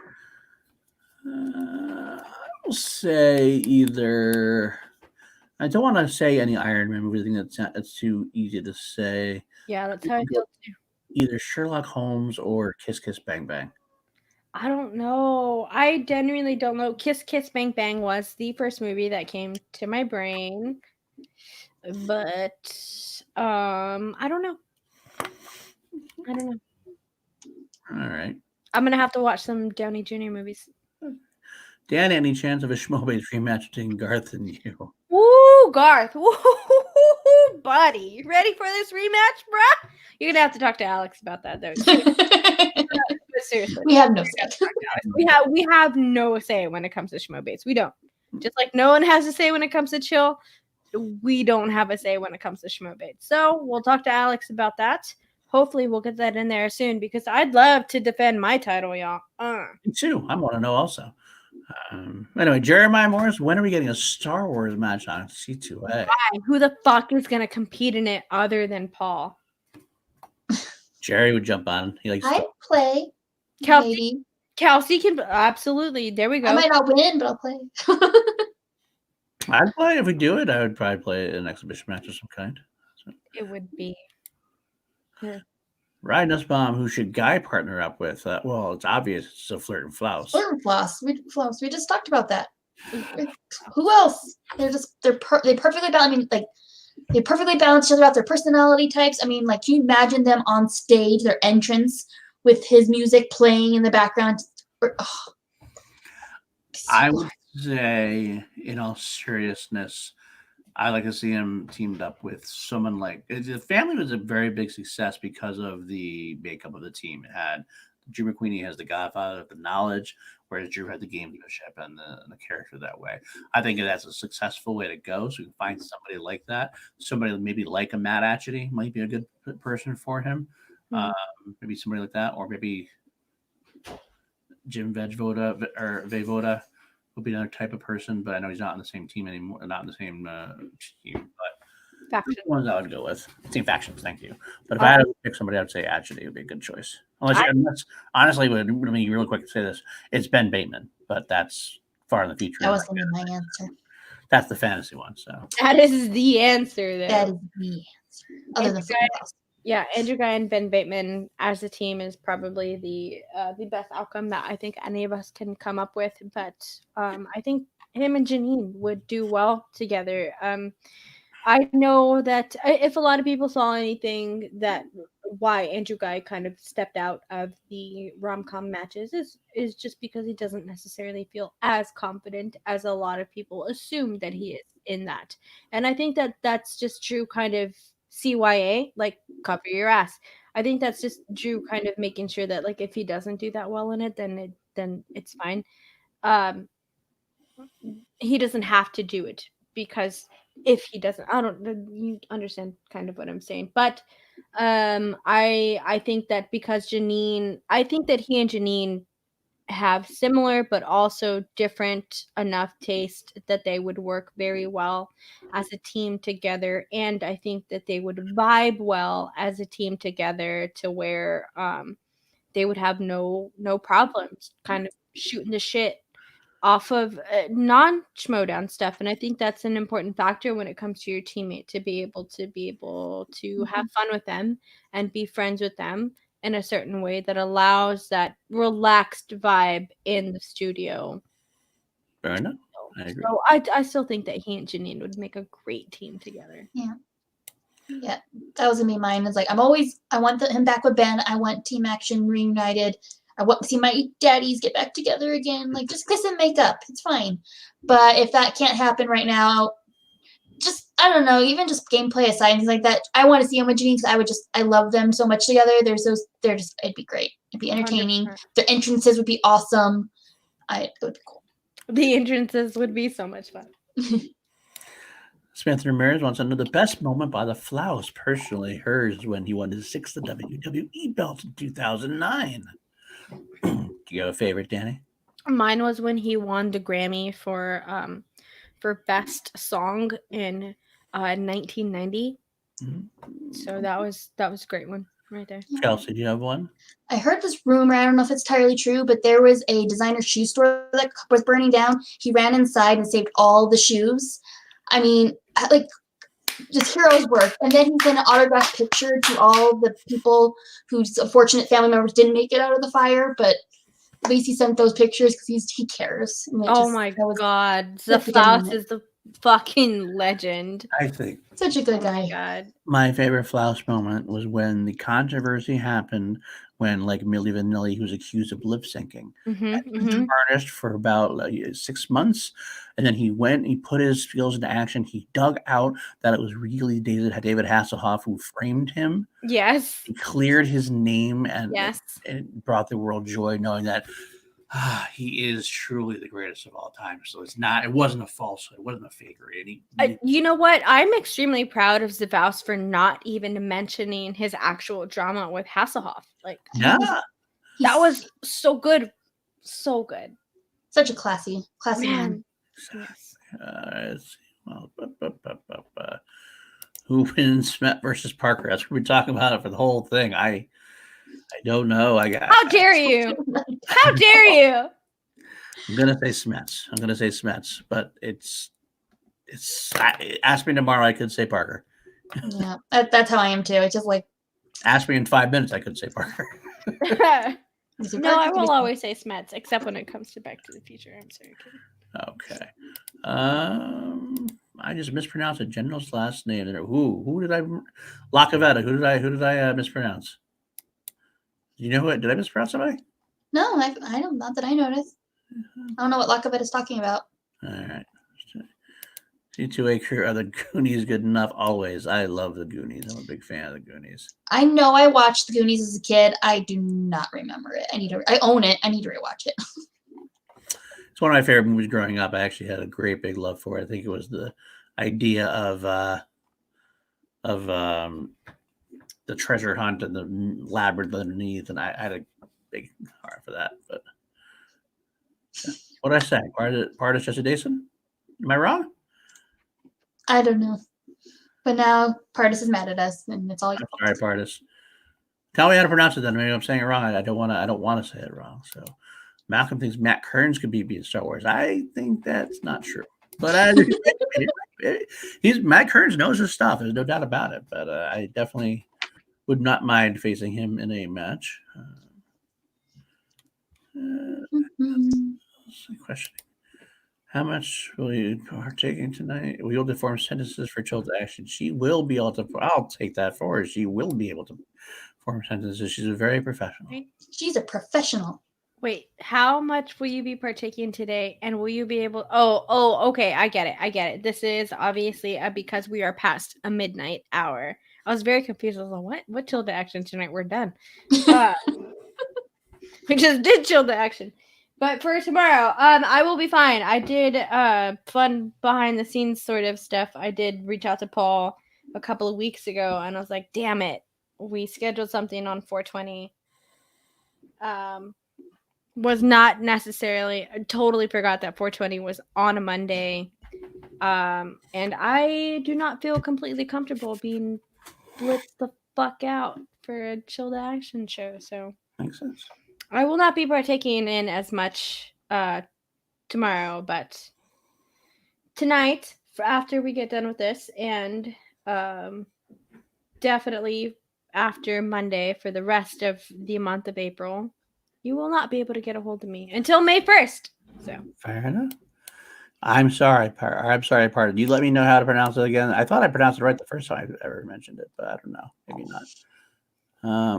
I will say either. I don't want to say any Iron Man movie. I think it's too easy to say. Yeah, that's how I feel too. Either Sherlock Holmes or Kiss Kiss Bang Bang. I don't know. I genuinely don't know. Kiss Kiss Bang Bang was the first movie that came to my brain. But I don't know. All right. I'm gonna have to watch some Downey Jr. movies. Dan, any chance of a Schmo-based rematch between Garth and you? Woo, Garth. Woo, buddy. You ready for this rematch, bruh? You're gonna have to talk to Alex about that, though. But seriously, We have no say. we have no say when it comes to Schmo-based. We don't. Just like no one has a say when it comes to chill, we don't have a say when it comes to Schmo-based. So we'll talk to Alex about that. Hopefully we'll get that in there soon because I'd love to defend my title, y'all. Me too. I want to know also. Anyway, Jeremiah Morris, when are we getting a Star Wars match on C2A? Who the fuck is gonna compete in it other than Paul? Jerry would jump on. He likes. I'd play. Kelsey, Maybe. Kelsey can absolutely. There we go. I might not win, but I'll play. I'd play if we do it. I would probably play an exhibition match of some kind. It would be. Ryan Nussbaum, who should Ghai partner up with? Well, it's obvious. It's a FLERTINFLOUSE. Flouse. We just talked about that. Who else? They perfectly balance. I mean, like they perfectly balance each other out. Their personality types. I mean, like can you imagine them on stage, their entrance with his music playing in the background? I would say, in all seriousness, I like to see him teamed up with someone like the family was a very big success because of the makeup of the team. It had Drew McQueenie has the Godfather, the knowledge, whereas Drew had the gamesmanship and the character that way. I think that's a successful way to go. So we can find somebody like that. Somebody maybe like a Matt Atchity might be a good person for him. Maybe somebody like that, or maybe Jim Vejvoda or Vejvoda would be another type of person, but I know he's not on the same team anymore, not in the same team. But Faction. ones I would go with team factions. Thank you. But if I had to pick somebody, I would say Atchity would be a good choice. Unless honestly, let me real quick say this: it's Ben Bateman, but that's far in the future. That was gonna be my answer. That's the fantasy one. So That is the answer there. That is the answer. Other than Flouse. Yeah, Andrew Ghai and Ben Bateman as a team is probably the best outcome that I think any of us can come up with. But I think him and Janine would do well together. I know that if a lot of people saw anything that why Andrew Ghai kind of stepped out of the rom-com matches is just because he doesn't necessarily feel as confident as a lot of people assume that he is in that. And I think that that's just true kind of CYA, like cover your ass. I think that's just Drew kind of making sure that like if he doesn't do that well in it, then it's fine. He doesn't have to do it because if he doesn't, you understand kind of what I'm saying. But I think that because Janine, I think that he and Janine have similar but also different enough taste that they would work very well as a team together, and I think that they would vibe well as a team together to where they would have no problems kind of shooting the shit off of non-schmodown stuff. And I think that's an important factor when it comes to your teammate to be able to have fun with them and be friends with them in a certain way that allows that relaxed vibe in the studio. fair enough. I agree. So I still think that he and Janine would make a great team together. Yeah, that was gonna be mine. It's like I want him back with Ben. I want Team Action reunited. I want to see my daddies get back together again. Like just kiss and make up. It's fine. But if that can't happen right now, just I don't know. Even just gameplay aside, and things like that, I want to see him with Janine because I love them so much together. It'd be great. It'd be entertaining. 100%. Their entrances would be awesome. It would be cool. The entrances would be so much fun. Samantha Ramirez wants to know the best moment by the Flouse. Personally, hers when he won his 6th WWE belt in 2009. Do you have a favorite, Danny? Mine was when he won the Grammy for best song in 1990. Mm-hmm. So that was a great one right there. Kelsey, do you have one? I heard this rumor. I don't know if it's entirely true, but there was a designer shoe store that was burning down. He ran inside and saved all the shoes. I mean, like just hero's work. And then he sent an autographed picture to all the people whose unfortunate family members didn't make it out of the fire, but at least he sent those pictures because he cares. Oh my God. The Flouse is the fucking legend. I think such a good guy. Oh my God. My favorite Flouse moment was when the controversy happened when like Milli Vanilli, who was accused of lip syncing, tarnished for about 6 months, and then he put his skills into action. He dug out that it was really David Hasselhoff who framed him. Yes. He cleared his name, and yes, it brought the world joy knowing that he is truly the greatest of all time. So it wasn't a falsehood. It wasn't a fakery. You know what? I'm extremely proud of Zavous for not even mentioning his actual drama with Hasselhoff. Like, yeah, that was so good. So good. Such a classy man. Yes. Who wins Smet versus Parker? That's what we're talking about it for the whole thing. I don't know. How dare you? How dare you? I'm gonna say Smets, but it's. Ask me tomorrow, I could say Parker. Yeah, that's how I am too. It's just like. Ask me in 5 minutes, I could say Parker. No, I will always say Smets, except when it comes to Back to the Future. I'm sorry, kid. Okay. I just mispronounced a general's last name. Who did I? Lacavetta. Who did I mispronounce? You know who? Did I mispronounce somebody? No, I don't. Not that I noticed. I don't know what Lacavetta is talking about. All right. C2A crew, are the Goonies good enough? Always. I love the Goonies. I'm a big fan of the Goonies. I know I watched the Goonies as a kid. I do not remember it. I own it. I need to rewatch it. It's one of my favorite movies growing up. I actually had a great big love for it. I think it was the idea of the treasure hunt and the labyrinth underneath, and I had a big heart for that. But yeah. What did I say? Part of Jesse Dason? Am I wrong? I don't know. But now Pardis is mad at us, and it's all your fault. All right, Pardis. Tell me how to pronounce it then. Maybe I'm saying it wrong. I don't want to say it wrong. So Malcolm thinks Matt Kearns could be in Star Wars. I think that's not true. But Matt Kearns knows his stuff. There's no doubt about it. But I definitely would not mind facing him in a match. Questioning. How much will you partake in tonight? Will you form sentences for children action? She will be able to. I'll take that for her. She will be able to form sentences. She's a very professional. She's a professional. Wait, how much will you be partaking today? And will you be able? Oh, okay. I get it. This is obviously because we are past a midnight hour. I was very confused. I was like, what tilde action tonight? We're done. We just did tilde action. But for tomorrow, I will be fine. I did fun behind the scenes sort of stuff. I did reach out to Paul a couple of weeks ago, and I was like, damn it. We scheduled something on 420. Was not necessarily, I totally forgot that 420 was on a Monday. And I do not feel completely comfortable being blitzed the fuck out for a chilled action show. So makes sense. I will not be partaking in as much tomorrow, but tonight, after we get done with this, and definitely after Monday for the rest of the month of April, you will not be able to get a hold of me until May 1st. So fair enough. I'm sorry, pardon. You let me know how to pronounce it again. I thought I pronounced it right the first time I ever mentioned it, but I don't know. Maybe not.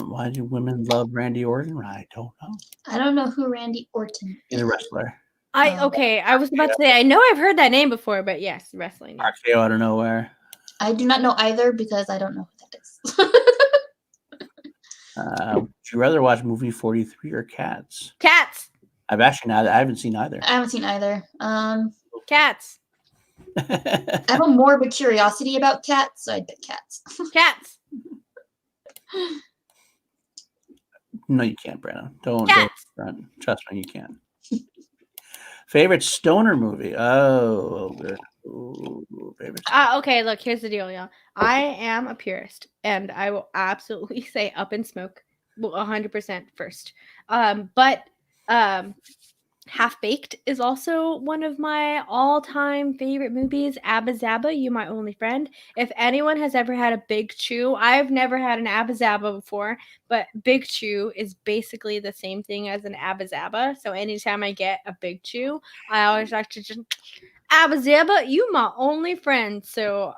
Why do women love Randy Orton? I don't know. I don't know who Randy Orton is. He's a wrestler. Okay, I was about to say I know I've heard that name before, but yes, wrestling. RKO out of nowhere. I do not know either because I don't know who that is. Would you rather watch movie 43 or Cats? Cats. I haven't seen either. I haven't seen either. Cats. I have a morbid curiosity about cats, so I'd pick Cats. Cats. No, you can't, Brandon. Don't run. Trust me, you can't. Favorite stoner movie? Oh, good. Ooh, favorite. Okay, look, here's the deal, y'all. I am a purist, and I will absolutely say Up in Smoke 100% first. But Half Baked is also one of my all-time favorite movies. Abba Zaba, You My Only Friend. If anyone has ever had a Big Chew, I've never had an Abba Zaba before, but Big Chew is basically the same thing as an Abba Zaba. So anytime I get a Big Chew, I always like to just Abba Zaba, You My Only Friend. So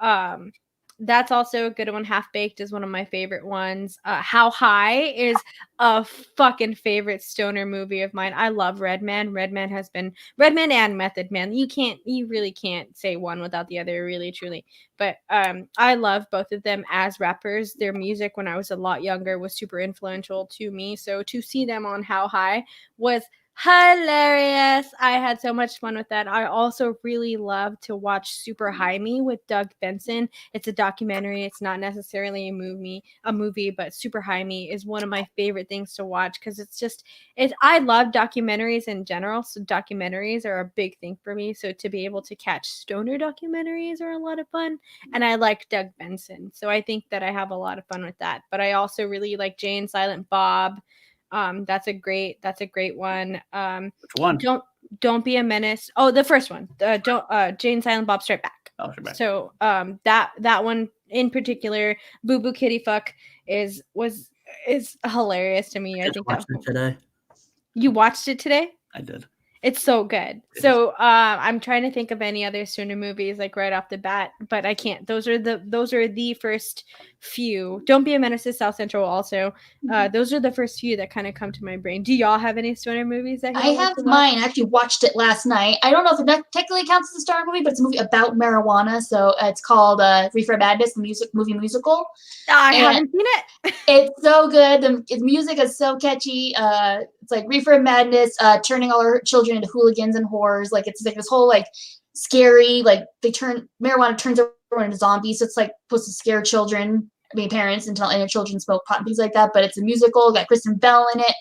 that's also a good one. Half Baked is one of my favorite ones. How High is a fucking favorite stoner movie of mine. I love Redman. Redman and Method Man. You really can't say one without the other, really, truly. But I love both of them as rappers. Their music when I was a lot younger was super influential to me. So to see them on How High was hilarious. I had so much fun with that. I also really love to watch Super High Me with Doug Benson. It's a documentary. It's not necessarily a movie, but Super High Me is one of my favorite things to watch because I love documentaries in general. So documentaries are a big thing for me. So to be able to catch stoner documentaries are a lot of fun. And I like Doug Benson. So I think that I have a lot of fun with that. But I also really like Jay and Silent Bob. That's a great one. Which one? Don't Be a Menace. Oh, the first one. Jane Silent Bob Strike Back. Oh, Strike Back. So that one in particular, Boo Boo Kitty Fuck is hilarious to me. I think watched it today. You watched it today? I did. It's so good. So I'm trying to think of any other stoner movies like right off the bat, but I can't. Those are the first few. Don't Be a Menace to South Central also. Those are the first few that kind of come to my brain. Do y'all have any stoner movies that I have mine. I actually watched it last night. I don't know if it technically counts as a stoner movie, but it's a movie about marijuana. So it's called Reefer Madness, the movie musical. I haven't seen it. It's so good. The music is so catchy. It's like Reefer Madness, turning all our children into hooligans and whores. Like it's like this whole like scary, like marijuana turns everyone into zombies. So it's like supposed to scare children, parents, and your children smoke pot and things like that. But it's a musical. Got Kristen Bell in it.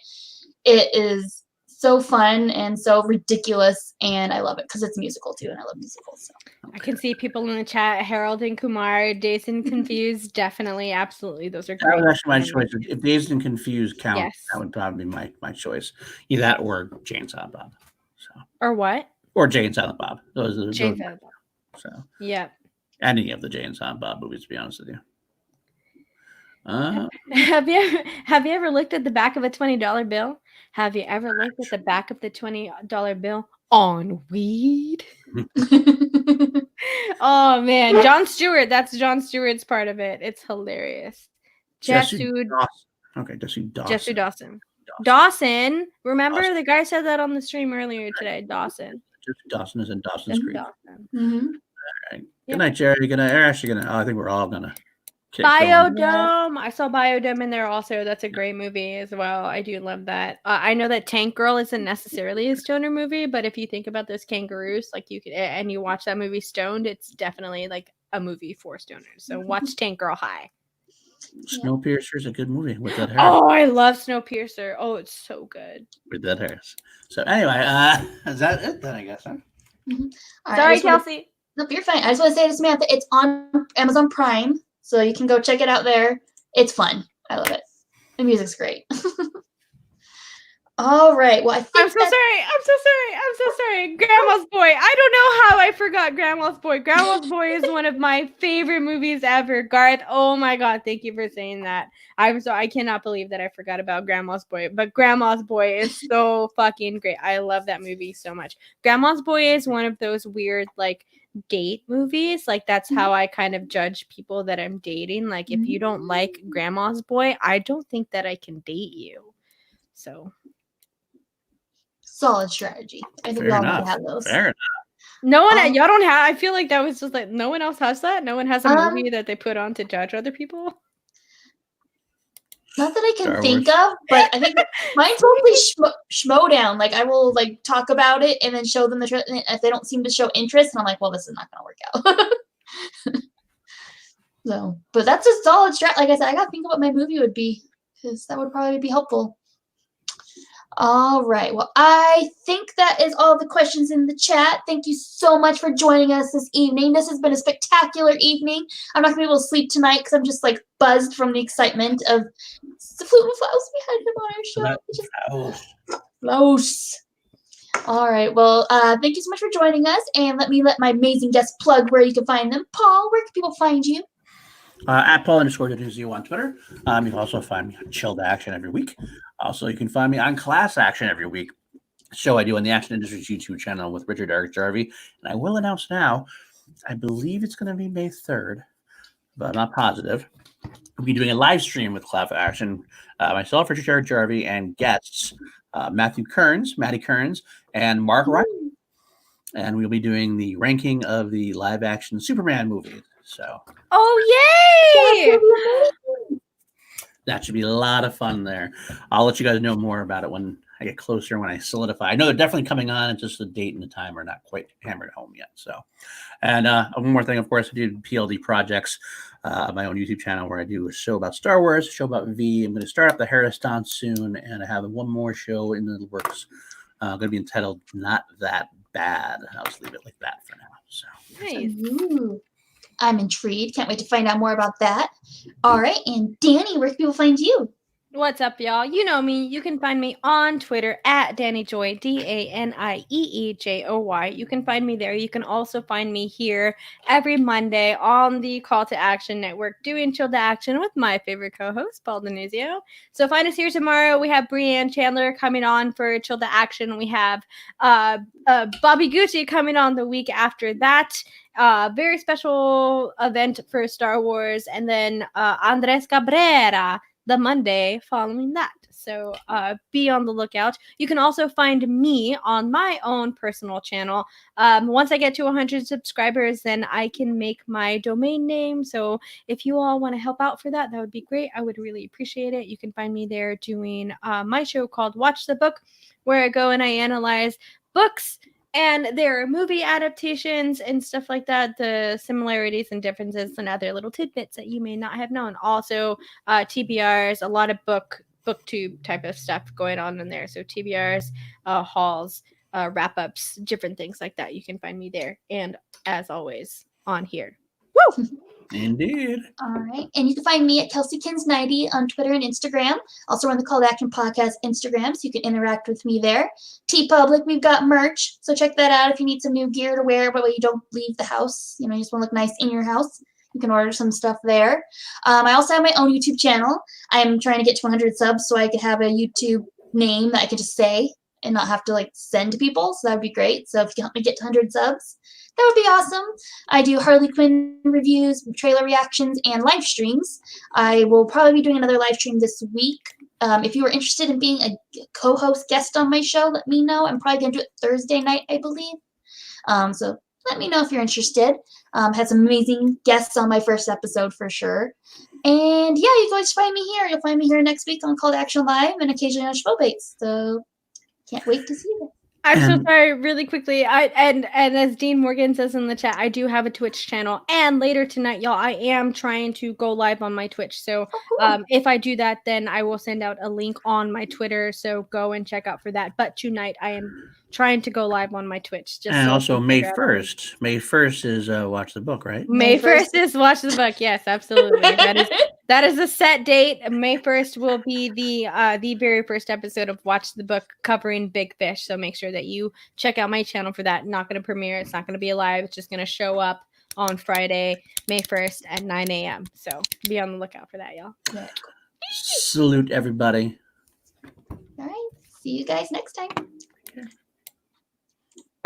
It is so fun and so ridiculous, and I love it because it's a musical too, and I love musicals. So. I can see people in the chat. Harold and Kumar, Dazed and Confused, definitely, absolutely. Those are great. That was actually my choice. If Dazed and Confused count, yes. That would probably be my choice. Either that or Jay and Silent Bob. So. Or what? Or Jay and Silent Bob. Jay and Silent Bob. So. Yep. Any of the Jay and Silent Bob movies, to be honest with you. Have you ever looked at the back of a $20 bill? Have you ever looked at the back of the $20 bill on weed? Oh man, Jon Stewart. That's Jon Stewart's part of it. It's hilarious. Jesse Dawson. Dawson. Remember the guy said that on the stream earlier today. Dawson. Jesse Dawson is in Dawson's Creek. Mm-hmm. All right. Good night, Jerry. Good night. I think we're all gonna. Biodome. I saw Biodome in there also. That's a great movie as well. I do love that. I know that Tank Girl isn't necessarily a stoner movie, but if you think about those kangaroos, like you could, and you watch that movie stoned, it's definitely like a movie for stoners. So watch Tank Girl high. Snowpiercer is a good movie with that hair. Oh, I love Snowpiercer. Oh, it's so good. With that hair. So anyway, is that it then? I guess. Huh? Mm-hmm. Sorry, Kelsey. Nope, you're fine. I just want to say to Samantha, it's on Amazon Prime. So you can go check it out there. It's fun. I love it. The music's great. All right. Well, I think I'm so sorry. Grandma's Boy. I don't know how I forgot Grandma's Boy. Grandma's Boy is one of my favorite movies ever. Garth, oh my God, thank you for saying that. I cannot believe that I forgot about Grandma's Boy. But Grandma's Boy is so fucking great. I love that movie so much. Grandma's Boy is one of those weird like date movies. Like that's how I kind of judge people that I'm dating. Like if you don't like Grandma's Boy, I don't think that I can date you. So solid strategy. I think we Fair all need to enough. have those. Fair enough. no one, y'all don't have. I feel like that was just like no one else has that. No one has a Um, movie that they put on to judge other people. Not that I can Star think Wars. of, but I think mine's mostly Schmodown. Like I will like talk about it and then show them the trailer. If they don't seem to show interest, and I'm like, well, this is not gonna work out. So, but that's a solid strat. Like I said, I gotta think of what my movie would be because that would probably be helpful. All right. Well, I think that is all the questions in the chat. Thank you so much for joining us this evening. This has been a spectacular evening. I'm not gonna be able to sleep tonight because I'm just like buzzed from the excitement of the Flute and Flouse. We had him on our show. Flouse. All right. Well, thank you so much for joining us, and let my amazing guests plug where you can find them. Paul, where can people find you? At Paul_DeGeneres on Twitter. You can also find me on Chilled Action every week. Also, you can find me on Class Action every week. Show I do on the Action Industries YouTube channel with Richard Eric Jarvie. And I will announce now, I believe it's going to be May 3rd, but I'm not positive. We'll be doing a live stream with Class Action. Myself, Richard Eric Jarvie, and guests, Matty Kearns, and Mark Ryan. And we'll be doing the ranking of the live action Superman movie. So, Oh yay! that should be a lot of fun there. I'll let you guys know more about it when I get closer, when I solidify. I know they're definitely coming on. It's just the date and the time are not quite hammered home yet. So, and one more thing, of course, I do PLD projects, my own YouTube channel where I do a show about Star Wars, a show about V. I'm going to start up the Haircare soon, and I have one more show in the works. Going to be entitled "Not That Bad." I'll just leave it like that for now. So, Nice. Ooh, I'm intrigued. Can't wait to find out more about that. All right. And Danny, where can people find you? What's up, y'all? You know me. You can find me on Twitter at DannyJoy, DANIEEJOY. You can find me there. You can also find me here every Monday on the Call to Action Network doing Chill to Action with my favorite co-host, Paul Denuzio. So find us here tomorrow. We have Brianne Chandler coming on for Chill to Action. We have Bobby Gucci coming on the week after that. Very special event for Star Wars. And then Andres Cabrera the Monday following that. So be on the lookout. You can also find me on my own personal channel. Once I get to 100 subscribers, then I can make my domain name. So if you all want to help out for that, that would be great. I would really appreciate it. You can find me there doing my show called Watch the Book, where I go and I analyze books and there are movie adaptations and stuff like that, the similarities and differences and other little tidbits that you may not have known. Also, TBRs, a lot of booktube type of stuff going on in there. So TBRs, hauls, wrap-ups, different things like that. You can find me there. And as always, on here. Woo! indeed. All right. And you can find me at KelseyKins90 on Twitter and Instagram. Also run the Call to Action Podcast Instagram, so you can interact with me there. TeePublic, we've got merch. So check that out if you need some new gear to wear, but you don't leave the house. You know, you just want to look nice in your house. You can order some stuff there. I also have my own YouTube channel. I'm trying to get to 100 subs so I can have a YouTube name that I can just say and not have to like send to people. So that would be great. So if you can help me get to 100 subs, that would be awesome. I do Harley Quinn reviews, trailer reactions, and live streams. I will probably be doing another live stream this week. If you are interested in being a co-host guest on my show, let me know. I'm probably going to do it Thursday night, I believe. So let me know if you're interested. Had some amazing guests on my first episode for sure. And yeah, you can always find me here. You'll find me here next week on Call to Action Live and occasionally on Schmobates. So can't wait to see you. I'm so sorry, really quickly. And as Dean Morgan says in the chat, I do have a Twitch channel. And later tonight, y'all, I am trying to go live on my Twitch. So if I do that, then I will send out a link on my Twitter. So go and check out for that. But tonight, I am trying to go live on my Twitch. Just And so also May 1st. May 1st is Watch the Book, right? May 1st is Watch the Book. Yes, absolutely. That is a set date. May 1st will be the very first episode of Watch the Book covering Big Fish. So make sure that you check out my channel for that. Not going to premiere. It's not going to be live. It's just going to show up on Friday, May 1st at 9 a.m. So be on the lookout for that, y'all. Salute everybody. All right. See you guys next time.